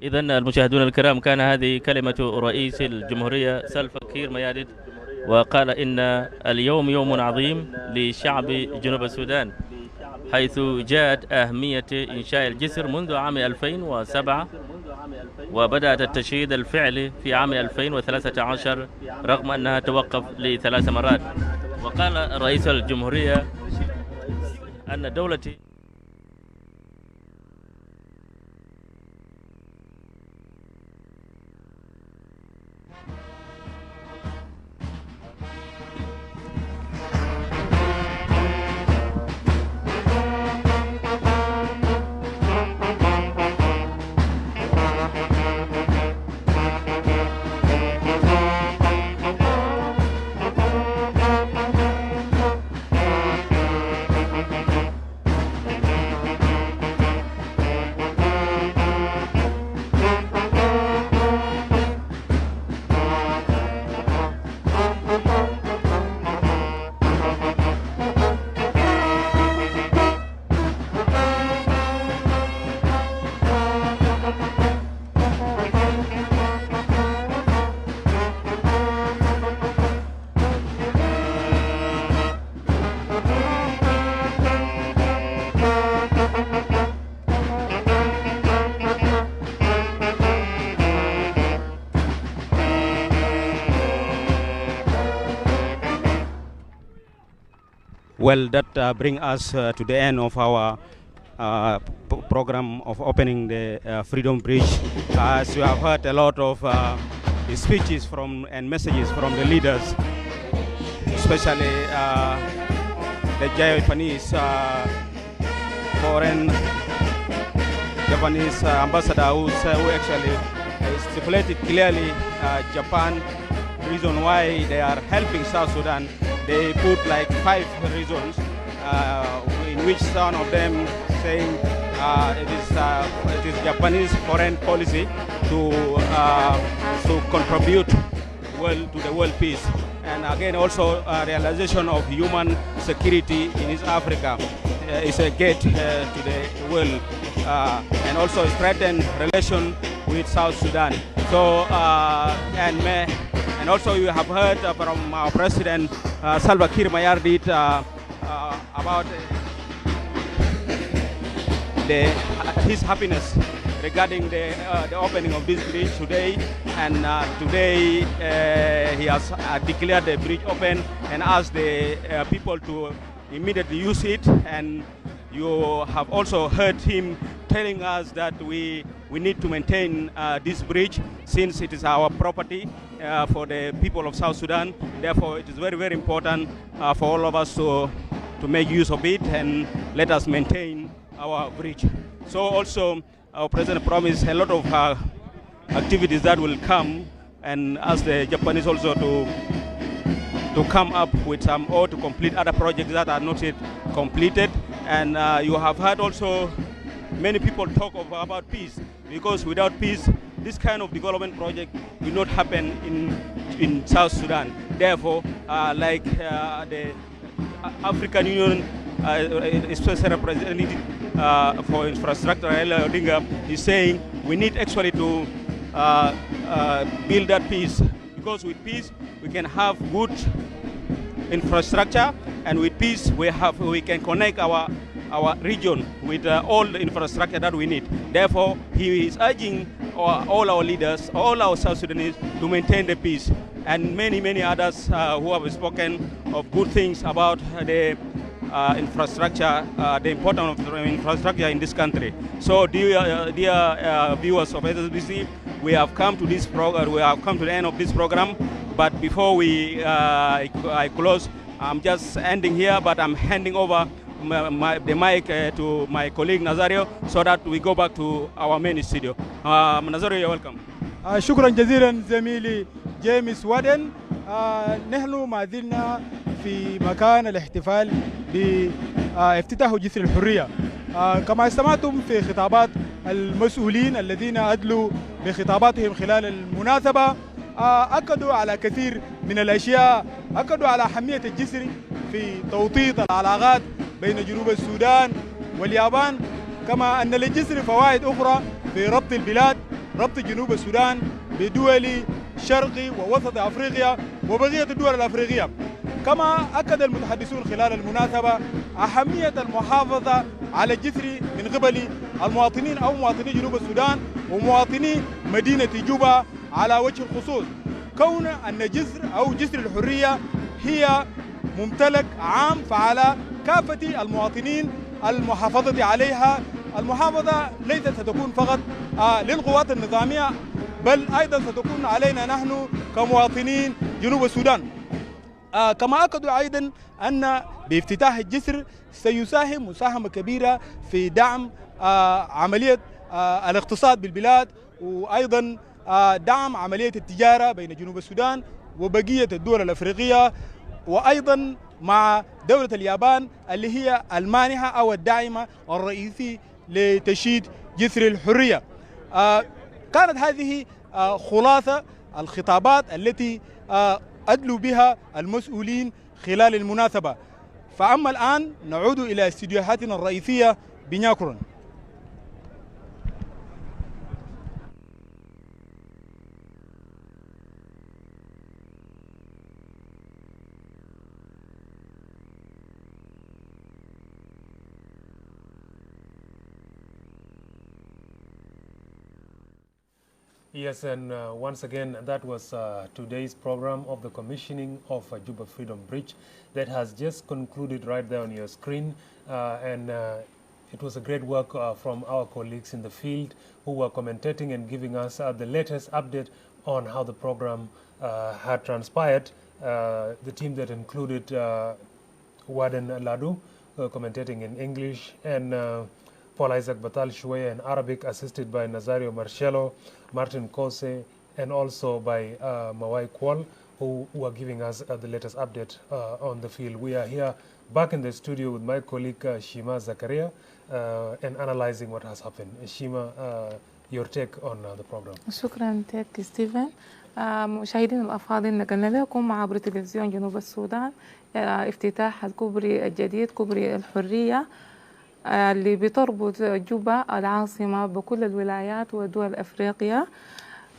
إذن المشاهدون الكرام، كان هذه كلمة رئيس الجمهورية سلفا كير مياديت، وقال إن اليوم يوم عظيم لشعب جنوب السودان، حيث جاءت أهمية إنشاء الجسر منذ عام 2007 وبدأت التشييد الفعلي في عام 2013 رغم أنها توقف ل3 مرات. وقال رئيس الجمهورية أن دولة Well, that brings us to the end of our program of opening the Freedom Bridge. As you have heard a lot of speeches and messages from the leaders, especially the Japanese Japanese ambassador who actually stipulated clearly Japan reason why they are helping South Sudan. They put like 5 reasons, in which some of them saying it is Japanese foreign policy to contribute well to the world peace, and again also realization of human security in East Africa is a gate to the world, and also strengthen relation with South Sudan. So And also you have heard from our President Salva Kiir Mayardit about his happiness regarding the opening of this bridge today. And today he has declared the bridge open and asked the people to immediately use it. And you have also heard him telling us that we need to maintain this bridge since it is our property for the people of South Sudan. Therefore, it is very, very important for all of us to make use of it and let us maintain our bridge. So also, our president promised a lot of activities that will come, and ask the Japanese also to come up with some or to complete other projects that are not yet completed. And you have heard also many people talk about peace, because without peace, this kind of development project will not happen in South Sudan. Therefore, like the African Union, especially representative for infrastructure, Odinga, is saying we need actually to build that peace, because with peace we can have good infrastructure, and with peace we can connect our region with all the infrastructure that we need. Therefore, he is urging all our leaders, all our South Sudanese, to maintain the peace, and many others who have spoken of good things about the infrastructure, the importance of infrastructure in this country. So, dear viewers of SSBC, we have come to this program. We have come to the end of this program. But before I close, I'm just ending here. But I'm handing over the mic to my colleague Nazario, so that we go back to our main studio. Nazario, you're welcome. شكرا جزيلا زميلي جيمس وادن. نحن ما زلنا في مكان الاحتفال بافتتاح جسر الحرية. كما استمعتم في خطابات المسؤولين الذين أدلوا بخطاباتهم خلال المناسبة، أكدوا على كثير من الأشياء، أكدوا على أهمية الجسر في توطيد العلاقات بين جنوب السودان واليابان، كما أن للجسر فوائد أخرى في ربط البلاد، ربط جنوب السودان بدول شرق ووسط أفريقيا وبقية الدول الأفريقية. كما أكد المتحدثون خلال المناسبة أهمية المحافظة على الجسر من قبل المواطنين أو مواطني جنوب السودان ومواطني مدينة جوبا على وجه الخصوص، كون أن جسر أو جسر الحرية هي ممتلك عام، فعلى كافة المواطنين المحافظة عليها. المحافظة ليست ستكون فقط للقوات النظامية، بل أيضا ستكون علينا نحن كمواطنين جنوب السودان. كما أكدوا أيضا أن بافتتاح الجسر سيساهم مساهمة كبيرة في دعم عملية الاقتصاد بالبلاد، وأيضا دعم عملية التجارة بين جنوب السودان وبقية الدول الأفريقية، وأيضا مع دولة اليابان اللي هي المانحة أو الداعمة الرئيسي لتشييد جسر الحرية. كانت هذه خلاصة الخطابات التي أدلوا بها المسؤولين خلال المناسبة. فأما الآن نعود إلى استديوهاتنا الرئيسية بنياكورن. Yes, and once again, that was today's program of the commissioning of Juba Freedom Bridge that has just concluded right there on your screen. And it was a great work from our colleagues in the field who were commentating and giving us the latest update on how the program had transpired. The team that included Warden Ladu commentating in English, and Paul Isaac Batal Shwe in Arabic, assisted by Nazario Marcello, Martin Kose, and also by Mawai Kwal, who were giving us the latest update on the field. We are here back in the studio with my colleague Shima Zakaria and analyzing what has happened. Shima, your take on the program. شكرا لك ستيفن. مشاهدينا الأفاضل، نقلنا لكم عبر تلفزيون جنوب السودان افتتاح الكوبري الجديد، كوبري الحرية، اللي بتربط جوبا العاصمة بكل الولايات ودول أفريقيا.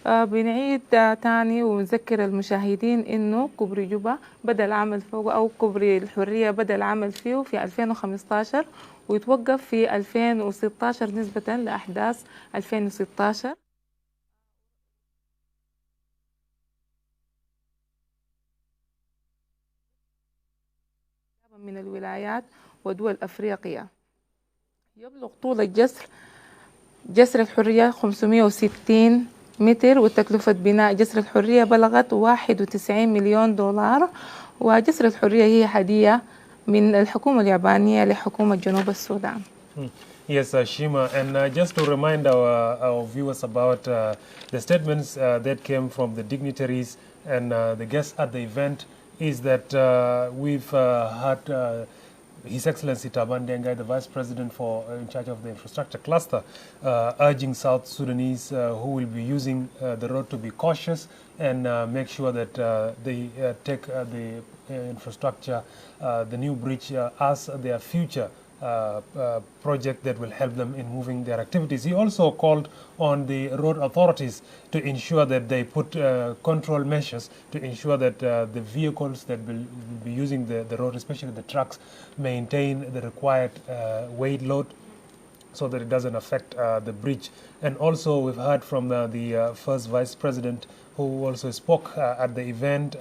بنعيد تاني ونذكر المشاهدين إنه كوبري جوبا بدأ العمل فوق، أو كوبري الحرية بدأ العمل فيه في 2015 ويتوقف في 2016 نسبة لأحداث 2016. من الولايات ودول أفريقيا. يبلغ طول جسر الحرية 560 متر، وتكلفة بناء جسر الحرية بلغت 91 مليون دولار، وجسر الحرية هي هدية من الحكومة اليابانية لحكومة جنوب السودان. Yes, Shima, and just to remind our viewers about the statements that came from the dignitaries and the guests at the event, is that we've had His Excellency Taban Dengai, the Vice President in charge of the infrastructure cluster, urging South Sudanese who will be using the road to be cautious and make sure that they take the infrastructure, the new bridge, as their future project that will help them in moving their activities. He also called on the road authorities to ensure that they put control measures to ensure that the vehicles that will be using the road, especially the trucks, maintain the required weight load so that it doesn't affect the bridge. And also we've heard from the first Vice President, who also spoke at the event,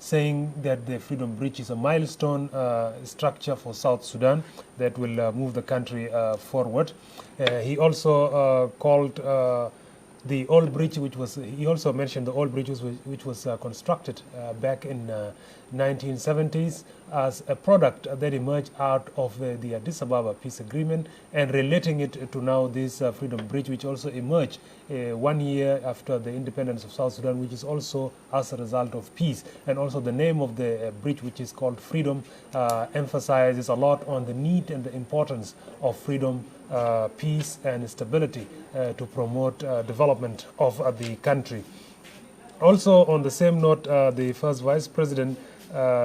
saying that the Freedom Bridge is a milestone structure for South Sudan that will move the country forward. He also called the old bridge, he also mentioned the old bridge which was constructed back in 1970s as a product that emerged out of the Addis Ababa peace agreement, and relating it to now this Freedom Bridge, which also emerged 1 year after the independence of South Sudan, which is also as a result of peace. And also the name of the bridge, which is called Freedom, emphasizes a lot on the need and the importance of freedom, peace and stability to promote development of the country. Also on the same note, the first Vice President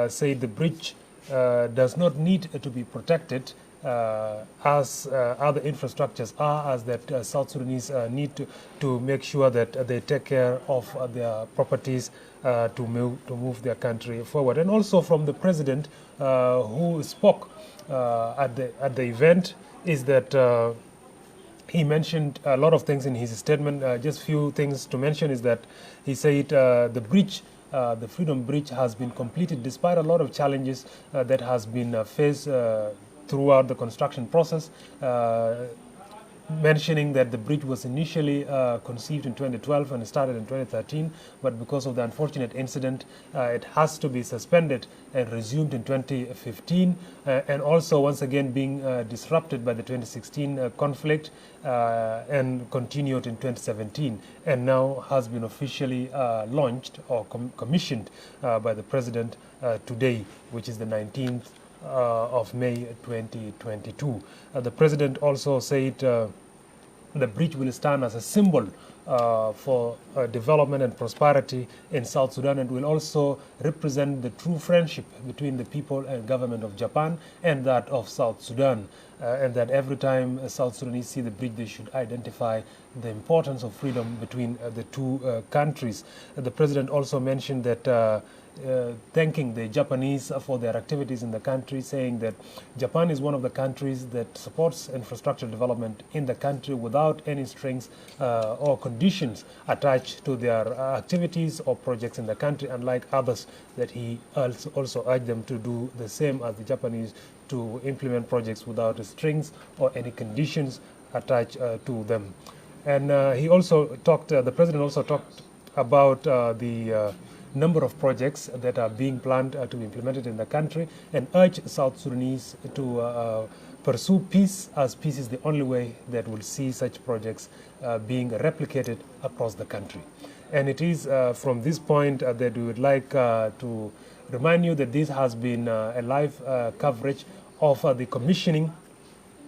said the bridge does not need to be protected as other infrastructures are, as that South Sudanese need to make sure that they take care of their properties to move their country forward. And also from the President who spoke at the event, is that he mentioned a lot of things in his statement. Just few things to mention is that he said the bridge, the Freedom Bridge, has been completed despite a lot of challenges that has been faced throughout the construction process, mentioning that the bridge was initially conceived in 2012 and started in 2013, but because of the unfortunate incident, it has to be suspended and resumed in 2015, and also once again being disrupted by the 2016 conflict and continued in 2017, and now has been officially launched or commissioned by the President today, which is the 19th of May 2022. The President also said the bridge will stand as a symbol for development and prosperity in South Sudan, and will also represent the true friendship between the people and government of Japan and that of South Sudan, and that every time South Sudanese see the bridge, they should identify the importance of freedom between the two countries. The President also mentioned that thanking the Japanese for their activities in the country, saying that Japan is one of the countries that supports infrastructure development in the country without any strings or conditions attached to their activities or projects in the country, unlike others that he also urged them to do the same as the Japanese, to implement projects without strings or any conditions attached to them. And he also talked, the President also talked about the number of projects that are being planned to be implemented in the country, and urge South Sudanese to pursue peace, as peace is the only way that will see such projects being replicated across the country. And it is from this point that we would like to remind you that this has been a live coverage of the commissioning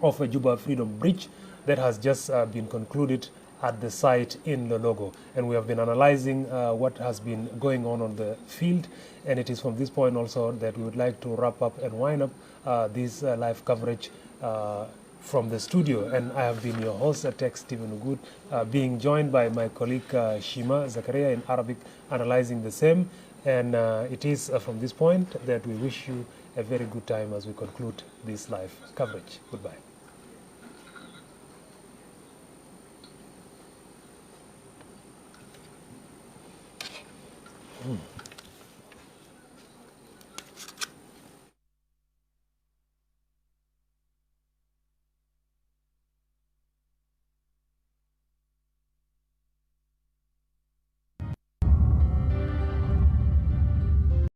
of a Juba Freedom Bridge that has just been concluded at the site in Lologo, and we have been analyzing what has been going on the field, and it is from this point also that we would like to wrap up and wind up this live coverage from the studio, and I have been your host, Tech Stephen Ugut, being joined by my colleague Shima Zakaria in Arabic, analyzing the same. And it is from this point that we wish you a very good time as we conclude this live coverage. Goodbye.